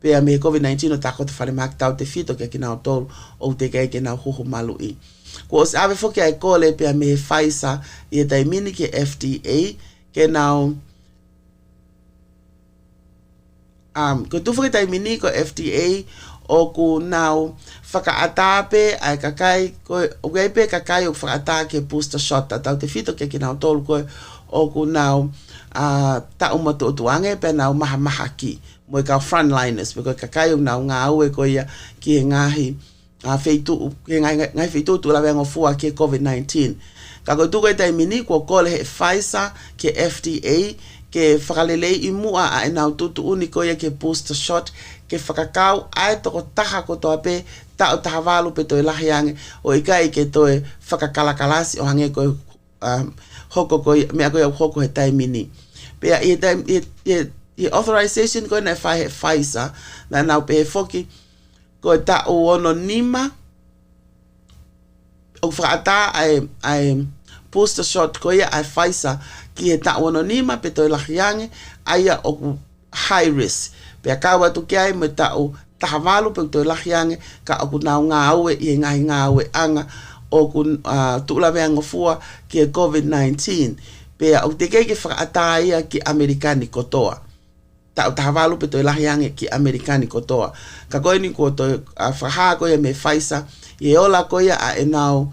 Pea me COVID-19 o tako te whare maki tau te fito ke nau tolu o te kai ke nau huhu malu I. Ko os awe foki ai kole pea me he Pfizer I e taimini ke FDA ke nau ko tufu ke taimini ko FDA o ku nau whakaata pe ai kakai o gai pe kakai o whakaata ke booster shot tau te fito ke nau tolu ko o ku nau ta umatu utuange pe nau maha ki mo ka frontliners because kakai o nau ngā ue ko ia ki he ngahi feitu ke ngai feitu tu la vengo fua ke COVID-19 ka ko tu ko taimini ko kole he Pfizer ke FDA ke whakalelei I mua a nau tutu uniko ia ke booster shot ke whakakau ai toko taha ko toa pe tau taha walu pe toi lahiange o ikai ke toi whakakalakalasi o hange koe hoko koe mea koe hoko he taimini. Pea I authorization koe na whai he Pfizer na nau pe he foki koe ta o ono nima o whakata ai booster shot koe ai Pfizer ki he ta ono nima pe toi lahiange aia o high risk. Pea kawa tu kiai me tau tahavalu pe toi lahiange ka o ku nau ngā aue I ngahi ngā aue anga o ku tuulawe angofua ki COVID-19. Pea o te kei ke whakaata ia ki Amerikani kotoa. ta valu pe to lahiange ki Amerikani kotoa ka koe ni ko to faha ko me Pfizer e ola ko ia a enau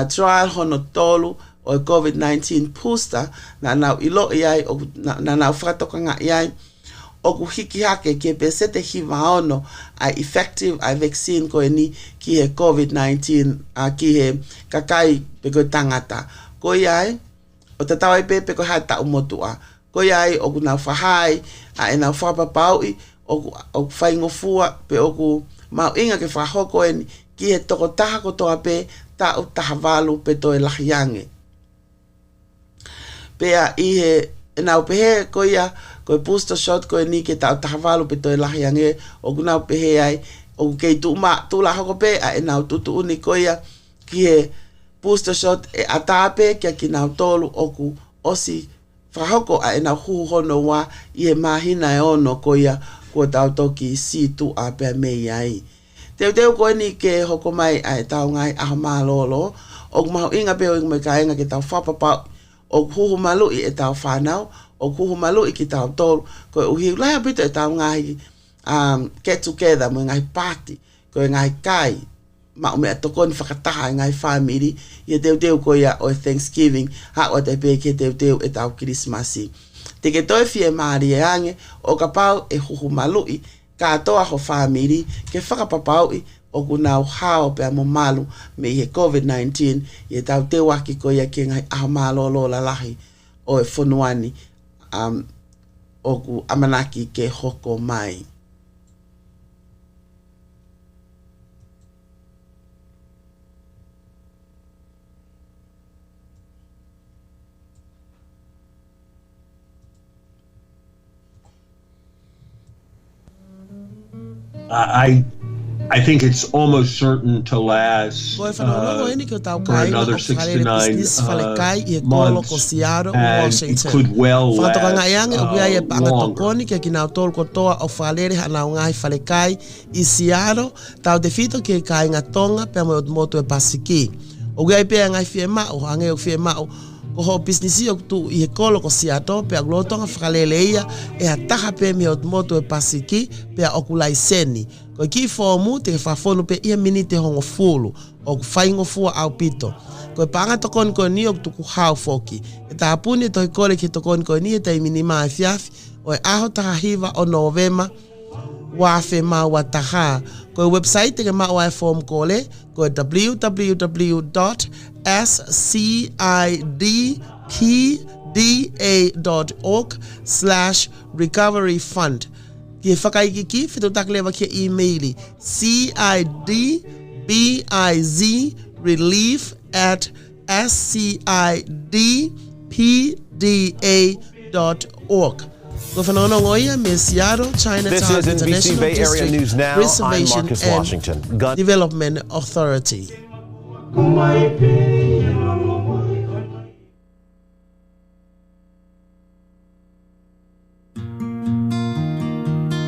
trial hono tolu o COVID-19 booster na nau ilo iai o na nau fratoka nga iai o ku hiki hake ke pesete hiva ono a effective a vaccine ko ni ki he COVID-19 ki he kakai pe ko tangata ko iai o te tawai pepe ko hata umotua ko iai o ku na fahai a ena fapa paui o faingo fua pe o ku mau inga ke fahoko en ki he toko taha ko toa pe ta o taha valu pe to e lahiange pe a i he ena o pehe ko ia ko booster shot ko ni ke ta o taha valu pe to e lahiange o ku na o pehe ai o ku kei tu ma tu la hoko pe a ena o tutu uni ko ia ki he booster shot e atape kia ki na o tolu o ku osi fahoko a ena hu hono wa i he mahina e ono ko ia ko tau toki si tu a pe mei ai teu ko ni ke hoko mai a tau ngai a malolo o mau inga pe o me kainga ke tau whapapa o huhu malu i e tau whanau o huhu malu i ki tau tolu ko uhi lai apito e tau ngai get together mo ngai party ko ngai kai ma o me atokoni whakataha ngai family i e teu ko ia o Thanksgiving ha o te pe ke teu e tau Christmasi te ke toi fie maari e ange o ka pau e huhu malu i ka toa ho family ke whakapapau i o kunau hao pe amo malu me he COVID-19 i tau te waki ko ia ke ngai aho malolo la lahi o e whonuani o ku amanaki ke hoko mai. I think it's almost certain to last for another 6 to 9 months, and it could well last longer. Ko ho business o tu I kolo ko siato pe aglotonga whakaleleia e ataha pe me o moto e pasiki pe okulai seni. Ko ki formu te whafonu pe ia minite hongo fulu o whaingo fua au pito. Ko panga tokon ko ni o tuku hau foki. E ta apuni to kole ki tokon ko ni e ta minima e fiafi o e aho taha hiva o Novema wafe ma wataha. Ko website ke ma o form kole ko www.cidpda.org/recovery fund. Ki whakaikiki whitu takleva ki emaili cidbizrelief@scidpda.org. This is NBC Bay Area News Now. I'm Marcus Washington. Development Authority.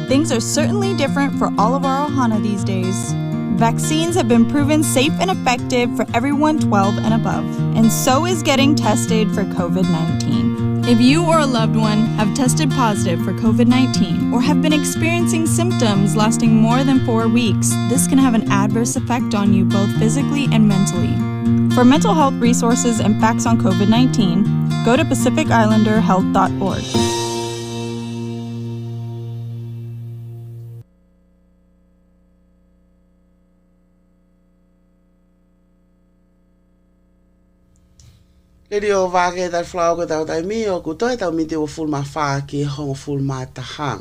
Things are certainly different for all of our ohana these days. Vaccines have been proven safe and effective for everyone 12 and above, and so is getting tested for COVID-19. If you or a loved one have tested positive for COVID-19 or have been experiencing symptoms lasting more than 4 weeks, this can have an adverse effect on you both physically and mentally. For mental health resources and facts on COVID-19, go to pacificislanderhealth.org. Radio Vake Tali Folau ko tau tai mi o ku toi tau mi te o full ma fa ki hongo full ma taha.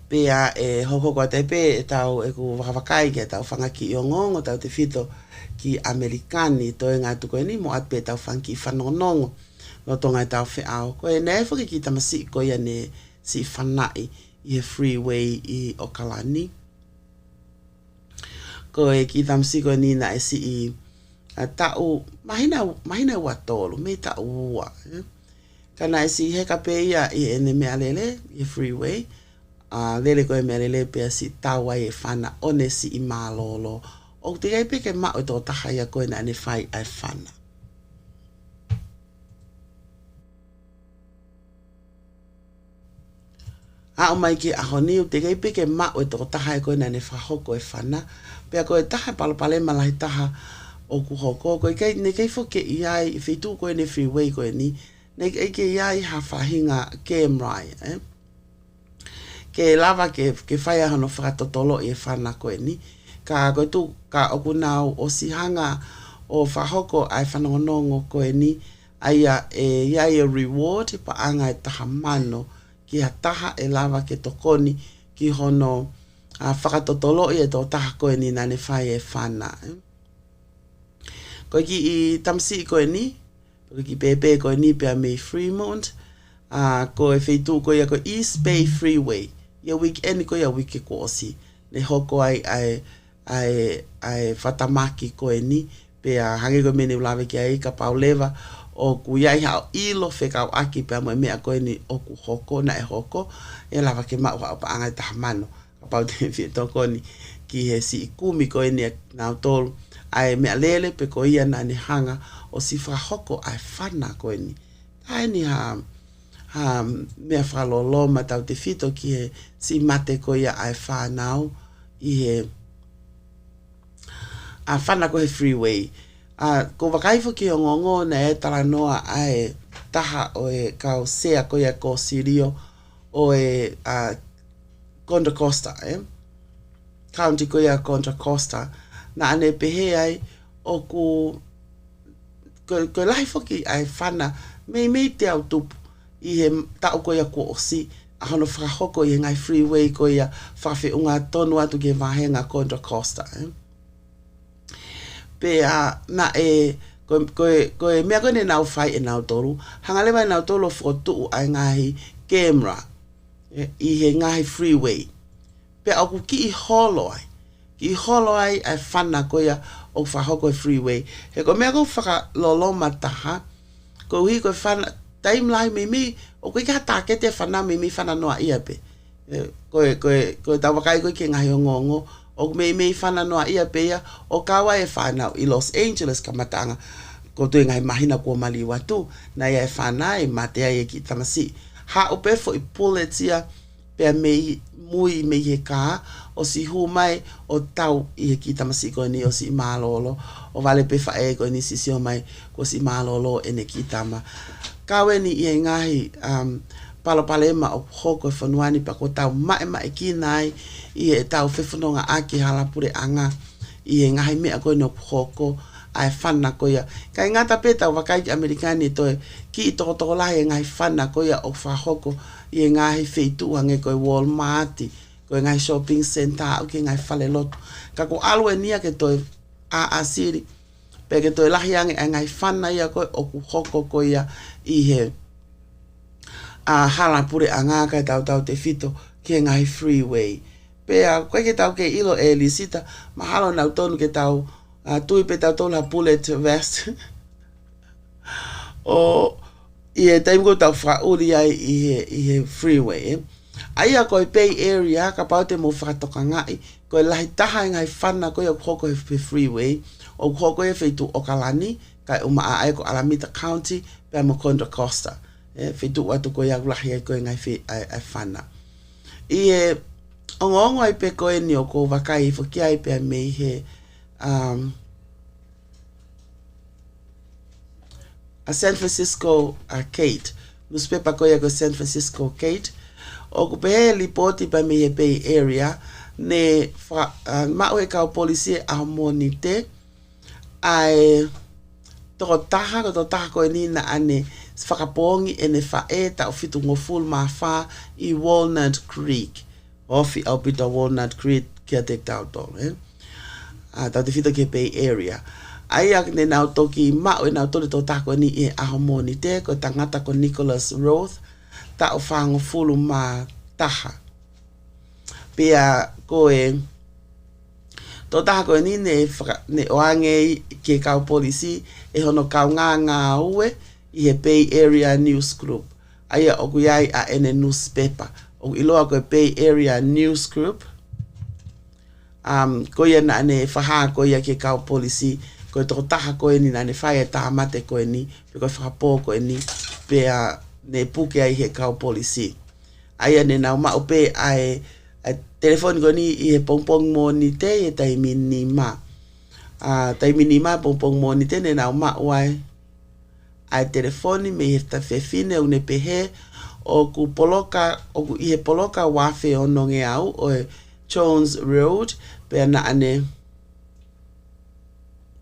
Pea e hoko ko te pe e tau e ku whakawakai ki tau whanga ki o ngongo tau te fito ki Amerikani to e ngā tuko e ni mo at pe tau whanki whanongongo no tonga tau whi au. Ko e ne whaki ki tamasi ko ia ne si whanai I he freeway I o Kalani. Ko e ki tamasi ko ni na e si I tau mahina ua tolu me tau ua kana si he ka pe ia I ene me alele I freeway lele ko me alele pe si tau ai fana one si I malolo o te ai pe ke ma o to taha ia ko na ne fai ai fana A o mai ki a honi o te gai peke ma o e toko taha e koe na ne whahoko e whana. Pea koe taha palapale malahi taha o ku hoko. Koe kei ne kei fo ke iai i whitu koe ne freeway koe ni. Ne kei ke iai ha whahinga Kemrai. Ke lava ke whaia hano whakatotolo i e whana koe ni. Ka koe tu ka oku nao o sihanga o whahoko ai whanongonongo koe ni. Aia e iai e reward pa anga e taha mano. Ki ha taha e lava ke tokoni ki hono whakatotolo i e tō taha koe ni nane whai e whana. Koe ki i tamsi koe ni, koe ki pepe koe ni pia me Fremont, koe wheitu koe ia koe East Bay Freeway. Ia weekend koe ia wiki kōsi. Ne hoko ai whatamaki koe ni, pia hange koe mene ulawe ki ai ka paulewa, o ku iai hao ilo whekau aki pia moe mea koe ni o ku hoko na e hoko, e lawa ke mau hao pa angai taha mano. Ka pau te whietoko ni ki he si ikumi koe ni nao tolu, ai mea lele pe koe ia na ni hanga o si whahoko ai whana koe ni. Ai ni mea whalolo ma tau te whito ki he si mate koe ia ai whanau i he a whana koe freeway. Ko wakaifo ki o ngongo na e tala noa ai taha o e kau sea ko ia ko sirio o e Contra Costa, County ko ia Contra Costa, na ane pehe ai o ko laifo ki ai whana mei te au tupu i he tau ko ia ko osi a hono whakahoko i ngai freeway ko ia whawhi unga tonu atu ke wahenga Contra Costa, pe na e koe mea koe ne nau whai e nau toru. Hanga lewa e nau toru whotu ai ngahi camera i he ngahi freeway. Pe au ki i holo ai. Ki i holo ai ai whana koe o whahoko e freeway. He koe mea koe whaka lolo mataha. Koe hui koe whana time lai mimi o koe ka tākete whana mimi whana noa ia pe. Koe tawakai koe ke ngahi o ngongo. O mei whana noa ia pea o kawa e whanau i Los Angeles ka matanga ko tui ngai mahina kua mali watu na ia e whana e matea e ki tamasi ha o pefo i puletia pea mei mui mei he ka o si hu mai o tau i he ki tamasi ko ni o si malolo o vale pefa e ko ni si sio mai ko si malolo e ne ki tama kawe ni i e ngahi palopalema o hoko e whanuani pa ko tau mae ki nai i e tau whewhanonga aki halapure anga i e ngahi mea koe no hoko ai whana koia. Kai ngata peta o wakai Amerikani toi ki i toko lahi e ngahi whana koia o whahoko i e ngahi wheitu hange koe Walmart, koe ngahi shopping center, o ki ngahi whale lotu. Ka ko alue nia ke toi siri, pe ke toi lahi ange e ngahi whana ia koe o ku hoko koia i he halapure anga kai tau te whito ki ngahi freeway. Pea koe ke tau ke ilo e lisita, mahalo nau tonu ke tau tui pe tau tolu ha bullet vest. O i e taim ko tau whauri ai i he freeway. Aia koe Bay Area, ka pau te mo whakatoka ngai, koe lahi taha ngai whana koe o hoko e freeway, o hoko e wheitu o Kalani, kai uma a ko Alameda County, pea mo Contra Costa. Wheitu watu koe au lahi ai koe ngai whana. I e ongo ai pe koe ni o ko wakai i whaki ai pea mei he a San Francisco Kate. Newspaper koe ko San Francisco Kate. O ko pehe lipoti pa mei he Bay Area ne mao e kau polisie a monite ai toko taha koe ni na ane whakapongi e ne whae ta o fitu ngoful ma wha i Walnut Creek. Ofi au pita Walnut Creek kia te tau tol. Tau te whita ke Bay Area. Ai ak ne nau toki mao e nau tole tō tako ni e ahomoni te ko tangata ko Nicholas Roth ta o whango fulu ma taha. Pea koe tō tako ni ne oange ke kau polisi e hono kau ngā ue i he Bay Area News Group. Aia o kuiai a ene newspaper. O iloa koe Bay Area News Group. Koia na ne whaha koia ke kau polisi. Koe toko taha koe ni na ne whaia taha mate koe ni. Pe koe whakapō koe ni. Pea ne puke ai he kau polisi. Aia ne nau ma upe ai telefoni ko ni I he pongpong mo ni te e tai minima. Tai minima pongpong mo ni te ne nau ma wai. Ai telefoni me he ta fefine une pehe o ku poloka o ku I he poloka wafe o nonge au o Jones Road pe na ane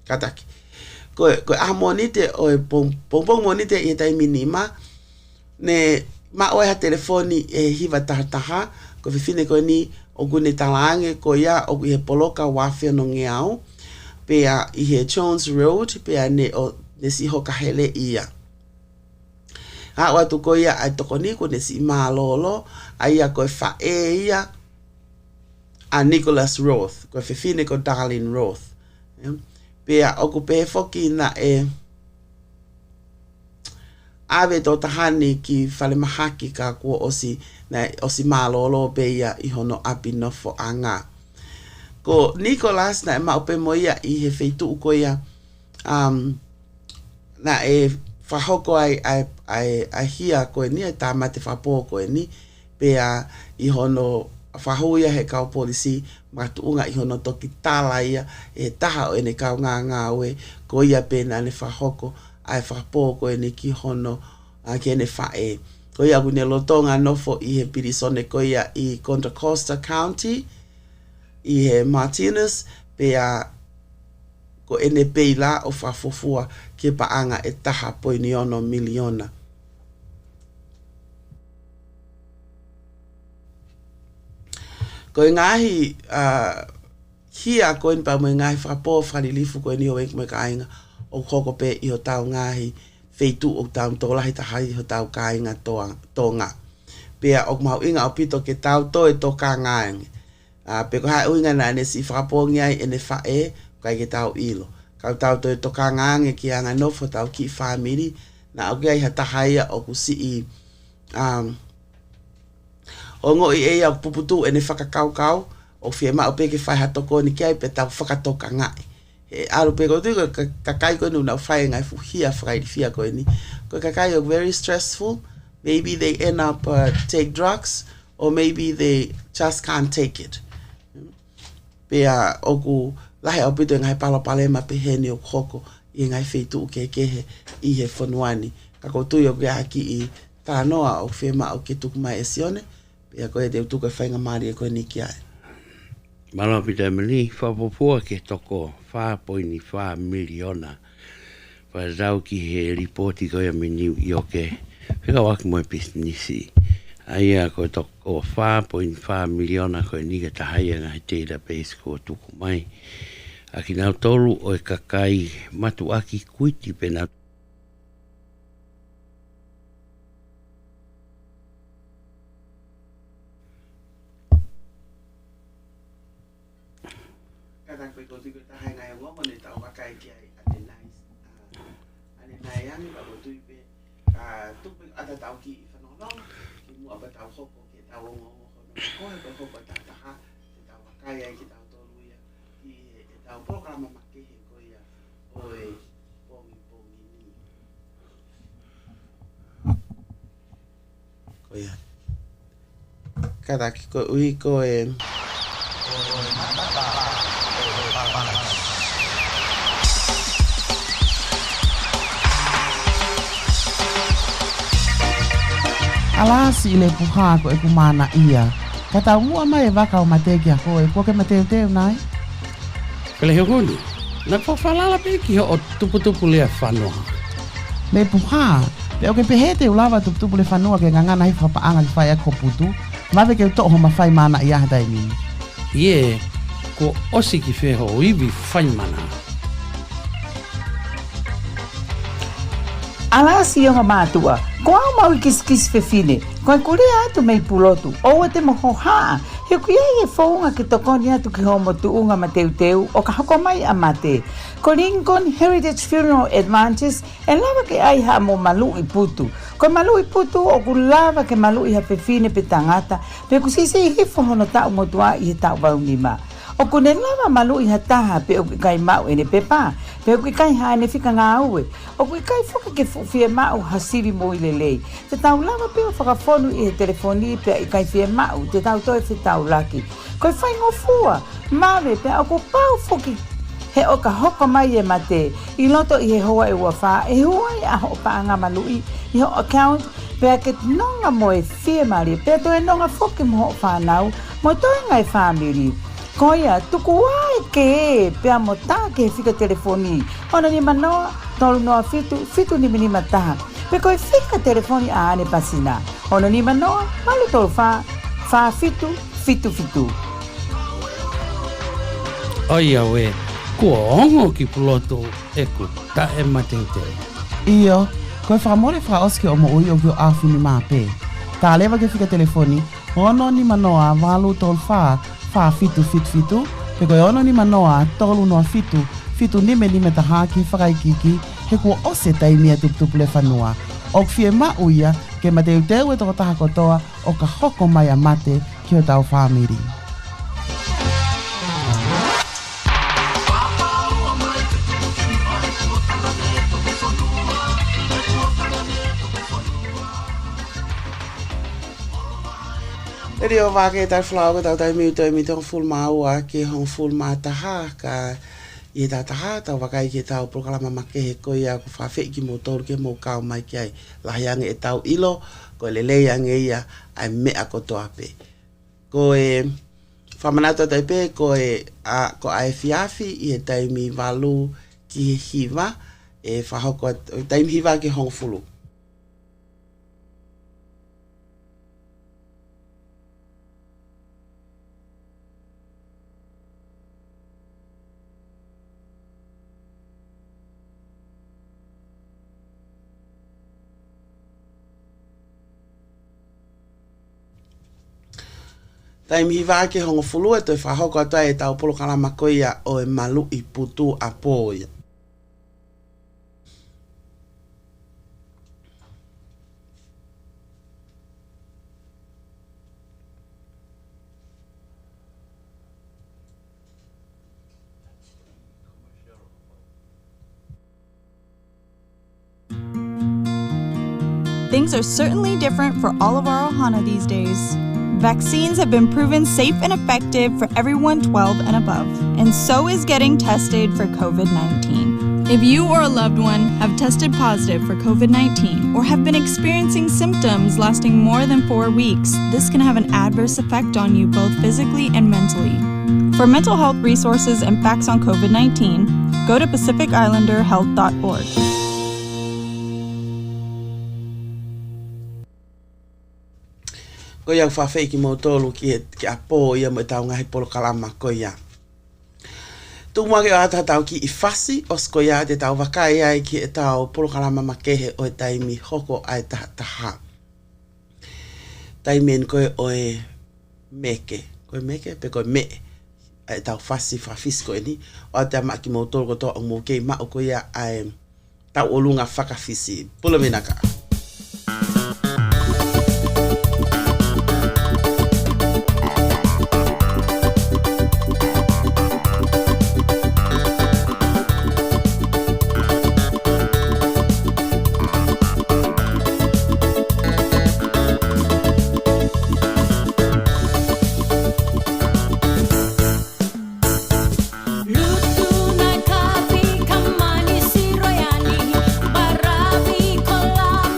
kataki. Ko monite o pongpong monite I tai minima ne ma o ha telefoni e hiva taha ko fefine ko ni o gune talange ko ia o he poloka wafe no ngeau pe I he Jones Road pe ne o ne si hoka hele ia a watu ko ia ai tokoni ko ne si malolo ai a ko fa ia a Nicholas Roth ko fefine ko Darlene Roth pe o ko pe foki na ave to tahani ki fale mahaki ka ko osi malolo pe ia I hono apino fo anga ko Nicholas na ma ope mo ia I he feitu ko ia na whahoko ai hia koe ni, tā mate whapō koe ni, pea I hono whahoia he kau polisi, matuunga I hono toki tāla ia, e taha o ene kau ngā oe, ko ia pēna ne whahoko, ai whapō koe ni ki hono, ki ene whae. Ko ia kune lotonga nofo I he pirisone ko ia I Contra Costa County, I he Martinez, pea ko ene peila o whafofua ke paanga e taha poini ono miliona. Ko e ngahi hia ko en pa mo ngahi whapo whalilifu ko e ni o wenk mo kainga o koko pe I o tau ngahi feitu o tau tolahi tahai o tau kainga tonga. Pea o mau inga o pito ke tau to e toka ngaingi. Pe ko hai uinga na ene si whapo ngai ene whae kai ke tau ilo. Kau tau to toka ngange ki anga nofo tau ki family na au gai hata haia o kusi o ngo I ea puputu ene whakakau o fie ma o peke whai hatoko ni kia pe tau whakatoka ngai. E alu pe ko tu kakai ko nu na whai ngai fuhia whai fia ko ni. Ko kakai are very stressful. Maybe they end up take drugs or maybe they just can't take it. Pea oku lahe au pito ngai pala ma peheni o koko I ngai feitu ke kehe I he whanuani. Kako tui o kia haki I tānoa o whema o ke tuku mai e sione. Pea koe te utuka whainga maari e koe ni kia e. Malo pita mani, whapopua ke toko 4.5 miliona. Whazau ki he ripoti koe me New York e. Whika waki moe pisnisi. Aia koe toko 4.5 miliona koe niga tahai anga he database ko tuku mai. Aki nau tolu o e kakai matu aki kuiti pena. Kadang koe koe tiko tahai ngai o ngomo ne tau wakai ki ai ane nai ani pa koe pe tupe ata tau ki I whanonong ki mua pa tau hoko ki tau o ngomo koe koe hoko tataha te tau wakai ai ki tau tolu ia ki e tau programa makehe koe ia oe pongi ni koe ia kadaki koe ui koe Alasi le puha ko e kumana ia. Kata ua mai waka o mateki a koe, kua ke mateo teo nai? Kale he honi, na whawhalala peki o tuputupu lea whanua. Me puha, pe o ke pehete ulawa tuputupu le whanua ke ngangana hi whapaanga ki whai a koputu, mawe ke utoho ma whai mana ia hadai ni. Ie, ko osi ki wheho o iwi whai mana. Alasi o matua, ko au mau kiskis fefine, ko kure atu mei pulotu, o te moho haa, he kuia e whaunga ki tokoni atu ki homo tuunga mateu o ka hoko mai a mate. Ko Lincoln Heritage Funeral Advances, e lava ke ai ha mo malu I putu. Ko malu I putu o ku lava ke malu I ha fefine pe tangata, pe kusise I hifo hono tau motua I he tau waunima. O kune lava malu I ha taha pe o kai mau ene pepa, Pe kui kai hane fika ngā ue. O kui kai whuka ke whia mau hasiri mo i lelei. Te tau lama pe o whakafonu i he telefoni pe i kai whia mau. Te tau toi whi tau laki. Koi whai ngofua. Mawe pe o ko pau whuki. He o ka hoko mai e mate. I loto i he hoa e ua wha. E hoa i aho o paanga malui. I ho account. Pe ke nonga mo e whia mari. Pe to e nonga whuki mo ho whanau. Mo toi ngai whamiri. Koia, tuku ai ke pea mo tā ke whika telefoni. Ona ni manoa, tolu noa fitu ni mini mataha. Pe koe whika telefoni a ane pasina. Ona ni manoa, malu tolu wha fitu. Oia we, kua ongo ki puloto e ku ta e matente. Iyo, koe whamore wha oski o mo ui o kio awhini mā pē. Tā lewa ke whika telefoni, ono ni manoa walu tolu wha fitu, pe koe ono ni manoa tolu noa fitu nime taha ki whakaikiki, he kua ose taimia tuputupu le whanua. O kwhie mauia, ke mateu teu e toko taha kotoa, o ka hoko mai a mate ki o tau whamiri. Radio Vake Tali Folau tau tai miu toi mi tong full maua ke hong full ma taha ka i ta taha tau wakai ke tau proklama make he koia ku whawhi ki motor ke mo kau mai ki ai lahiange e tau ilo ko lelei ange ia ai mea kotoa pe. Ko e whamanata tai pe ko ai fiafi i e taimi walu ki hiva e whahoko taimi hiva ki hong fulu. Taimi hiva ke hongo fulu e toi whahoko atua e tau polo kalama koia o e malu i putu a pōia. Things are certainly different for all of our ohana these days. Vaccines have been proven safe and effective for everyone 12 and above, and so is getting tested for COVID-19. If you or a loved one have tested positive for COVID-19 or have been experiencing symptoms lasting more than 4 weeks, this can have an adverse effect on you both physically and mentally. For mental health resources and facts on COVID-19, go to pacificislander.health.org. Ko ia whawhai ki motolu ki a pō ia mo tau ngahi polo kalama ko ia. Tūmua ke ata tau ki I whasi os ko ia te tau wakai ai ki e tau polo kalama makehe o e taimi hoko ai taha. Taimi en koe o e meke. Koe meke pe koe me. Ai tau whasi whafisko e ni. O te ama ki motolu ko toa o mō kei mao ko ia ai tau olunga whakawhisi. Pula minaka. Lutu na kapi kamani si royani barabi kola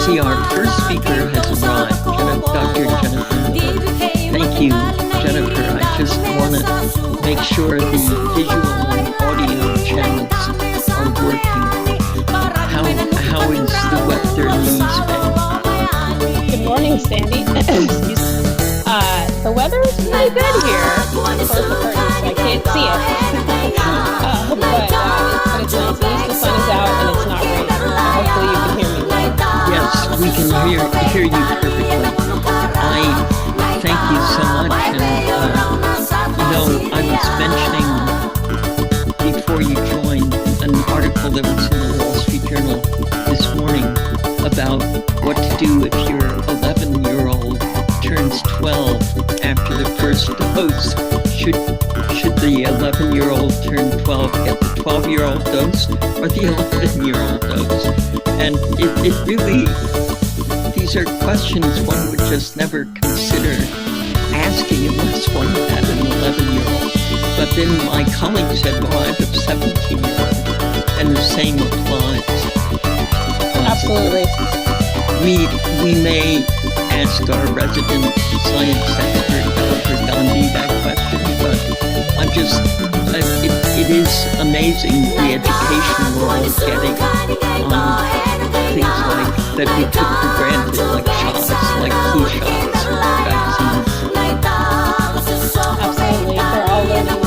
see our first speaker has arrived, Dr. Jennifer. Thank you, Jennifer. I just want to make sure the visual and audio channels are working. How is the weather in the East Bay? Good morning, Sandy. The weather is pretty good here. Close the curtains so I can't see it. But it's nice. At least the sun is out and it's not raining. Hopefully you can hear me well. Yes, we can hear you perfectly. I thank you so much. And, I was mentioning before you joined an article that was in the Wall Street Journal this morning about what to do if your 11-year-old turns 12 after the first dose. Should the 11-year-old turn 12 get the 12-year-old dose or the 11-year-old dose? And it really, these are questions one would just never consider asking unless one had an 11-year-old. But then my colleague said, well, I have a 17-year-old, and the same applies. Absolutely. We may ask our resident science expert, Dr. Gandhi, that question, but it is amazing the education we're all getting on things like that we took for granted, like shots, like flu shots, vaccines. Absolutely, we're all learning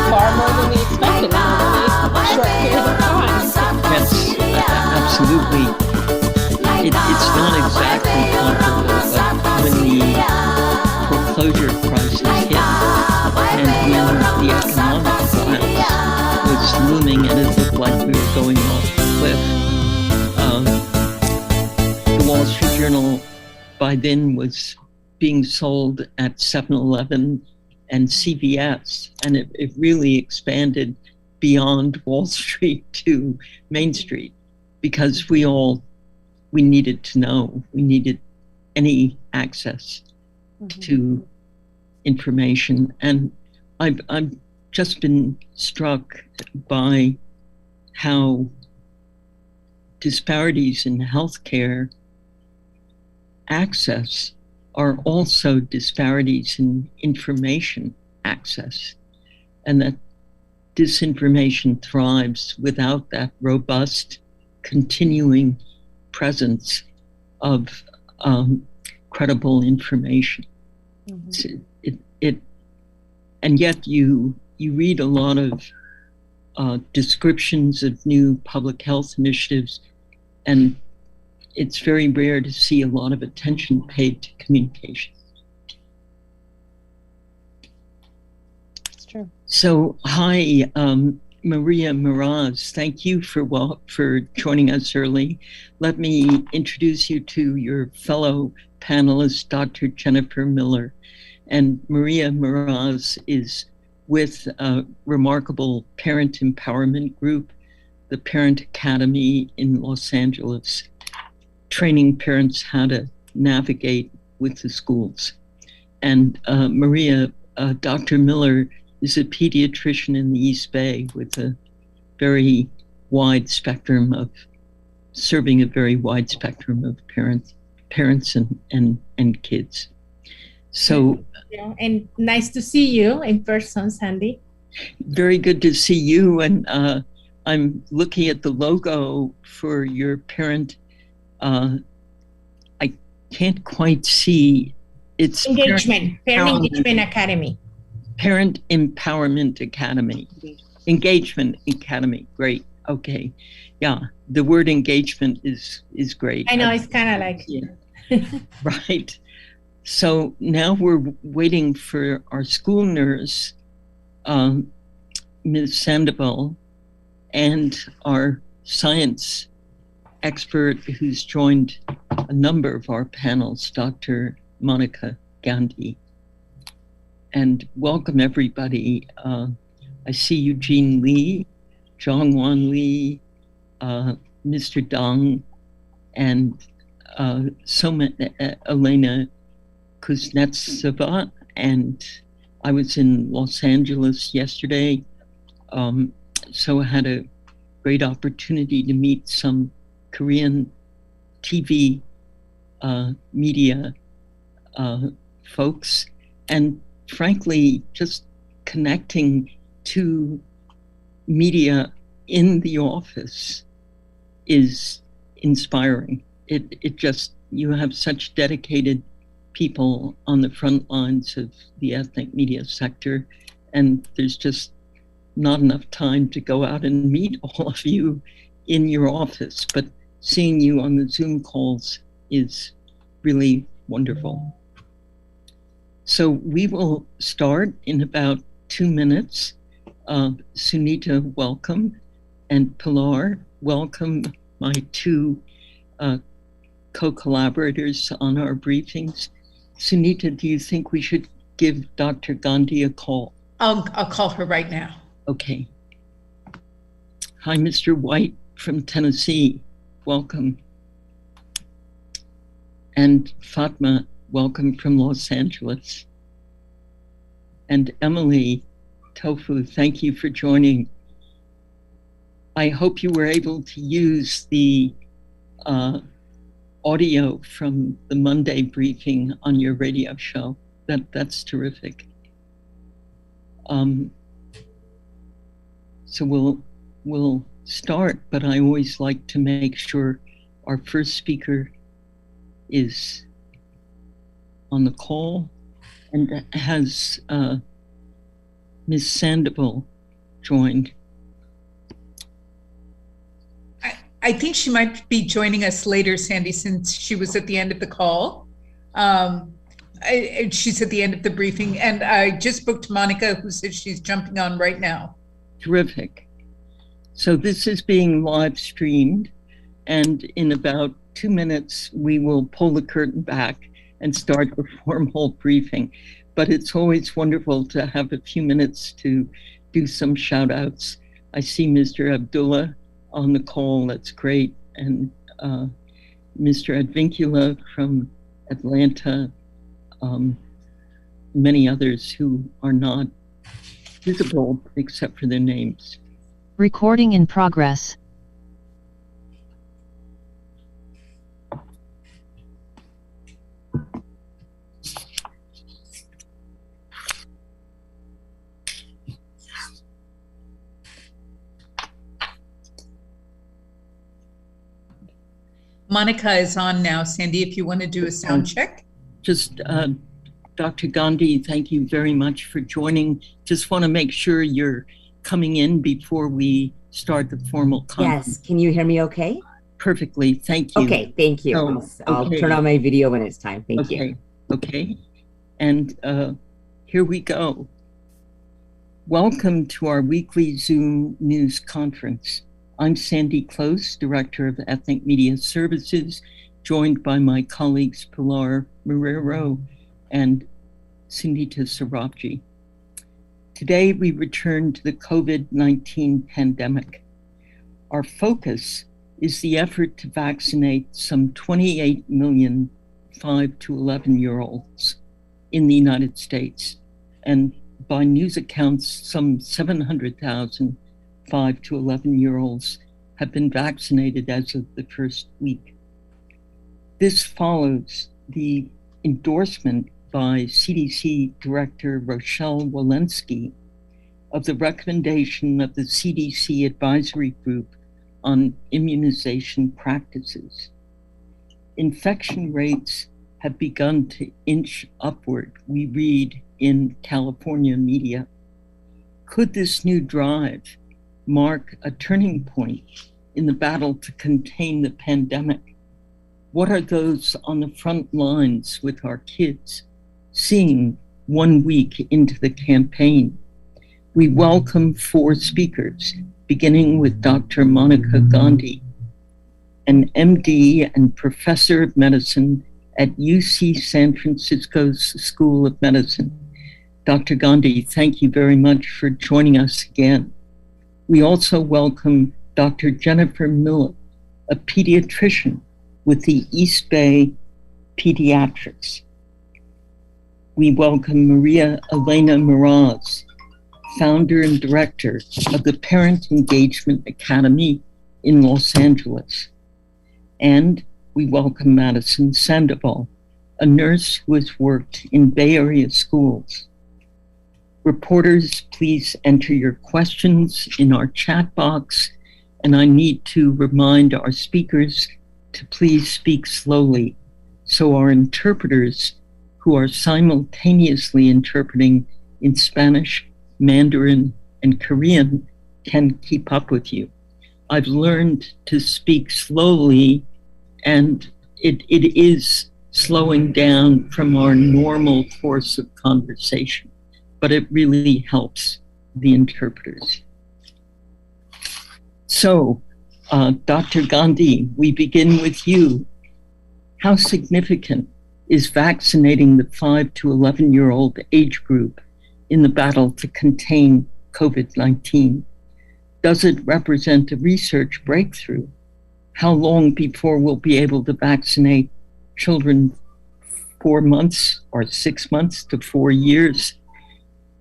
far more than we expected in a short period of time. Yes, absolutely. It's not exactly comparable, but when the foreclosure crisis hit and when the economic collapse was looming and it looked like we were going off the cliff, the Wall Street Journal by then was being sold at 7-Eleven and CVS, and it really expanded beyond Wall Street to Main Street because we needed to know. We needed any access to information. And I've just been struck by how disparities in healthcare access are also disparities in information access, and that disinformation thrives without that robust, continuing presence of credible information. And yet you read a lot of descriptions of new public health initiatives, and it's very rare to see a lot of attention paid to communication. It's true. So, hi, Maria Miraz, thank you for joining us early. Let me introduce you to your fellow panelist, Dr. Jennifer Miller. And Maria Miraz is with a remarkable parent empowerment group, the Parent Academy in Los Angeles, training parents how to navigate with the schools. And Dr. Miller is a pediatrician in the East Bay with a very wide spectrum of serving a very wide spectrum of parents and kids. So, and nice to see you in person, Sandy. Very good to see you. And I'm looking at the logo for your parent. I can't quite see. It's Parent Engagement Academy. Parent Empowerment Academy. Engagement Academy. Great. Okay. Yeah. The word engagement is great. I know, it's kind of like. Yeah. Right. So now we're waiting for our school nurse, Ms. Sandoval, and our science expert who's joined a number of our panels, Dr. Monica Gandhi. And welcome everybody. I see Eugene Lee, Jongwon Lee, Mr. Dong, and Elena Kuznetsova. And I was in Los Angeles yesterday, so I had a great opportunity to meet some Korean TV media folks, and frankly, just connecting to media in the office is inspiring. It just, you have such dedicated people on the front lines of the ethnic media sector, and there's just not enough time to go out and meet all of you in your office, but seeing you on the Zoom calls is really wonderful. So we will start in about 2 minutes. Sunita, welcome, and Pilar, welcome, my two co-collaborators on our briefings. Sunita, do you think we should give Dr. Gandhi a call? I'll call her right now. Okay. Hi, Mr. White from Tennessee. Welcome. And Fatma, welcome from Los Angeles. And Emily Tofu, thank you for joining. I hope you were able to use the audio from the Monday briefing on your radio show. That's terrific. So we'll start, but I always like to make sure our first speaker is on the call and has Ms. Sandoval joined. I think she might be joining us later, Sandy, since she was at the end of the call. She's at the end of the briefing, and I just spoke to Monica, who said she's jumping on right now. Terrific. So this is being live streamed, and in about 2 minutes, we will pull the curtain back and start the formal briefing. But it's always wonderful to have a few minutes to do some shout outs. I see Mr. Abdullah on the call, that's great. And Mr. Advincula from Atlanta, many others who are not visible except for their names. Recording in progress. Monica is on now. Sandy, if you want to do a sound check. Just Dr. Gandhi, thank you very much for joining. Just want to make sure you're coming in before we start the formal conference. Yes, can you hear me okay? Perfectly, thank you. Okay, thank you. I'll turn on my video when it's time. Thank you. Okay, and here we go. Welcome to our weekly Zoom news conference. I'm Sandy Close, Director of Ethnic Media Services, joined by my colleagues Pilar Marrero and Sunita Sarabji. Today, we return to the COVID-19 pandemic. Our focus is the effort to vaccinate some 28 million 5 to 11-year-olds in the United States, and by news accounts, some 700,000 5 to 11-year-olds have been vaccinated as of the first week. This follows the endorsement by CDC Director Rochelle Walensky of the recommendation of the CDC Advisory Group on immunization practices. Infection rates have begun to inch upward, we read in California media. Could this new drive mark a turning point in the battle to contain the pandemic? What are those on the front lines with our kids seeing 1 week into the campaign? We welcome 4 speakers, beginning with Dr. Monica Gandhi, an MD and professor of medicine at UC San Francisco's School of Medicine. Dr. Gandhi, thank you very much for joining us again. We also welcome Dr. Jennifer Miller, a pediatrician with the East Bay Pediatrics. We welcome Maria Elena Meraz, founder and director of the Parent Engagement Academy in Los Angeles, and we welcome Madison Sandoval, a nurse who has worked in Bay Area schools. Reporters, please enter your questions in our chat box, and I need to remind our speakers to please speak slowly so our interpreters, who are simultaneously interpreting in Spanish, Mandarin, and Korean, can keep up with you. I've learned to speak slowly, and it is slowing down from our normal course of conversation, but it really helps the interpreters. So, Dr. Gandhi, we begin with you. How significant is vaccinating the 5 to 11-year-old age group in the battle to contain COVID-19? Does it represent a research breakthrough? How long before we'll be able to vaccinate children 4 months or 6 months to 4 years?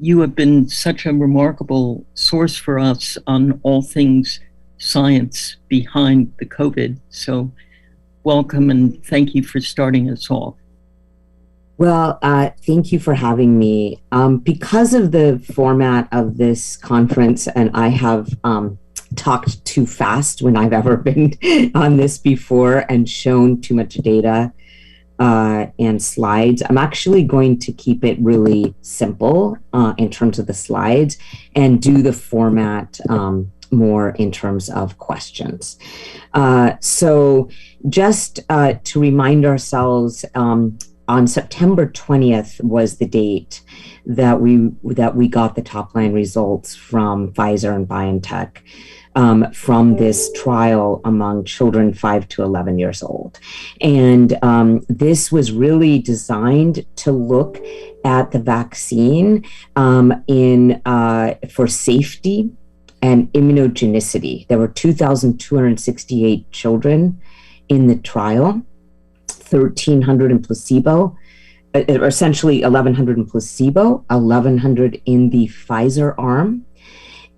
You have been such a remarkable source for us on all things science behind the COVID. So welcome and thank you for starting us off. Well, thank you for having me. Because of the format of this conference, and I have talked too fast when I've ever been on this before and shown too much data and slides, I'm actually going to keep it really simple in terms of the slides and do the format more in terms of questions. So just to remind ourselves, on September 20th was the date that we got the top line results from Pfizer and BioNTech from this trial among children 5 to 11 years old. And this was really designed to look at the vaccine for safety and immunogenicity. There were 2,268 children in the trial, 1,300 in placebo, essentially 1,100 in placebo, 1,100 in the Pfizer arm,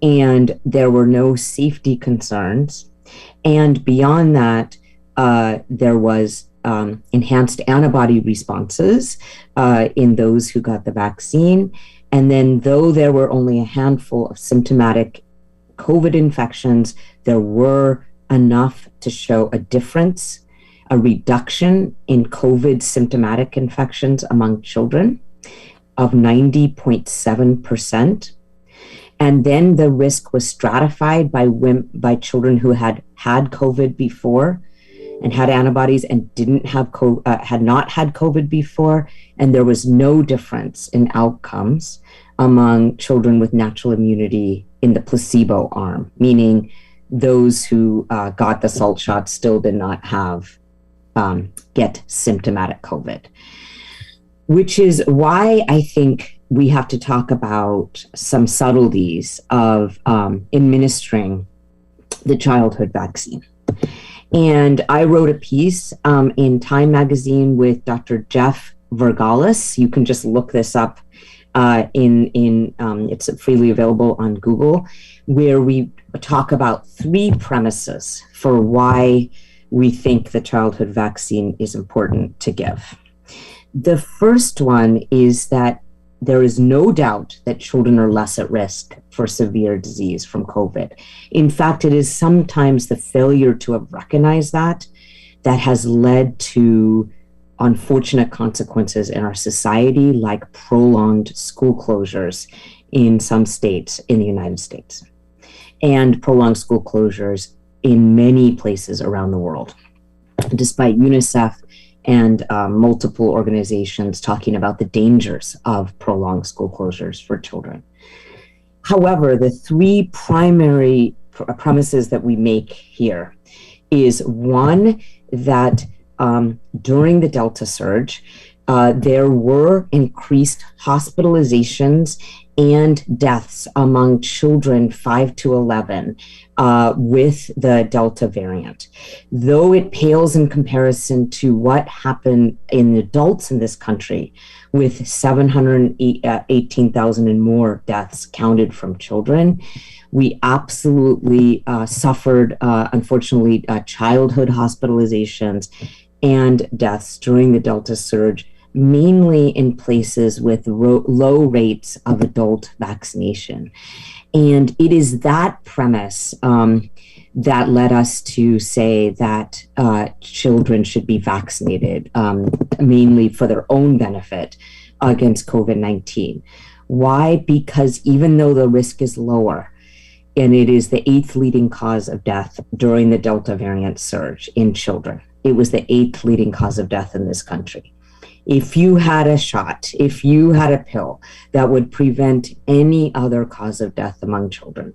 and there were no safety concerns. And beyond that, there was enhanced antibody responses in those who got the vaccine. And then though there were only a handful of symptomatic COVID infections, there were enough to show a difference, a reduction in COVID symptomatic infections among children of 90.7%. And then the risk was stratified by children who had COVID before and had antibodies and had not had COVID before. And there was no difference in outcomes among children with natural immunity in the placebo arm, meaning those who got the salt shot still did not get symptomatic COVID, which is why I think we have to talk about some subtleties of administering the childhood vaccine. And I wrote a piece in Time magazine with Dr. Jeff Vergalis. You can just look this up it's freely available on Google, where we talk about 3 premises for why we think the childhood vaccine is important to give. The first one is that there is no doubt that children are less at risk for severe disease from COVID. In fact, it is sometimes the failure to have recognized that has led to unfortunate consequences in our society, like prolonged school closures in some states in the United States, and prolonged school closures in many places around the world, despite UNICEF and multiple organizations talking about the dangers of prolonged school closures for children. However, the 3 primary premises that we make here is, one, that during the Delta surge, there were increased hospitalizations and deaths among children 5 to 11 with the Delta variant. Though it pales in comparison to what happened in adults in this country, with 718,000 and more deaths counted from children, we absolutely suffered, unfortunately, childhood hospitalizations and deaths during the Delta surge, mainly in places with low rates of adult vaccination. And it is that premise that led us to say that children should be vaccinated, mainly for their own benefit against COVID-19. Why? Because even though the risk is lower, and it is the 8th leading cause of death during the Delta variant surge in children, it was the 8th leading cause of death in this country. If you had a shot, if you had a pill that would prevent any other cause of death among children,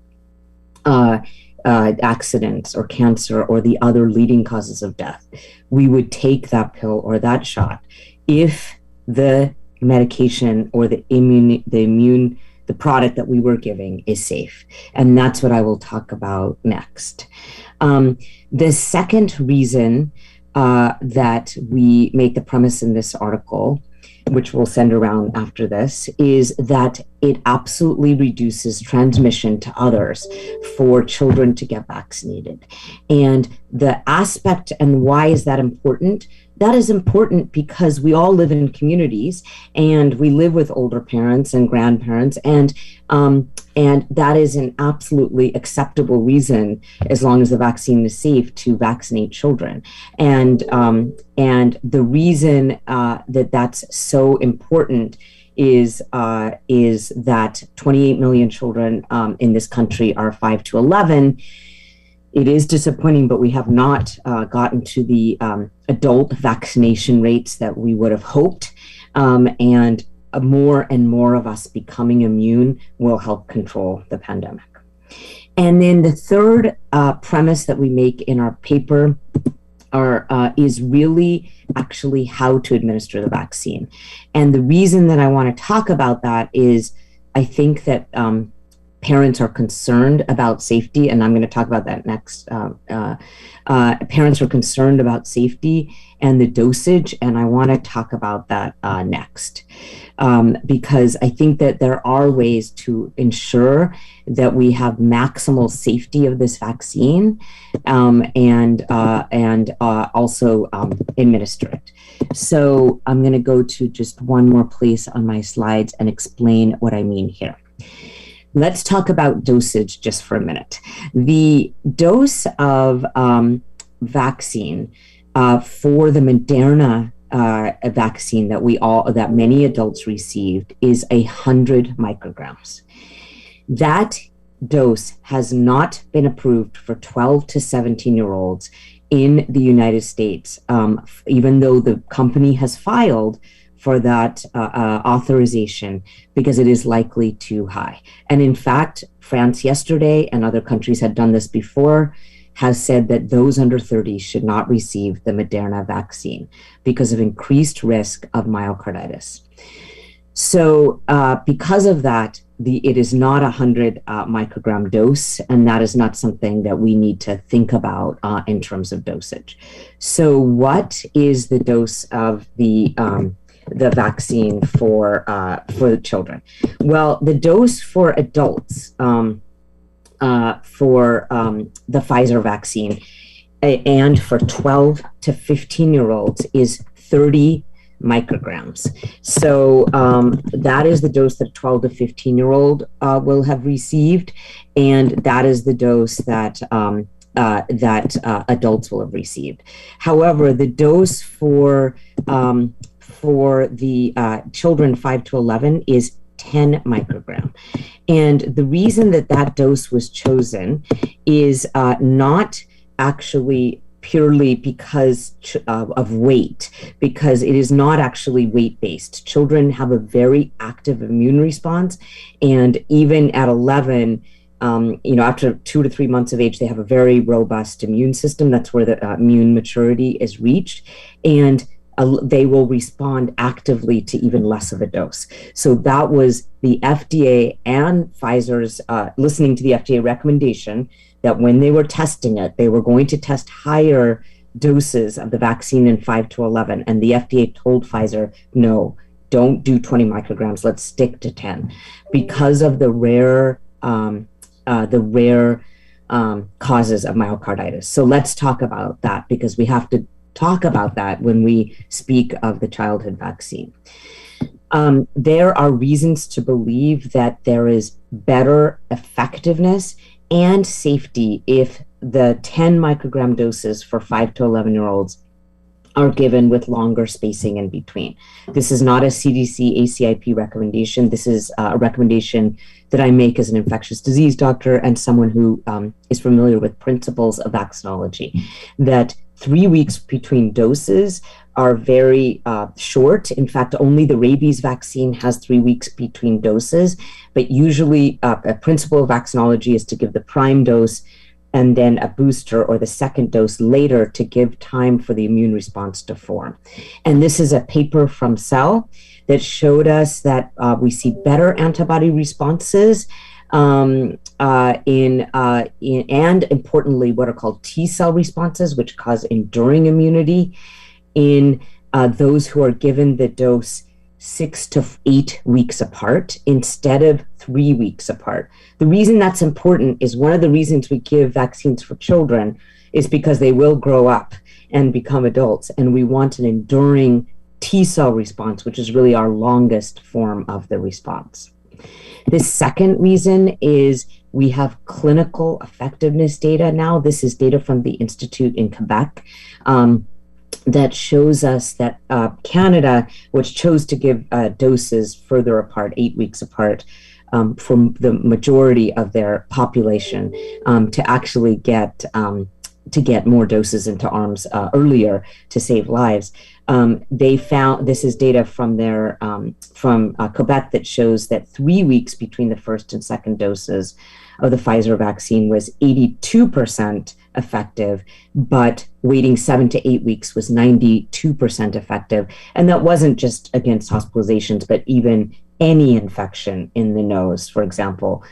accidents or cancer or the other leading causes of death, we would take that pill or that shot if the medication or the product that we were giving is safe. And that's what I will talk about next. The second reason that we make the premise in this article, which we'll send around after this, is that it absolutely reduces transmission to others for children to get vaccinated. And the aspect, and why is that important? That is important because we all live in communities and we live with older parents and grandparents, and that is an absolutely acceptable reason, as long as the vaccine is safe, to vaccinate children. And the reason that that's so important is that 28 million children in this country are 5 to 11. It is disappointing, but we have not gotten to the adult vaccination rates that we would have hoped. And more and more of us becoming immune will help control the pandemic. And then the third premise that we make in our paper is really actually how to administer the vaccine. And the reason that I want to talk about that is I think that parents are concerned about safety, and I'm going to talk about that next. Parents are concerned about safety and the dosage, and I want to talk about that next. Because I think that there are ways to ensure that we have maximal safety of this vaccine, and also administer it. So I'm going to go to just one more place on my slides and explain what I mean here. Let's talk about dosage just for a minute. The dose of vaccine for the Moderna vaccine that many adults received is 100 micrograms. That dose has not been approved for 12 to 17-year-olds in the United States, even though the company has filed for that authorization, because it is likely too high. And in fact, France yesterday, and other countries had done this before, has said that those under 30 should not receive the Moderna vaccine because of increased risk of myocarditis. So because of that, it is not 100 microgram dose, and that is not something that we need to think about in terms of dosage. So what is the dose of the vaccine for the children? Well, the dose for adults for the Pfizer vaccine and for 12 to 15-year-olds is 30 micrograms. So that is the dose that 12 to 15-year-old will have received, and that is the dose that adults will have received. However, the dose for the children 5 to 11 is 10 microgram. And the reason that dose was chosen is not actually purely because of weight, because it is not actually weight-based. Children have a very active immune response, and even at 11, after 2 to 3 months of age, they have a very robust immune system. That's where the immune maturity is reached. And they will respond actively to even less of a dose. So that was the FDA and Pfizer's listening to the FDA recommendation that when they were testing it, they were going to test higher doses of the vaccine in 5 to 11. And the FDA told Pfizer, no, don't do 20 micrograms. Let's stick to 10 because of the rare causes of myocarditis. So let's talk about that, because we have to talk about that when we speak of the childhood vaccine. There are reasons to believe that there is better effectiveness and safety if the 10 microgram doses for 5 to 11-year-olds are given with longer spacing in between. This is not a CDC ACIP recommendation. This is a recommendation that I make as an infectious disease doctor and someone who is familiar with principles of vaccinology, that 3 weeks between doses are very short. In fact, only the rabies vaccine has 3 weeks between doses, but usually a principle of vaccinology is to give the prime dose and then a booster or the second dose later to give time for the immune response to form. And this is a paper from Cell that showed us that we see better antibody responses and importantly, what are called T cell responses, which cause enduring immunity in those who are given the dose 6 to 8 weeks apart instead of 3 weeks apart. The reason that's important is one of the reasons we give vaccines for children is because they will grow up and become adults, and we want an enduring T cell response, which is really our longest form of the response. The second reason is we have clinical effectiveness data now. This is data from the Institute in Quebec that shows us that Canada, which chose to give doses further apart, 8 weeks apart, from the majority of their population, to actually get more doses into arms earlier to save lives. They found, this is data from their from Quebec that shows that 3 weeks between the first and second doses of the Pfizer vaccine was 82% effective, but waiting 7 to 8 weeks was 92% effective. And that wasn't just against hospitalizations, but even any infection in the nose, for example,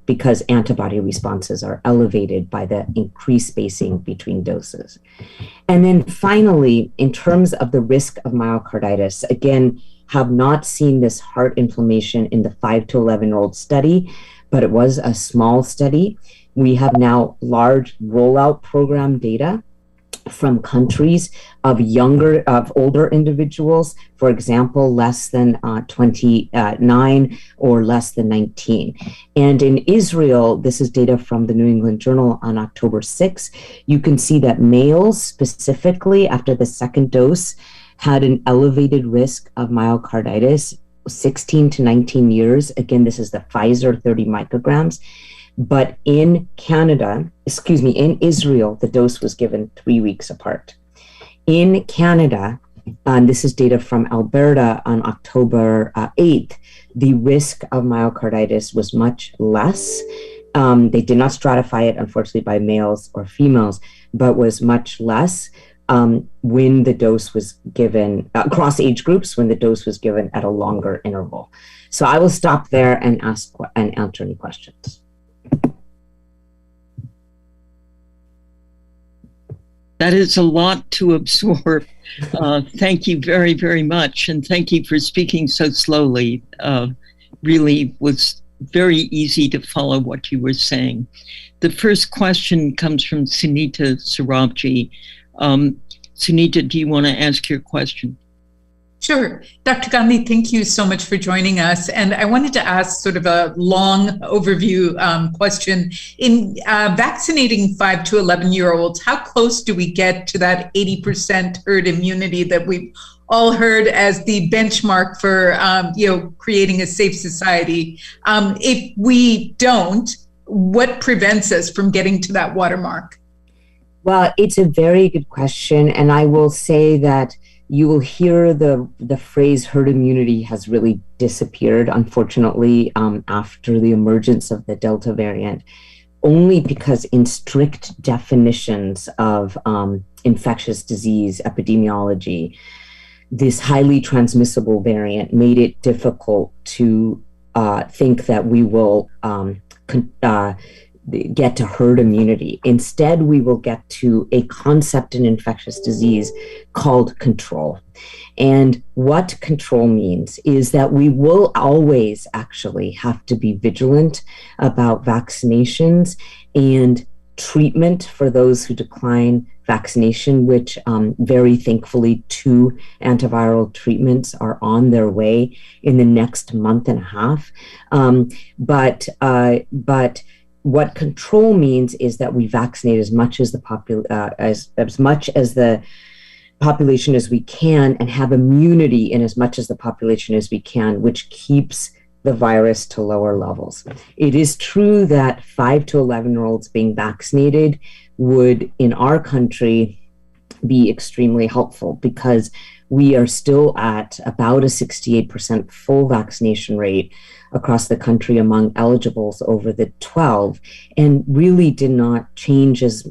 because antibody responses are elevated by the increased spacing between doses. And then finally, in terms of the risk of myocarditis, again, have not seen this heart inflammation in the 5 to 11-year-old study, but it was a small study. We have now large rollout program data from countries of older individuals, for example, less than 29 or less than 19. And in Israel, this is data from the New England Journal on October 6. You can see that males specifically after the second dose had an elevated risk of myocarditis, 16 to 19 years. Again, this is the Pfizer 30 micrograms. But in in Israel, the dose was given 3 weeks apart. In Canada, this is data from Alberta on October 8th, the risk of myocarditis was much less. They did not stratify it, unfortunately, by males or females, but was much less when the dose was given across age groups, when the dose was given at a longer interval. So I will stop there and answer any questions. That is a lot to absorb. Thank you very, very much. And thank you for speaking so slowly. Really was very easy to follow what you were saying. The first question comes from Sunita Sarabji. Sunita, do you want to ask your question? Sure. Dr. Gandhi, thank you so much for joining us. And I wanted to ask sort of a long overview question. In vaccinating 5 to 11-year-olds, how close do we get to that 80% herd immunity that we've all heard as the benchmark for creating a safe society? If we don't, what prevents us from getting to that watermark? Well, it's a very good question. And I will say that you will hear the phrase herd immunity has really disappeared, unfortunately, after the emergence of the Delta variant, only because in strict definitions of infectious disease epidemiology, this highly transmissible variant made it difficult to think that we will get to herd immunity. Instead, we will get to a concept in infectious disease called control. And what control means is that we will always actually have to be vigilant about vaccinations and treatment for those who decline vaccination, which very thankfully 2 antiviral treatments are on their way in the next month and a half. But what control means is that we vaccinate as much as the population as we can, and have immunity in as much as the population as we can, which keeps the virus to lower levels. It is true that 5 to 11-year-olds being vaccinated would, in our country, be extremely helpful, because we are still at about a 68% full vaccination rate across the country among eligibles over the 12, and really did not change as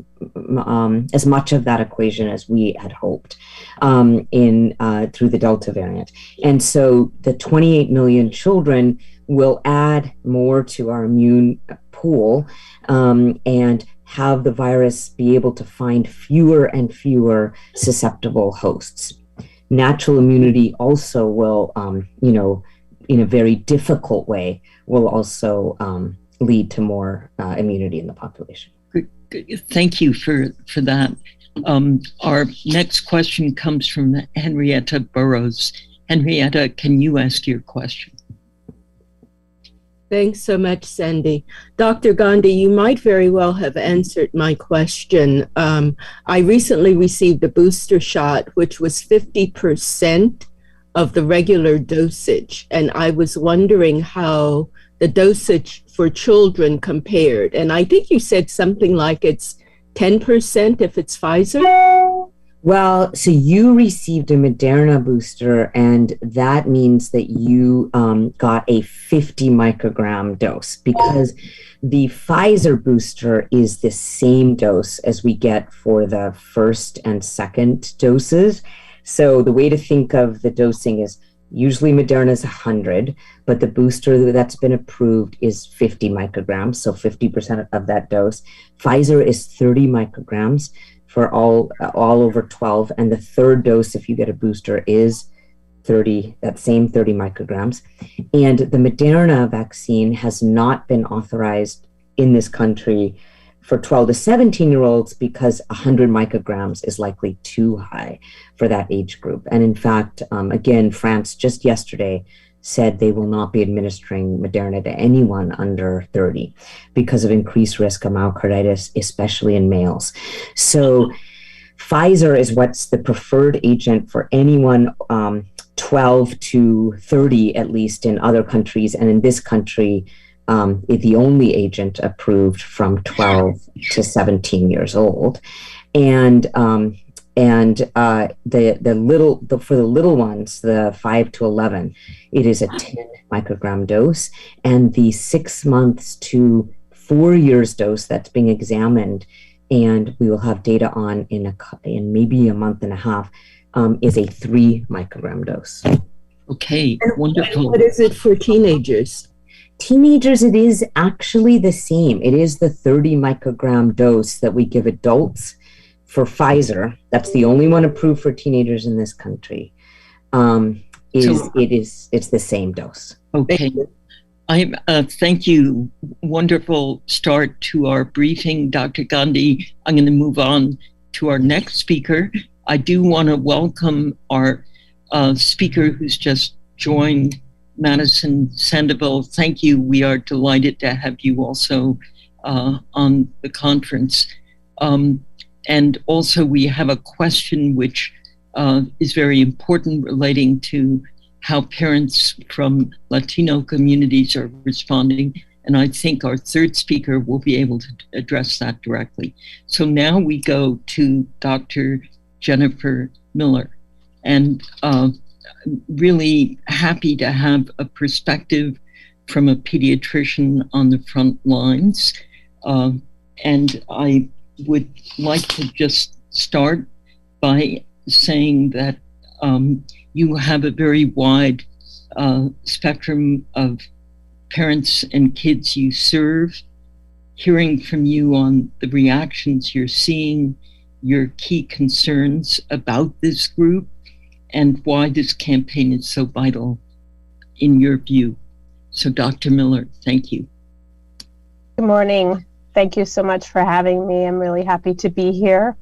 much of that equation as we had hoped through the Delta variant. And so the 28 million children will add more to our immune pool and have the virus be able to find fewer and fewer susceptible hosts. Natural immunity also will, in a very difficult way, will also lead to more immunity in the population. Thank you for that. Our next question comes from Henrietta Burrows. Henrietta, can you ask your question? Thanks so much, Sandy. Dr. Gandhi, you might very well have answered my question. I recently received a booster shot, which was 50% of the regular dosage. And I was wondering how the dosage for children compared. And I think you said something like it's 10% if it's Pfizer? Well, so you received a Moderna booster, and that means that you got a 50 microgram dose, because the Pfizer booster is the same dose as we get for the first and second doses. So the way to think of the dosing is usually Moderna is 100, but the booster that's been approved is 50 micrograms, so 50% of that dose. Pfizer is 30 micrograms for all over 12, and the third dose, if you get a booster, is 30, that same 30 micrograms. And the Moderna vaccine has not been authorized in this country for 12 to 17-year-olds because 100 micrograms is likely too high for that age group. And in fact, again, France just yesterday said they will not be administering Moderna to anyone under 30 because of increased risk of myocarditis, especially in males. So Pfizer is what's the preferred agent for anyone 12 to 30, at least in other countries. And in this country, the only agent approved from 12 to 17 years old. And for the little ones, the 5 to 11, it is a 10 microgram dose, and the 6 months to 4 years dose that's being examined, and we will have data on in maybe a month and a half, is a 3 microgram dose. Okay, wonderful. And what is it for teenagers? Teenagers, it is actually the same. It is the 30 microgram dose that we give adults for Pfizer. That's the only one approved for teenagers in this country. It's the same dose. Okay. Thank you. Wonderful start to our briefing, Dr. Gandhi. I'm going to move on to our next speaker. I do want to welcome our speaker who's just joined, Madison Sandoval. Thank you. We are delighted to have you also on the conference. And also we have a question which is very important relating to how parents from Latino communities are responding. And I think our third speaker will be able to address that directly. So now we go to Dr. Jennifer Miller. And really happy to have a perspective from a pediatrician on the front lines. And I would like to just start by saying that You have a very wide spectrum of parents and kids you serve. Hearing from you on the reactions you're seeing, your key concerns about this group, and why this campaign is so vital in your view. So Dr. Miller, thank you. Good morning. Thank you so much for having me. I'm really happy to be here.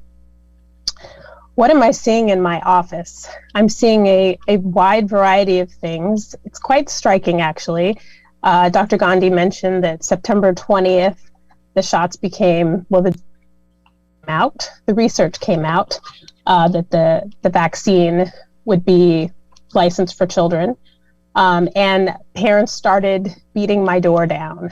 What am I seeing in my office? I'm seeing a wide variety of things. It's quite striking, actually. Dr. Gandhi mentioned that September 20th, the shots became, well, the research came out that the vaccine would be licensed for children. And parents started beating my door down.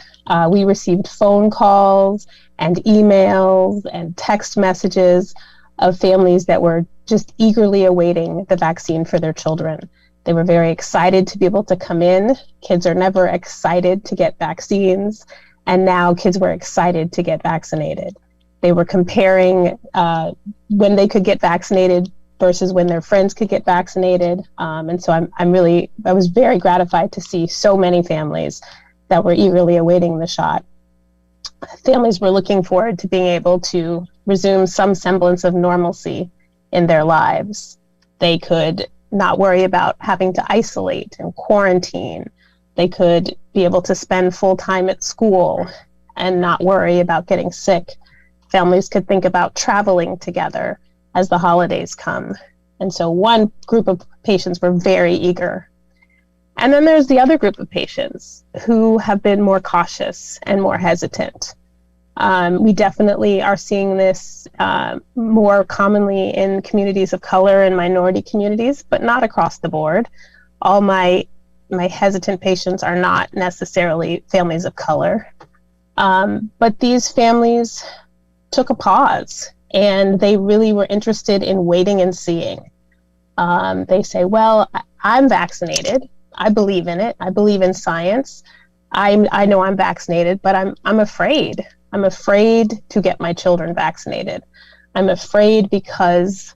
We received phone calls and emails and text messages of families that were just eagerly awaiting the vaccine for their children. They were very excited to be able to come in. Kids are never excited to get vaccines, and now kids were excited to get vaccinated. They were comparing when they could get vaccinated versus when their friends could get vaccinated. And so I was very gratified to see so many families that were eagerly awaiting the shot. Families were looking forward to being able to resume some semblance of normalcy in their lives. They could not worry about having to isolate and quarantine. They could be able to spend full time at school and not worry about getting sick. Families could think about traveling together as the holidays come. And so one group of patients were very eager. And then there's the other group of patients who have been more cautious and more hesitant. We definitely are seeing this more commonly in communities of color and minority communities, but not across the board. All my hesitant patients are not necessarily families of color. But these families took a pause, and they really were interested in waiting and seeing. They say, well, I'm vaccinated. I believe in it. I believe in science. I know I'm vaccinated, but I'm afraid. I'm afraid to get my children vaccinated. I'm afraid because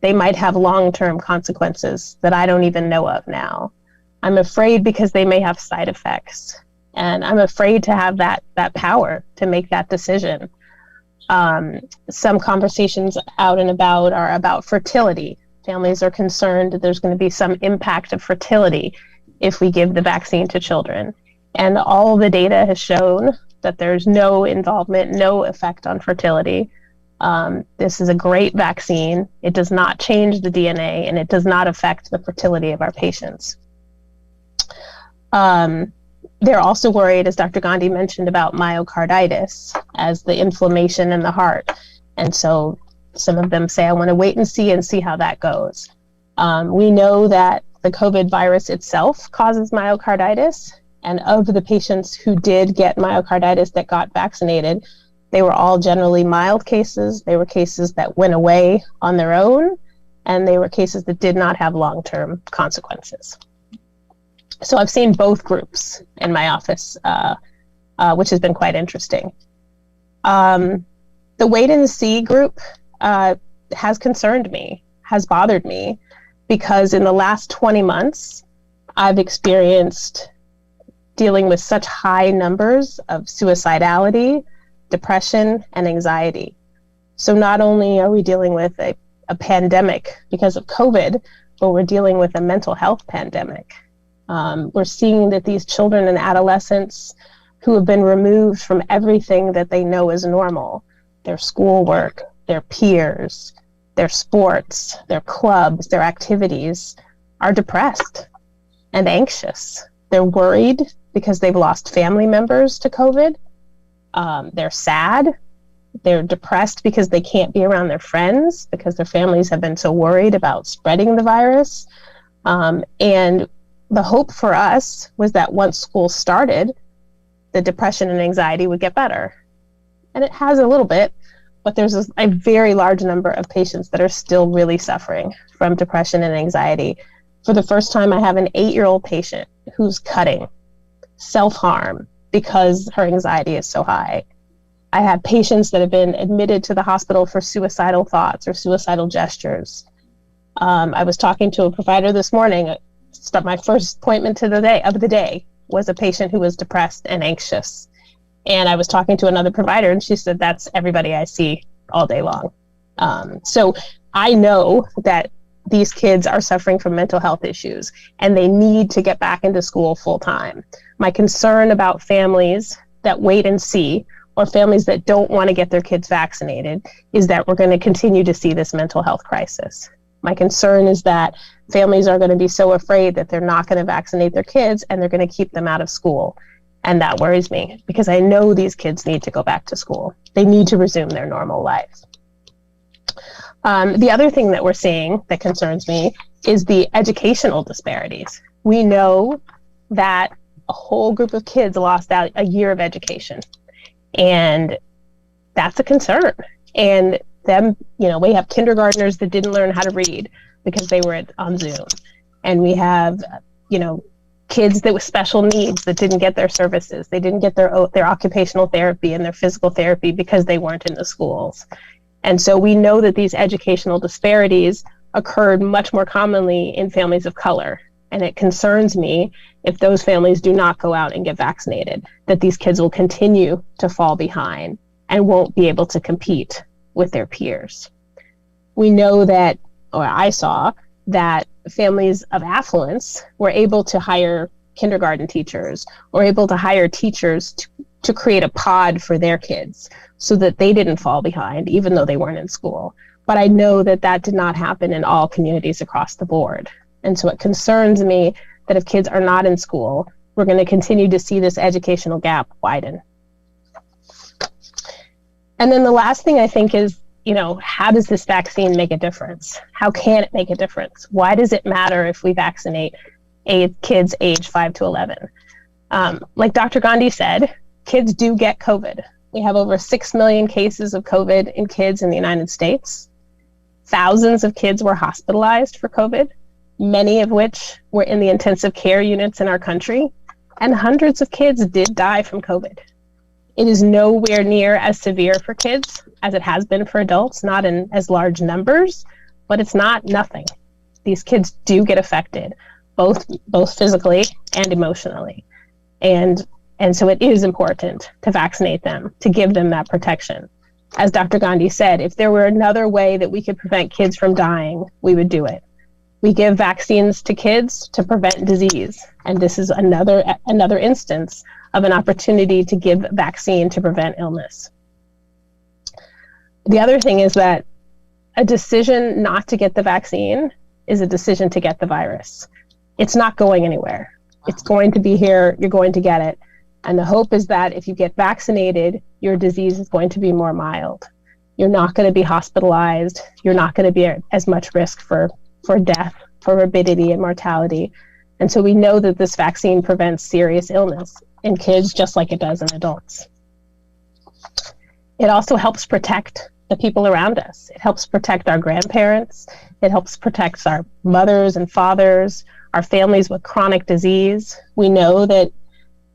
they might have long-term consequences that I don't even know of now. I'm afraid because they may have side effects. And I'm afraid to have that power to make that decision. Some conversations out and about are about fertility. Families are concerned that there's going to be some impact of fertility if we give the vaccine to children. And all the data has shown that there's no involvement, no effect on fertility. This is a great vaccine. It does not change the DNA, and it does not affect the fertility of our patients. They're also worried, as Dr. Gandhi mentioned, about myocarditis as the inflammation in the heart. And so some of them say, I want to wait and see how that goes. We know that the COVID virus itself causes myocarditis. And of the patients who did get myocarditis that got vaccinated, they were all generally mild cases. They were cases that went away on their own, and they were cases that did not have long-term consequences. So I've seen both groups in my office, which has been quite interesting. The wait and see group has concerned me, has bothered me, because in the last 20 months, I've experienced dealing with such high numbers of suicidality, depression, and anxiety. So not only are we dealing with a pandemic because of COVID, but we're dealing with a mental health pandemic. We're seeing that these children and adolescents who have been removed from everything that they know is normal, their schoolwork, their peers, their sports, their clubs, their activities, are depressed and anxious. They're worried because they've lost family members to COVID. They're sad. They're depressed because they can't be around their friends because their families have been so worried about spreading the virus. And the hope for us was that once school started, the depression and anxiety would get better. And it has a little bit, but there's a very large number of patients that are still really suffering from depression and anxiety. For the first time, I have an 8-year-old patient who's cutting, self-harm, because her anxiety is so high. I have patients that have been admitted to the hospital for suicidal thoughts or suicidal gestures. I was talking to a provider this morning. My first appointment of the day was a patient who was depressed and anxious. And I was talking to another provider, and she said, that's everybody I see all day long. So I know that these kids are suffering from mental health issues, and they need to get back into school full time. My concern about families that wait and see, or families that don't want to get their kids vaccinated, is that we're going to continue to see this mental health crisis. My concern is that families are going to be so afraid that they're not going to vaccinate their kids, and they're going to keep them out of school. And that worries me, because I know these kids need to go back to school. They need to resume their normal lives. The other thing that we're seeing that concerns me is the educational disparities. We know that a whole group of kids lost out a year of education, and that's a concern. And them, we have kindergartners that didn't learn how to read because they were on Zoom. And we have, kids that with special needs that didn't get their services. They didn't get their occupational therapy and their physical therapy because they weren't in the schools. And so we know that these educational disparities occurred much more commonly in families of color. And it concerns me, if those families do not go out and get vaccinated, that these kids will continue to fall behind and won't be able to compete with their peers. We know that, or I saw, that families of affluence were able to hire kindergarten teachers, or able to hire teachers to create a pod for their kids so that they didn't fall behind, even though they weren't in school. But I know that that did not happen in all communities across the board. And so it concerns me that if kids are not in school, we're going to continue to see this educational gap widen. And then the last thing I think is, how does this vaccine make a difference? How can it make a difference? Why does it matter if we vaccinate kids age 5 to 11? Like Dr. Gandhi said, kids do get COVID. We have over 6 million cases of COVID in kids in the United States. Thousands of kids were hospitalized for COVID, many of which were in the intensive care units in our country, and hundreds of kids did die from COVID. It is nowhere near as severe for kids as it has been for adults, not in as large numbers, but it's not nothing. These kids do get affected, both physically and emotionally. And so it is important to vaccinate them, to give them that protection. As Dr. Gandhi said, if there were another way that we could prevent kids from dying, we would do it. We give vaccines to kids to prevent disease. And this is another instance of an opportunity to give vaccine to prevent illness. The other thing is that a decision not to get the vaccine is a decision to get the virus. It's not going anywhere. It's going to be here. You're going to get it. And the hope is that if you get vaccinated, your disease is going to be more mild. You're not going to be hospitalized. You're not going to be at as much risk for death, for morbidity and mortality. And so we know that this vaccine prevents serious illness in kids just like it does in adults. It also helps protect the people around us. It helps protect our grandparents. It helps protect our mothers and fathers, our families with chronic disease. We know that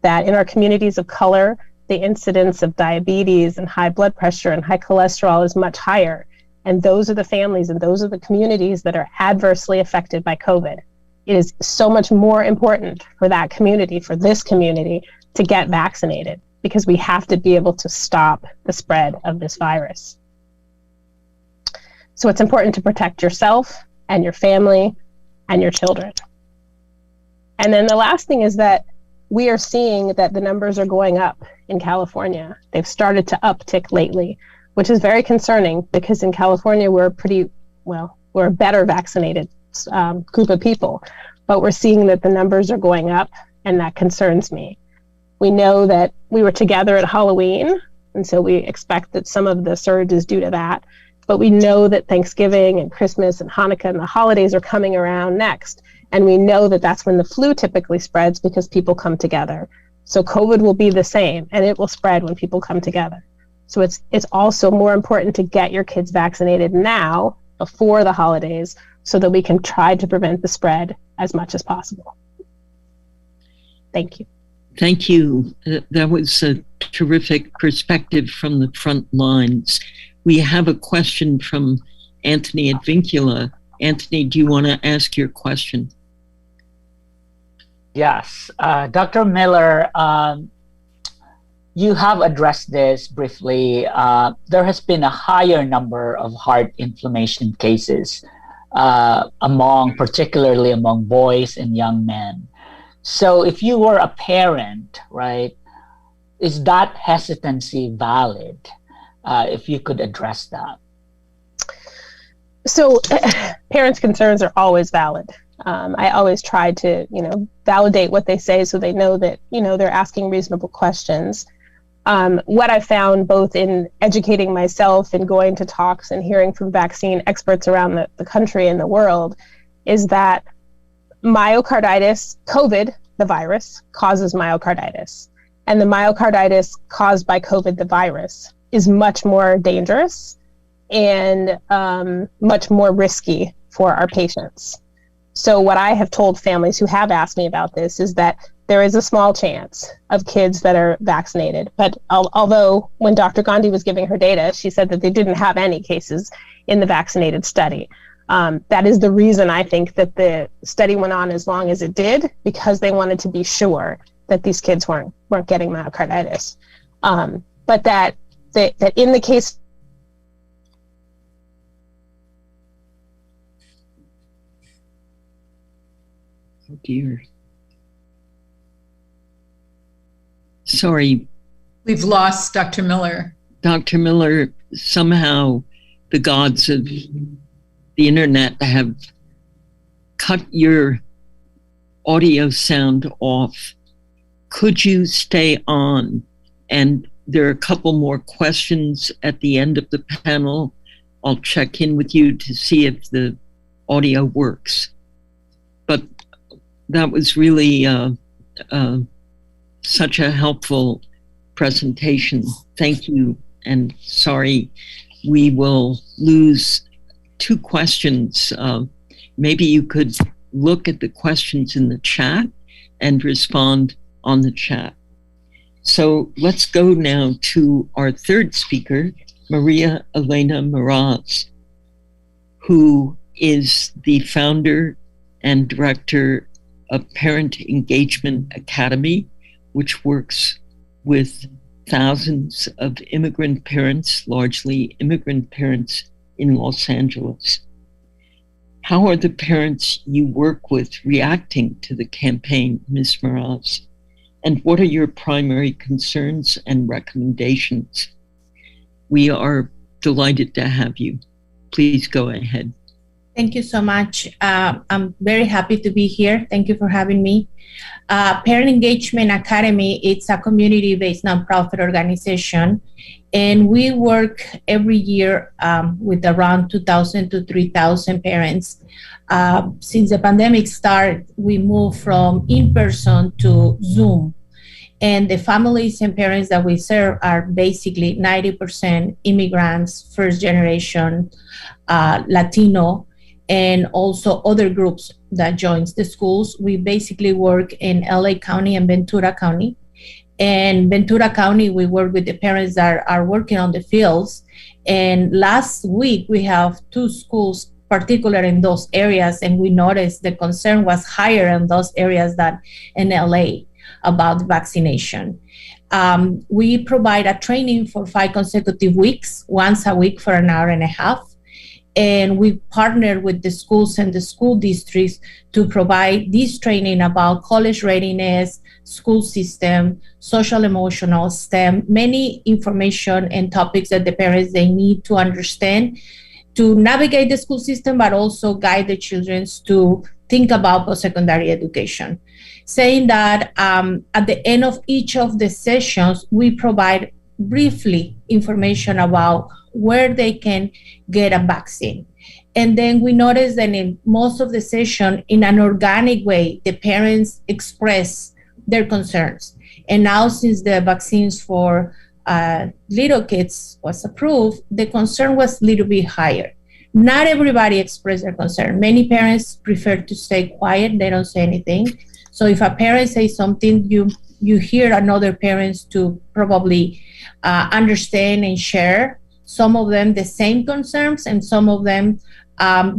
in our communities of color, the incidence of diabetes and high blood pressure and high cholesterol is much higher. And those are the families and those are the communities that are adversely affected by COVID. It is so much more important for that community, for this community, to get vaccinated, because we have to be able to stop the spread of this virus. So it's important to protect yourself and your family and your children. And then the last thing is that we are seeing that the numbers are going up in California. They've started to uptick lately, which is very concerning, because in California, we're a better vaccinated group of people, but we're seeing that the numbers are going up, and that concerns me. We know that we were together at Halloween, and so we expect that some of the surge is due to that, but we know that Thanksgiving and Christmas and Hanukkah and the holidays are coming around next, and we know that that's when the flu typically spreads because people come together. So COVID will be the same, and it will spread when people come together. So it's also more important to get your kids vaccinated now, before the holidays, so that we can try to prevent the spread as much as possible. Thank you. Thank you. That was a terrific perspective from the front lines. We have a question from Anthony at Vincula. Anthony, do you want to ask your question? Yes. Dr. Miller, you have addressed this briefly. There has been a higher number of heart inflammation cases particularly among boys and young men. So if you were a parent, right, is that hesitancy valid? If you could address that. So parents' concerns are always valid. I always try to, validate what they say so they know that, they're asking reasonable questions. What I found both in educating myself and going to talks and hearing from vaccine experts around the country and the world is that myocarditis, COVID, the virus, causes myocarditis. And the myocarditis caused by COVID, the virus, is much more dangerous and much more risky for our patients. So what I have told families who have asked me about this is that there is a small chance of kids that are vaccinated. But although when Dr. Gandhi was giving her data, she said that they didn't have any cases in the vaccinated study. That is the reason I think that the study went on as long as it did, because they wanted to be sure that these kids weren't getting myocarditis. But that in the case. Oh dear. Sorry. We've lost Dr. Miller. Dr. Miller, somehow the gods of the internet have cut your audio sound off. Could you stay on? And there are a couple more questions at the end of the panel. I'll check in with you to see if the audio works. But that was really such a helpful presentation. Thank you. And sorry, we will lose 2 questions. Maybe you could look at the questions in the chat and respond on the chat. So let's go now to our third speaker, Maria Elena Meraz, who is the founder and director of Parent Engagement Academy, which works with thousands of immigrant parents, largely immigrant parents in Los Angeles. How are the parents you work with reacting to the campaign, Ms. Meraz? And what are your primary concerns and recommendations? We are delighted to have you. Please go ahead. Thank you so much. I'm very happy to be here. Thank you for having me. Parent Engagement Academy, it's a community-based nonprofit organization, and we work every year with around 2,000 to 3,000 parents. Since the pandemic started, we moved from in-person to Zoom, and the families and parents that we serve are basically 90% immigrants, first generation, Latino, and also other groups that joins the schools. We basically work in LA County and Ventura County. In Ventura County, we work with the parents that are working on the fields. And last week, we have 2 schools, particular in those areas, and we noticed the concern was higher in those areas than in LA about vaccination. We provide a training for 5 consecutive weeks, once a week for an hour and a half. And we partner with the schools and the school districts to provide this training about college readiness, school system, social emotional, STEM, many information and topics that the parents, they need to understand to navigate the school system, but also guide the children to think about post-secondary education. Saying that at the end of each of the sessions, we provide briefly information about where they can get a vaccine. And then we noticed that in most of the session, in an organic way, the parents express their concerns. And now since the vaccines for little kids was approved, the concern was a little bit higher. Not everybody expressed their concern. Many parents prefer to stay quiet. They don't say anything. So if a parent says something, you hear another parents to probably understand and share. Some of them the same concerns, and some of them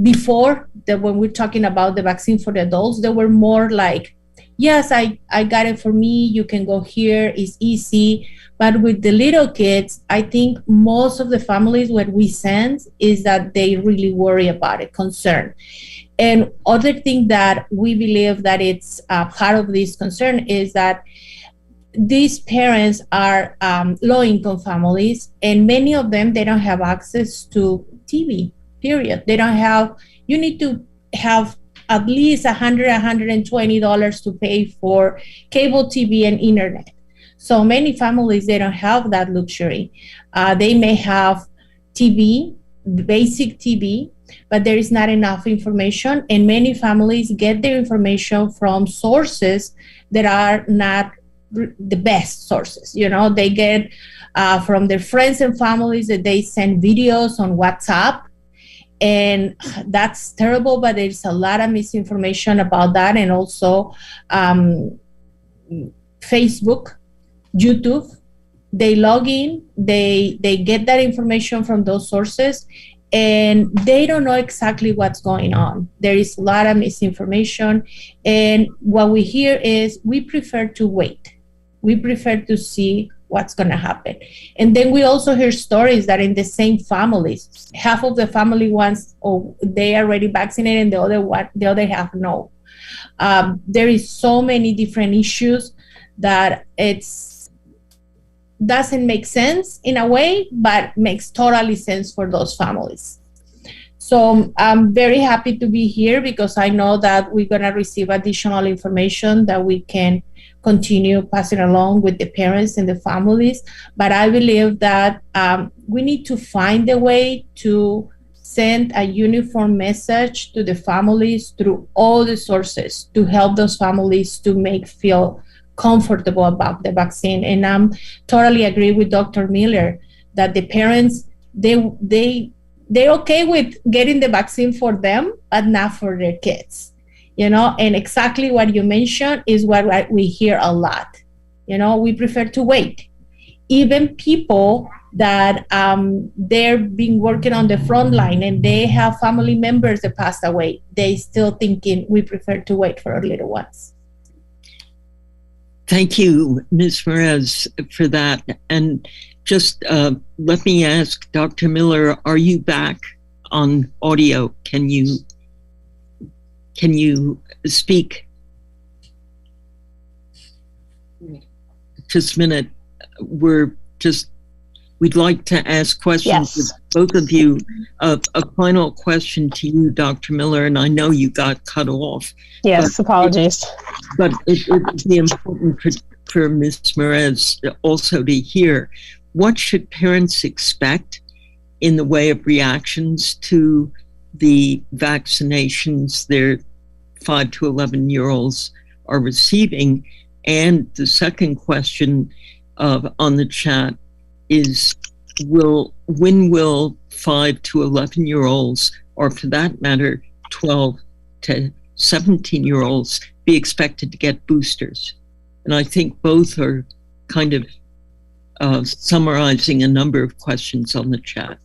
Before, when we're talking about the vaccine for the adults, they were more like, yes, I got it for me. You can go here. It's easy. But with the little kids, I think most of the families, what we sense is that they really worry about it, concern. And other thing that we believe that it's part of this concern is that these parents are low-income families, and many of them, they don't have access to TV, period. They don't have, you need to have at least $120 to pay for cable TV and internet. So many families, they don't have that luxury. They may have TV, basic TV, but there is not enough information, and many families get their information from sources that are not the best sources. You know, they get from their friends and families that they send videos on WhatsApp, and that's terrible, but there's a lot of misinformation about that. And also Facebook, YouTube, they log in, they get that information from those sources, and they don't know exactly what's going on. There is a lot of misinformation, and what we hear is we prefer to wait. We prefer to see what's going to happen. And then we also hear stories that in the same families, half of the family wants, or they are already vaccinated, and the other half no. There is so many different issues that doesn't make sense in a way, but makes totally sense for those families. So I'm very happy to be here because I know that we're going to receive additional information that we can continue passing along with the parents and the families. But I believe that we need to find a way to send a uniform message to the families through all the sources to help those families to feel comfortable about the vaccine. And I'm totally agree with Dr. Miller that the parents, they're okay with getting the vaccine for them, but not for their kids, you know. And exactly what you mentioned is what we hear a lot. You know, we prefer to wait. Even people that they've been working on the front line and they have family members that passed away, they still thinking we prefer to wait for our little ones. Thank you, Ms. Perez, for that. And just let me ask, Dr. Miller, are you back on audio? Can you speak? Just a minute. We'd like to ask questions of both of you. A final question to you, Dr. Miller, and I know you got cut off. Yes, apologies. But it would be important for Ms. Perez also to hear, what should parents expect in the way of reactions to the vaccinations their 5 to 11-year-olds are receiving? And the second question on the chat is, when will 5 to 11-year-olds, or for that matter, 12 to 17-year-olds, be expected to get boosters? And I think both are kind of summarizing a number of questions on the chat.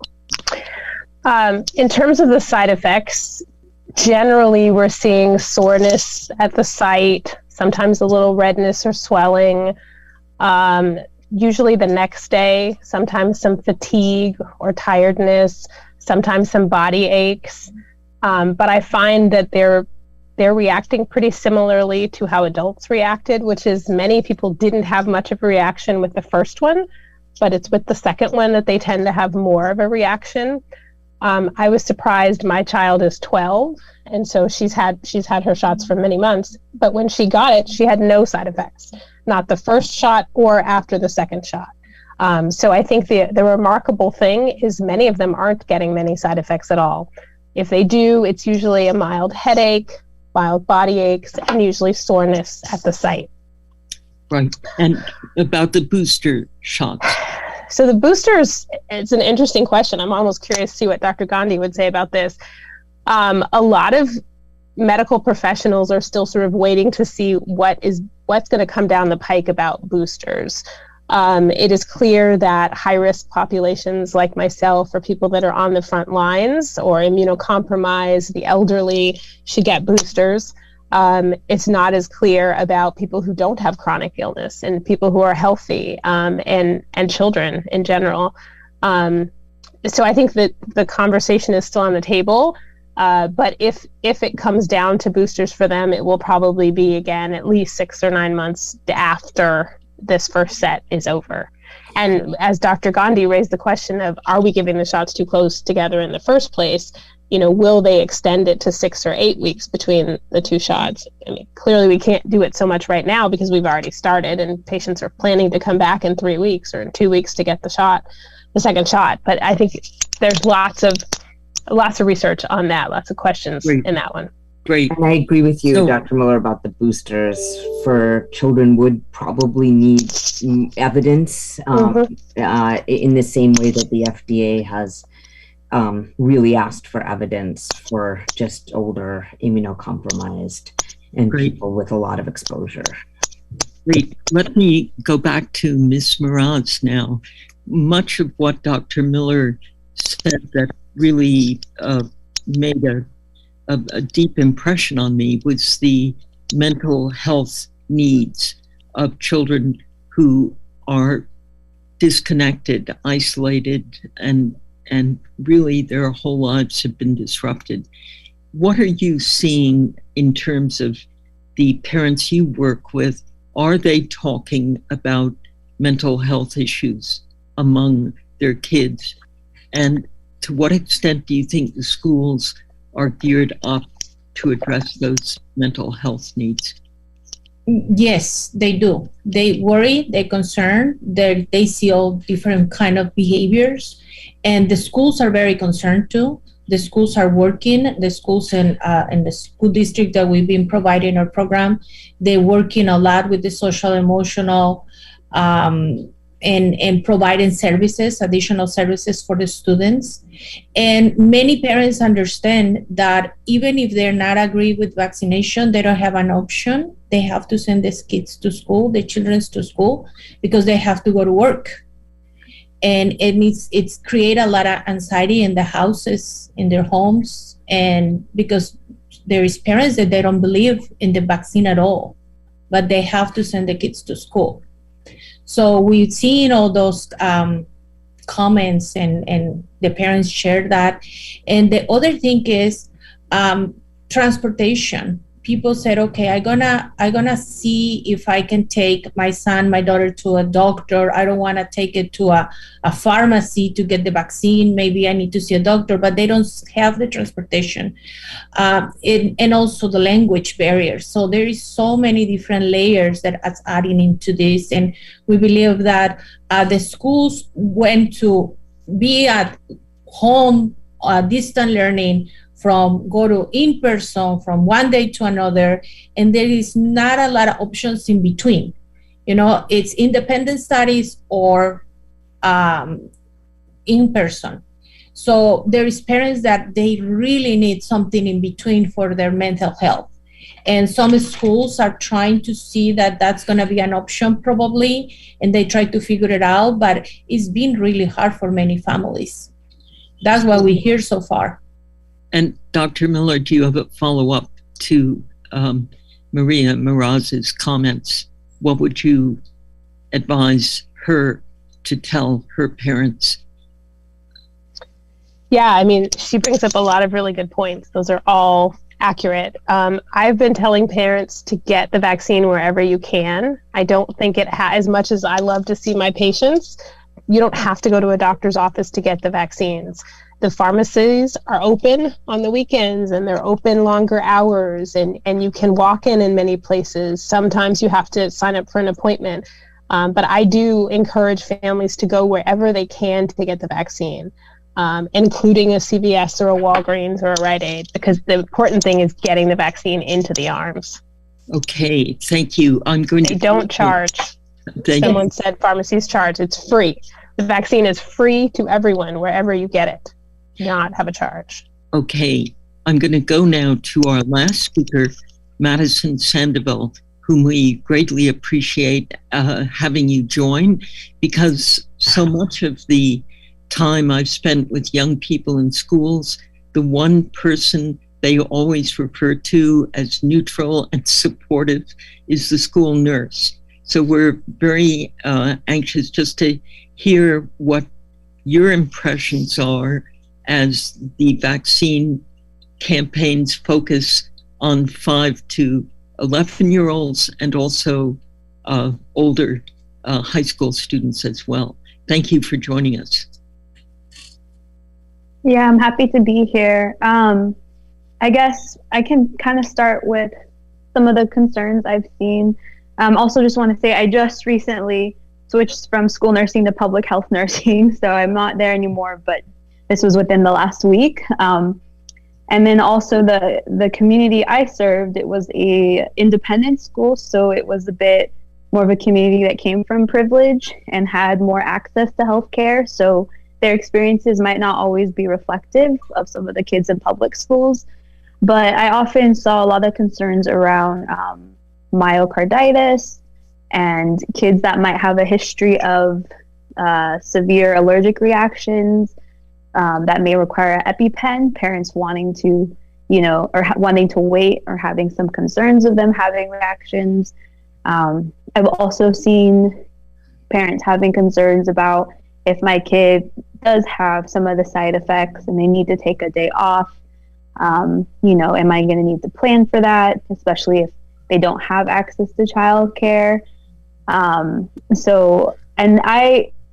In terms of the side effects, generally we're seeing soreness at the site, sometimes a little redness or swelling, usually the next day, sometimes some fatigue or tiredness, sometimes some body aches. But I find that they're reacting pretty similarly to how adults reacted, which is many people didn't have much of a reaction with the first one, but it's with the second one that they tend to have more of a reaction. I was surprised. My child is 12, and so she's had her shots for many months, but when she got it, she had no side effects, not the first shot or after the second shot. So I think the remarkable thing is many of them aren't getting many side effects at all. If they do, it's usually a mild headache, mild body aches, and usually soreness at the site. Right. And about the booster shots. So the boosters, it's an interesting question. I'm almost curious to see what Dr. Gandhi would say about this. A lot of medical professionals are still sort of waiting to see what's going to come down the pike about boosters. It is clear that high-risk populations like myself or people that are on the front lines or immunocompromised, the elderly should get boosters. It's not as clear about people who don't have chronic illness and people who are healthy and children in general. So I think that the conversation is still on the table. But if it comes down to boosters for them, it will probably be, again, at least 6 or 9 months after this first set is over. And as Dr. Gandhi raised the question of, are we giving the shots too close together in the first place? Will they extend it to 6 or 8 weeks between the two shots? I mean, clearly we can't do it so much right now because we've already started and patients are planning to come back in 3 weeks or in 2 weeks to get the second shot. But I think there's lots of research on that, lots of questions in that one. Great. And I agree with you, Dr. Miller, about the boosters for children would probably need evidence in the same way that the FDA has really asked for evidence for just older immunocompromised and people with a lot of exposure. Great. Let me go back to Ms. Mraz now. Much of what Dr. Miller said that really made a deep impression on me was the mental health needs of children who are disconnected, isolated, and really their whole lives have been disrupted. What are you seeing in terms of the parents you work with? Are they talking about mental health issues among their kids? And to what extent do you think the schools are geared up to address those mental health needs? Yes, they do. They worry, they're concerned, they see all different kind of behaviors, and the schools are very concerned too. The schools are working, the schools in the school district that we've been providing our program, they're working a lot with the social, emotional, and providing services, additional services for the students. And many parents understand that even if they're not agree with vaccination, they don't have an option. They have to send these kids to school, the children to school, because they have to go to work. And it's create a lot of anxiety in the houses, in their homes, and because there is parents that they don't believe in the vaccine at all, but they have to send the kids to school. So we've seen all those comments and the parents share that. And the other thing is transportation. People said, okay, I'm gonna see if I can take my son, my daughter to a doctor. I don't want to take it to a pharmacy to get the vaccine. Maybe I need to see a doctor, but they don't have the transportation and also the language barrier. So there is so many different layers that are adding into this, and we believe that the schools went to be at home, distant learning, from go to in-person from one day to another, and there is not a lot of options in between. It's independent studies or in-person. So there is parents that they really need something in between for their mental health. And some schools are trying to see that that's going to be an option probably, and they try to figure it out, but it's been really hard for many families. That's what we hear so far. And Dr. Miller, do you have a follow-up to Maria Miraz's comments? What would you advise her to tell her parents? Yeah, I mean, she brings up a lot of really good points. Those are all accurate. I've been telling parents to get the vaccine wherever you can. I don't think as much as I love to see my patients, you don't have to go to a doctor's office to get the vaccines. The pharmacies are open on the weekends and they're open longer hours, and you can walk in many places. Sometimes you have to sign up for an appointment. But I do encourage families to go wherever they can to get the vaccine, including a CVS or a Walgreens or a Rite Aid, because the important thing is getting the vaccine into the arms. Okay, thank you. They don't charge. Someone said pharmacies charge. It's free. The vaccine is free to everyone wherever you get it. Not have a charge. Okay, I'm going to go now to our last speaker, Madison Sandoval, whom we greatly appreciate having you join, because so much of the time I've spent with young people in schools, the one person they always refer to as neutral and supportive is the school nurse. So we're very anxious just to hear what your impressions are as the vaccine campaigns focus on 5 to 11-year-olds and also older high school students as well. Thank you for joining us. Yeah, I'm happy to be here. I guess I can kind of start with some of the concerns I've seen. Also just want to say I just recently switched from school nursing to public health nursing, so I'm not there anymore, but this was within the last week. And then also the community I served, it was a independent school, so it was a bit more of a community that came from privilege and had more access to healthcare. So their experiences might not always be reflective of some of the kids in public schools. But I often saw a lot of concerns around myocarditis and kids that might have a history of severe allergic reactions that may require an EpiPen, parents wanting to, or wanting to wait or having some concerns of them having reactions. I've also seen parents having concerns about if my kid does have some of the side effects and they need to take a day off, am I going to need to plan for that, especially if they don't have access to childcare?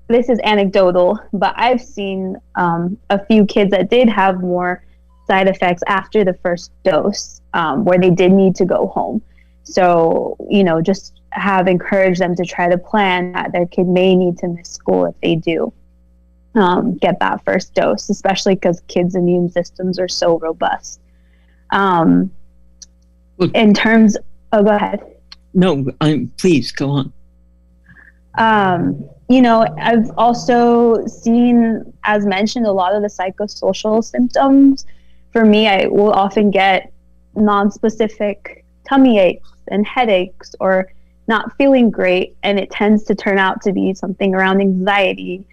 This is anecdotal, but I've seen a few kids that did have more side effects after the first dose, where they did need to go home. So, just have encouraged them to try to plan that their kid may need to miss school if they do get that first dose, especially because kids' immune systems are so robust. In terms, go ahead. No, please go on. I've also seen, as mentioned, a lot of the psychosocial symptoms. For me, I will often get non-specific tummy aches and headaches or not feeling great, and it tends to turn out to be something around anxiety,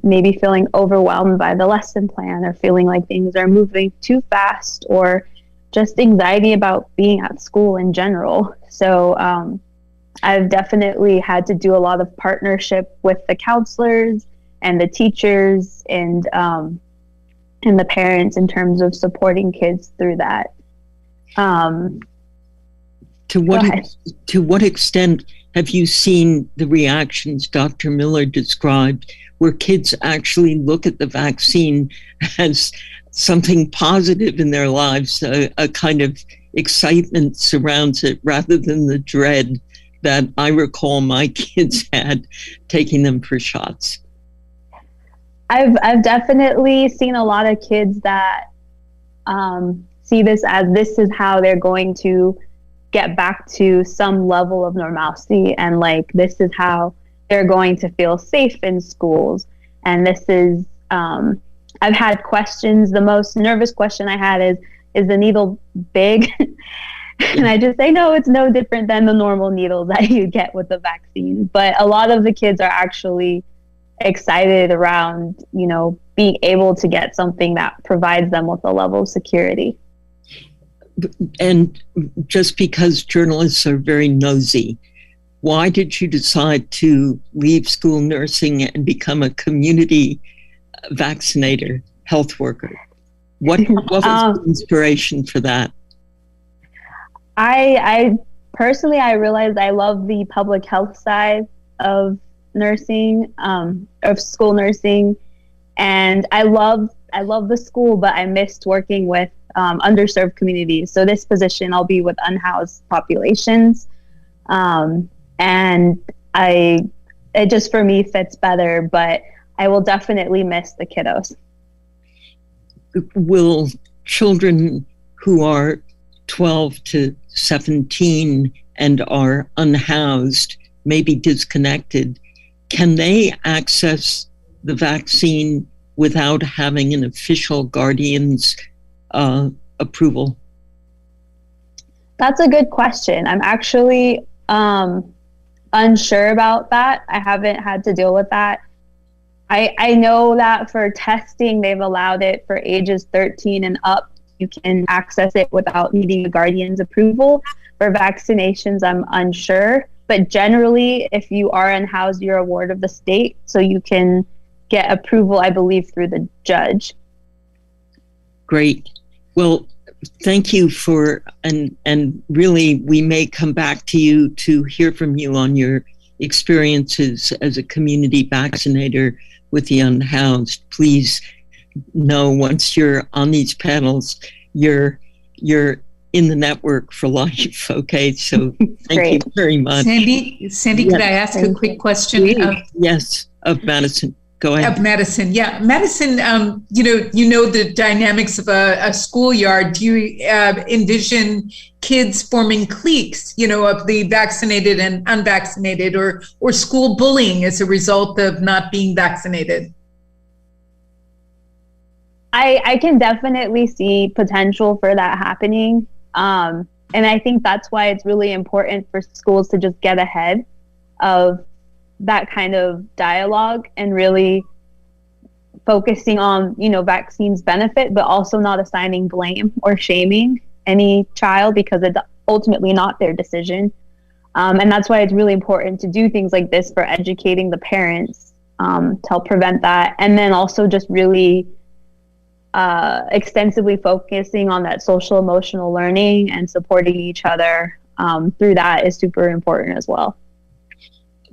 maybe feeling overwhelmed by the lesson plan or feeling like things are moving too fast, or just anxiety about being at school in general. So I've definitely had to do a lot of partnership with the counselors and the teachers and the parents in terms of supporting kids through that. To what extent have you seen the reactions Dr. Miller described, where kids actually look at the vaccine as something positive in their lives, a kind of excitement surrounds it rather than the dread that I recall my kids had taking them for shots? I've definitely seen a lot of kids that see this is how they're going to get back to some level of normalcy, and like this is how they're going to feel safe in schools. And this is I've had questions. The most nervous question I had is the needle big? And I just say, no, it's no different than the normal needle that you get with the vaccine. But a lot of the kids are actually excited around, being able to get something that provides them with a level of security. And just because journalists are very nosy, why did you decide to leave school nursing and become a community vaccinator, health worker? What was the inspiration for that? I personally, I realized I love the public health side of nursing, of school nursing, and I love the school, but I missed working with underserved communities. So this position, I'll be with unhoused populations, and it just for me fits better. But I will definitely miss the kiddos. Will children who are 12 to 17 and are unhoused, maybe disconnected, can they access the vaccine without having an official guardian's approval? That's a good question. I'm actually unsure about that. I haven't had to deal with that. I know that for testing, they've allowed it for ages 13 and up. You can access it without needing a guardian's approval. For vaccinations, I'm unsure. But generally, if you are unhoused, you're a ward of the state. So you can get approval, I believe, through the judge. Great. Well, thank you for, and really, we may come back to you to hear from you on your experiences as a community vaccinator with the unhoused. Please know once you're on these panels, you're in the network for life. Okay, so thank you very much. Sandy, Yes. could I ask a quick question? Yes, of Madison. Go ahead. Of Madison, yeah. Madison, you know the dynamics of a schoolyard. Do you envision kids forming cliques, of the vaccinated and unvaccinated, or school bullying as a result of not being vaccinated? I can definitely see potential for that happening. And I think that's why it's really important for schools to just get ahead of that kind of dialogue and really focusing on, vaccines benefit, but also not assigning blame or shaming any child because it's ultimately not their decision. And that's why it's really important to do things like this for educating the parents to help prevent that. And then also just really extensively focusing on that social emotional learning and supporting each other through that is super important as well.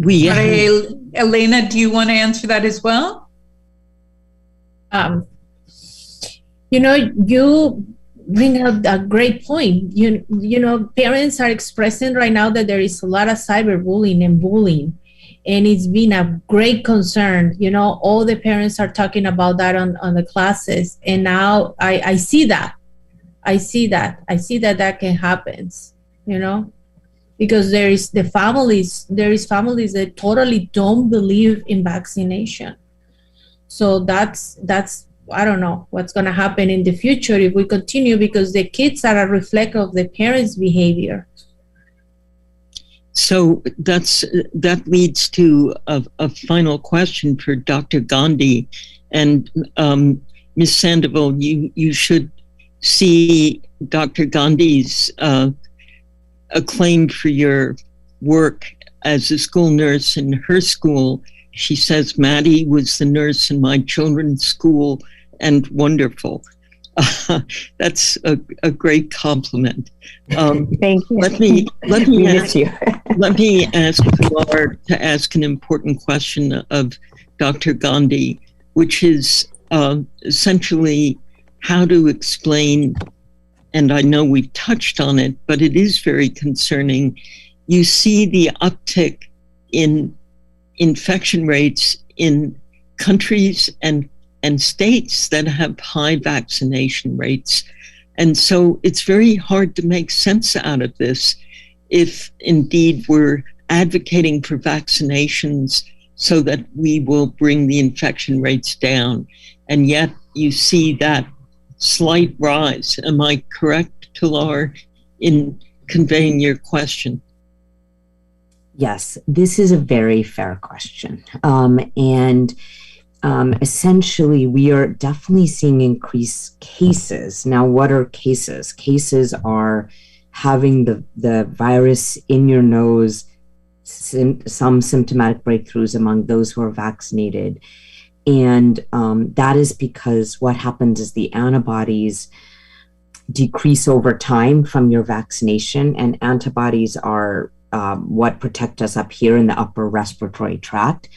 Elena, do you want to answer that as well? You bring up a great point. Parents are expressing right now that there is a lot of cyberbullying and bullying, and it's been a great concern. All the parents are talking about that on the classes, and now I see that. I see that can happen. Because there is families that totally don't believe in vaccination. So that's I don't know what's going to happen in the future if we continue, because the kids are a reflection of the parents' behavior. So that leads to a final question for Dr. Gandhi. And Ms. Sandoval, you should see Dr. Gandhi's acclaim for your work as a school nurse in her school. She says, Maddie was the nurse in my children's school and wonderful. That's a great compliment. Thank you. Let me ask Pilar to ask an important question of Dr. Gandhi, which is essentially how to explain, and I know we've touched on it, but it is very concerning. You see the uptick in infection rates in countries and states that have high vaccination rates. And so it's very hard to make sense out of this if indeed we're advocating for vaccinations so that we will bring the infection rates down. And yet you see that slight rise. Am I correct, Pilar, in conveying your question? Yes, this is a very fair question. Essentially, we are definitely seeing increased cases. Now, what are cases? Cases are having the virus in your nose, some symptomatic breakthroughs among those who are vaccinated. And that is because what happens is the antibodies decrease over time from your vaccination, and antibodies are what protect us up here in the upper respiratory tract.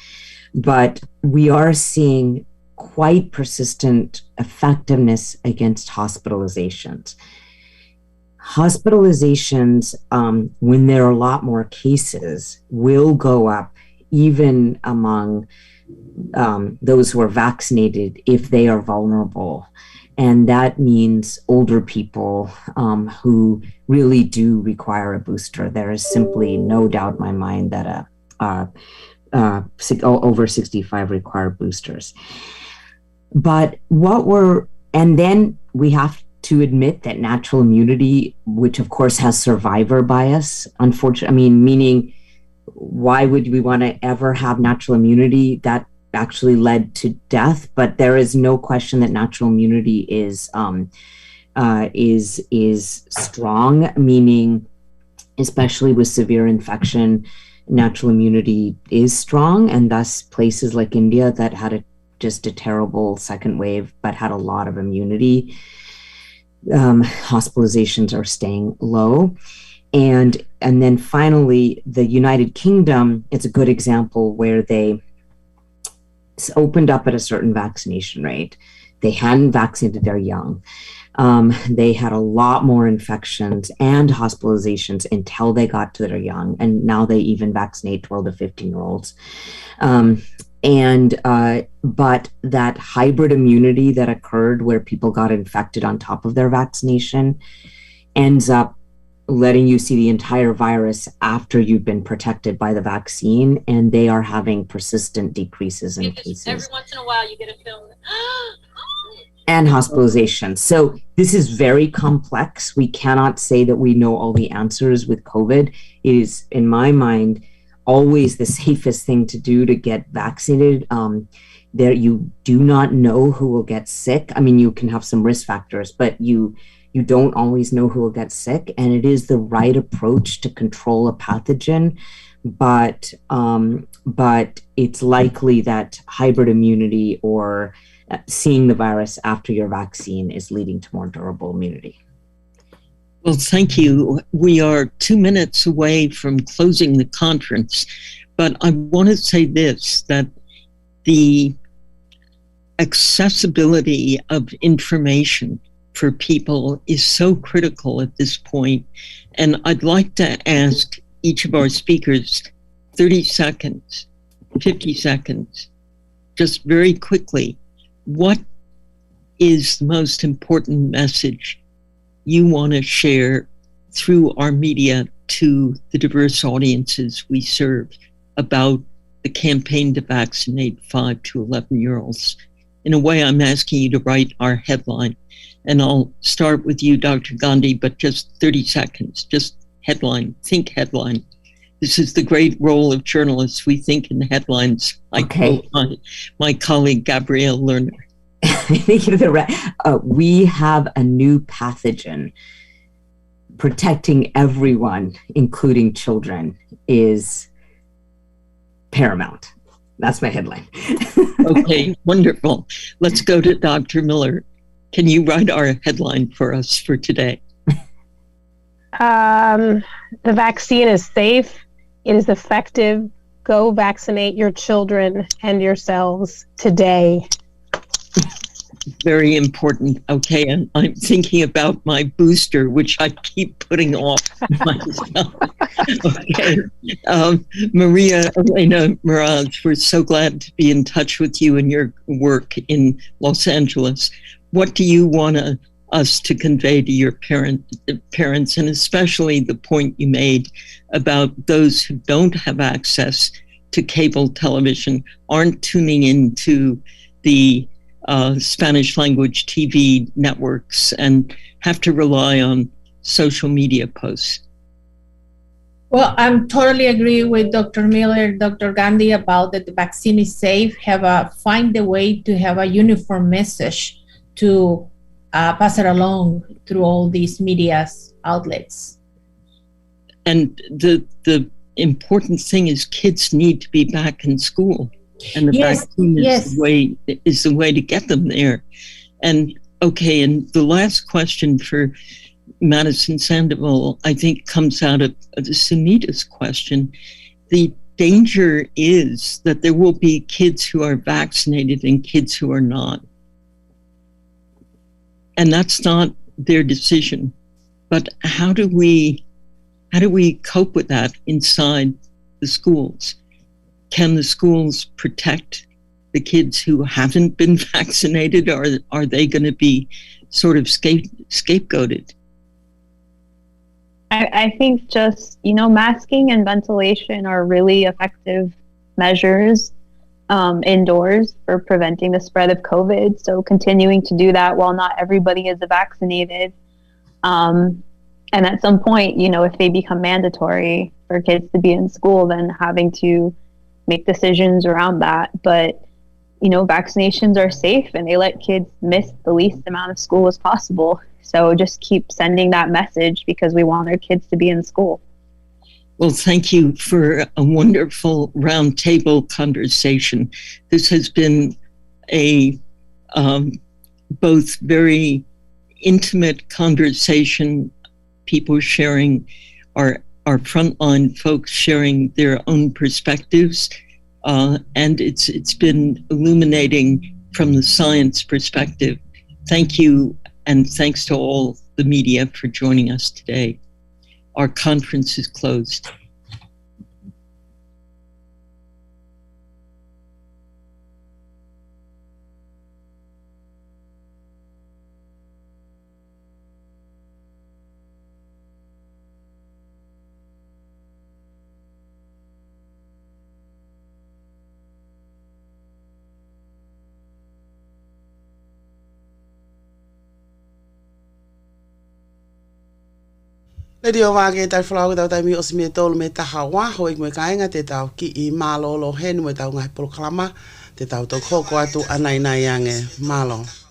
But we are seeing quite persistent effectiveness against hospitalizations. Hospitalizations, when there are a lot more cases, will go up even among those who are vaccinated if they are vulnerable. And that means older people who really do require a booster. There is simply no doubt in my mind that over 65 require boosters. But and then we have to admit that natural immunity, which of course has survivor bias, unfortunately, meaning why would we want to ever have natural immunity? That actually led to death, but there is no question that natural immunity is strong, meaning especially with severe infection, natural immunity is strong, and thus places like India that had just a terrible second wave but had a lot of immunity, hospitalizations are staying low. And then finally, the United Kingdom, it's a good example where they opened up at a certain vaccination rate. They hadn't vaccinated their young. They had a lot more infections and hospitalizations until they got to their young. And now they even vaccinate 12 to 15-year-olds. But that hybrid immunity that occurred where people got infected on top of their vaccination ends up letting you see the entire virus after you've been protected by the vaccine, and they are having persistent decreases in cases. Every once in a while you get a film. And hospitalization. So this is very complex. We cannot say that we know all the answers with COVID. It is, in my mind, always the safest thing to do to get vaccinated. There, you do not know who will get sick. You can have some risk factors, but you don't always know who will get sick, and it is the right approach to control a pathogen. But it's likely that hybrid immunity or seeing the virus after your vaccine is leading to more durable immunity. Well, thank you. We are 2 minutes away from closing the conference, but I want to say this, that the accessibility of information for people is so critical at this point. And I'd like to ask each of our speakers 30 seconds, 50 seconds, just very quickly, what is the most important message you want to share through our media to the diverse audiences we serve about the campaign to vaccinate 5 to 11-year-olds? In a way, I'm asking you to write our headline. And I'll start with you, Dr. Gandhi, but just 30 seconds, just headline, think headline. This is the great role of journalists. We think in headlines. Okay. My colleague, Gabrielle Lerner. We have a new pathogen. Protecting everyone, including children, is paramount. That's my headline. Okay, wonderful. Let's go to Dr. Miller. Can you write our headline for us for today? The vaccine is safe. It is effective. Go vaccinate your children and yourselves today. Very important. Okay, and I'm thinking about my booster, which I keep putting off myself. Okay, Maria Elena Mirage, we're so glad to be in touch with you and your work in Los Angeles. What do you want us to convey to your parents, and especially the point you made about those who don't have access to cable television, aren't tuning into the Spanish language TV networks and have to rely on social media posts? Well, I'm totally agree with Dr. Miller, Dr. Gandhi about that the vaccine is safe. Find a way to have a uniform message to pass it along through all these media outlets. And the important thing is kids need to be back in school. And the vaccine is the way to get them there. And okay, and the last question for Madison Sandoval, I think, comes out of Sunita's question. The danger is that there will be kids who are vaccinated and kids who are not. And that's not their decision. But how do we cope with that inside the schools? Can the schools protect the kids who haven't been vaccinated, or are they going to be sort of scapegoated? I think just, masking and ventilation are really effective measures. indoors for preventing the spread of COVID. So continuing to do that while not everybody is vaccinated. And at some point, you know, if they become mandatory for kids to be in school, then having to make decisions around that. But, you know, vaccinations are safe and they let kids miss the least amount of school as possible. So just keep sending that message because we want our kids to be in school. Well, thank you for a wonderful roundtable conversation. This has been a both very intimate conversation, people sharing, our frontline folks sharing their own perspectives, and it's been illuminating from the science perspective. Thank you, and thanks to all the media for joining us today. Our conference is closed. Le dio Vake Tali Folau tau taimi o si me tolu me taha wā hoi me kainga te tau ki I mālo lo henu me tau ngai proklama te tau tau koko atu anai nai ange mālo.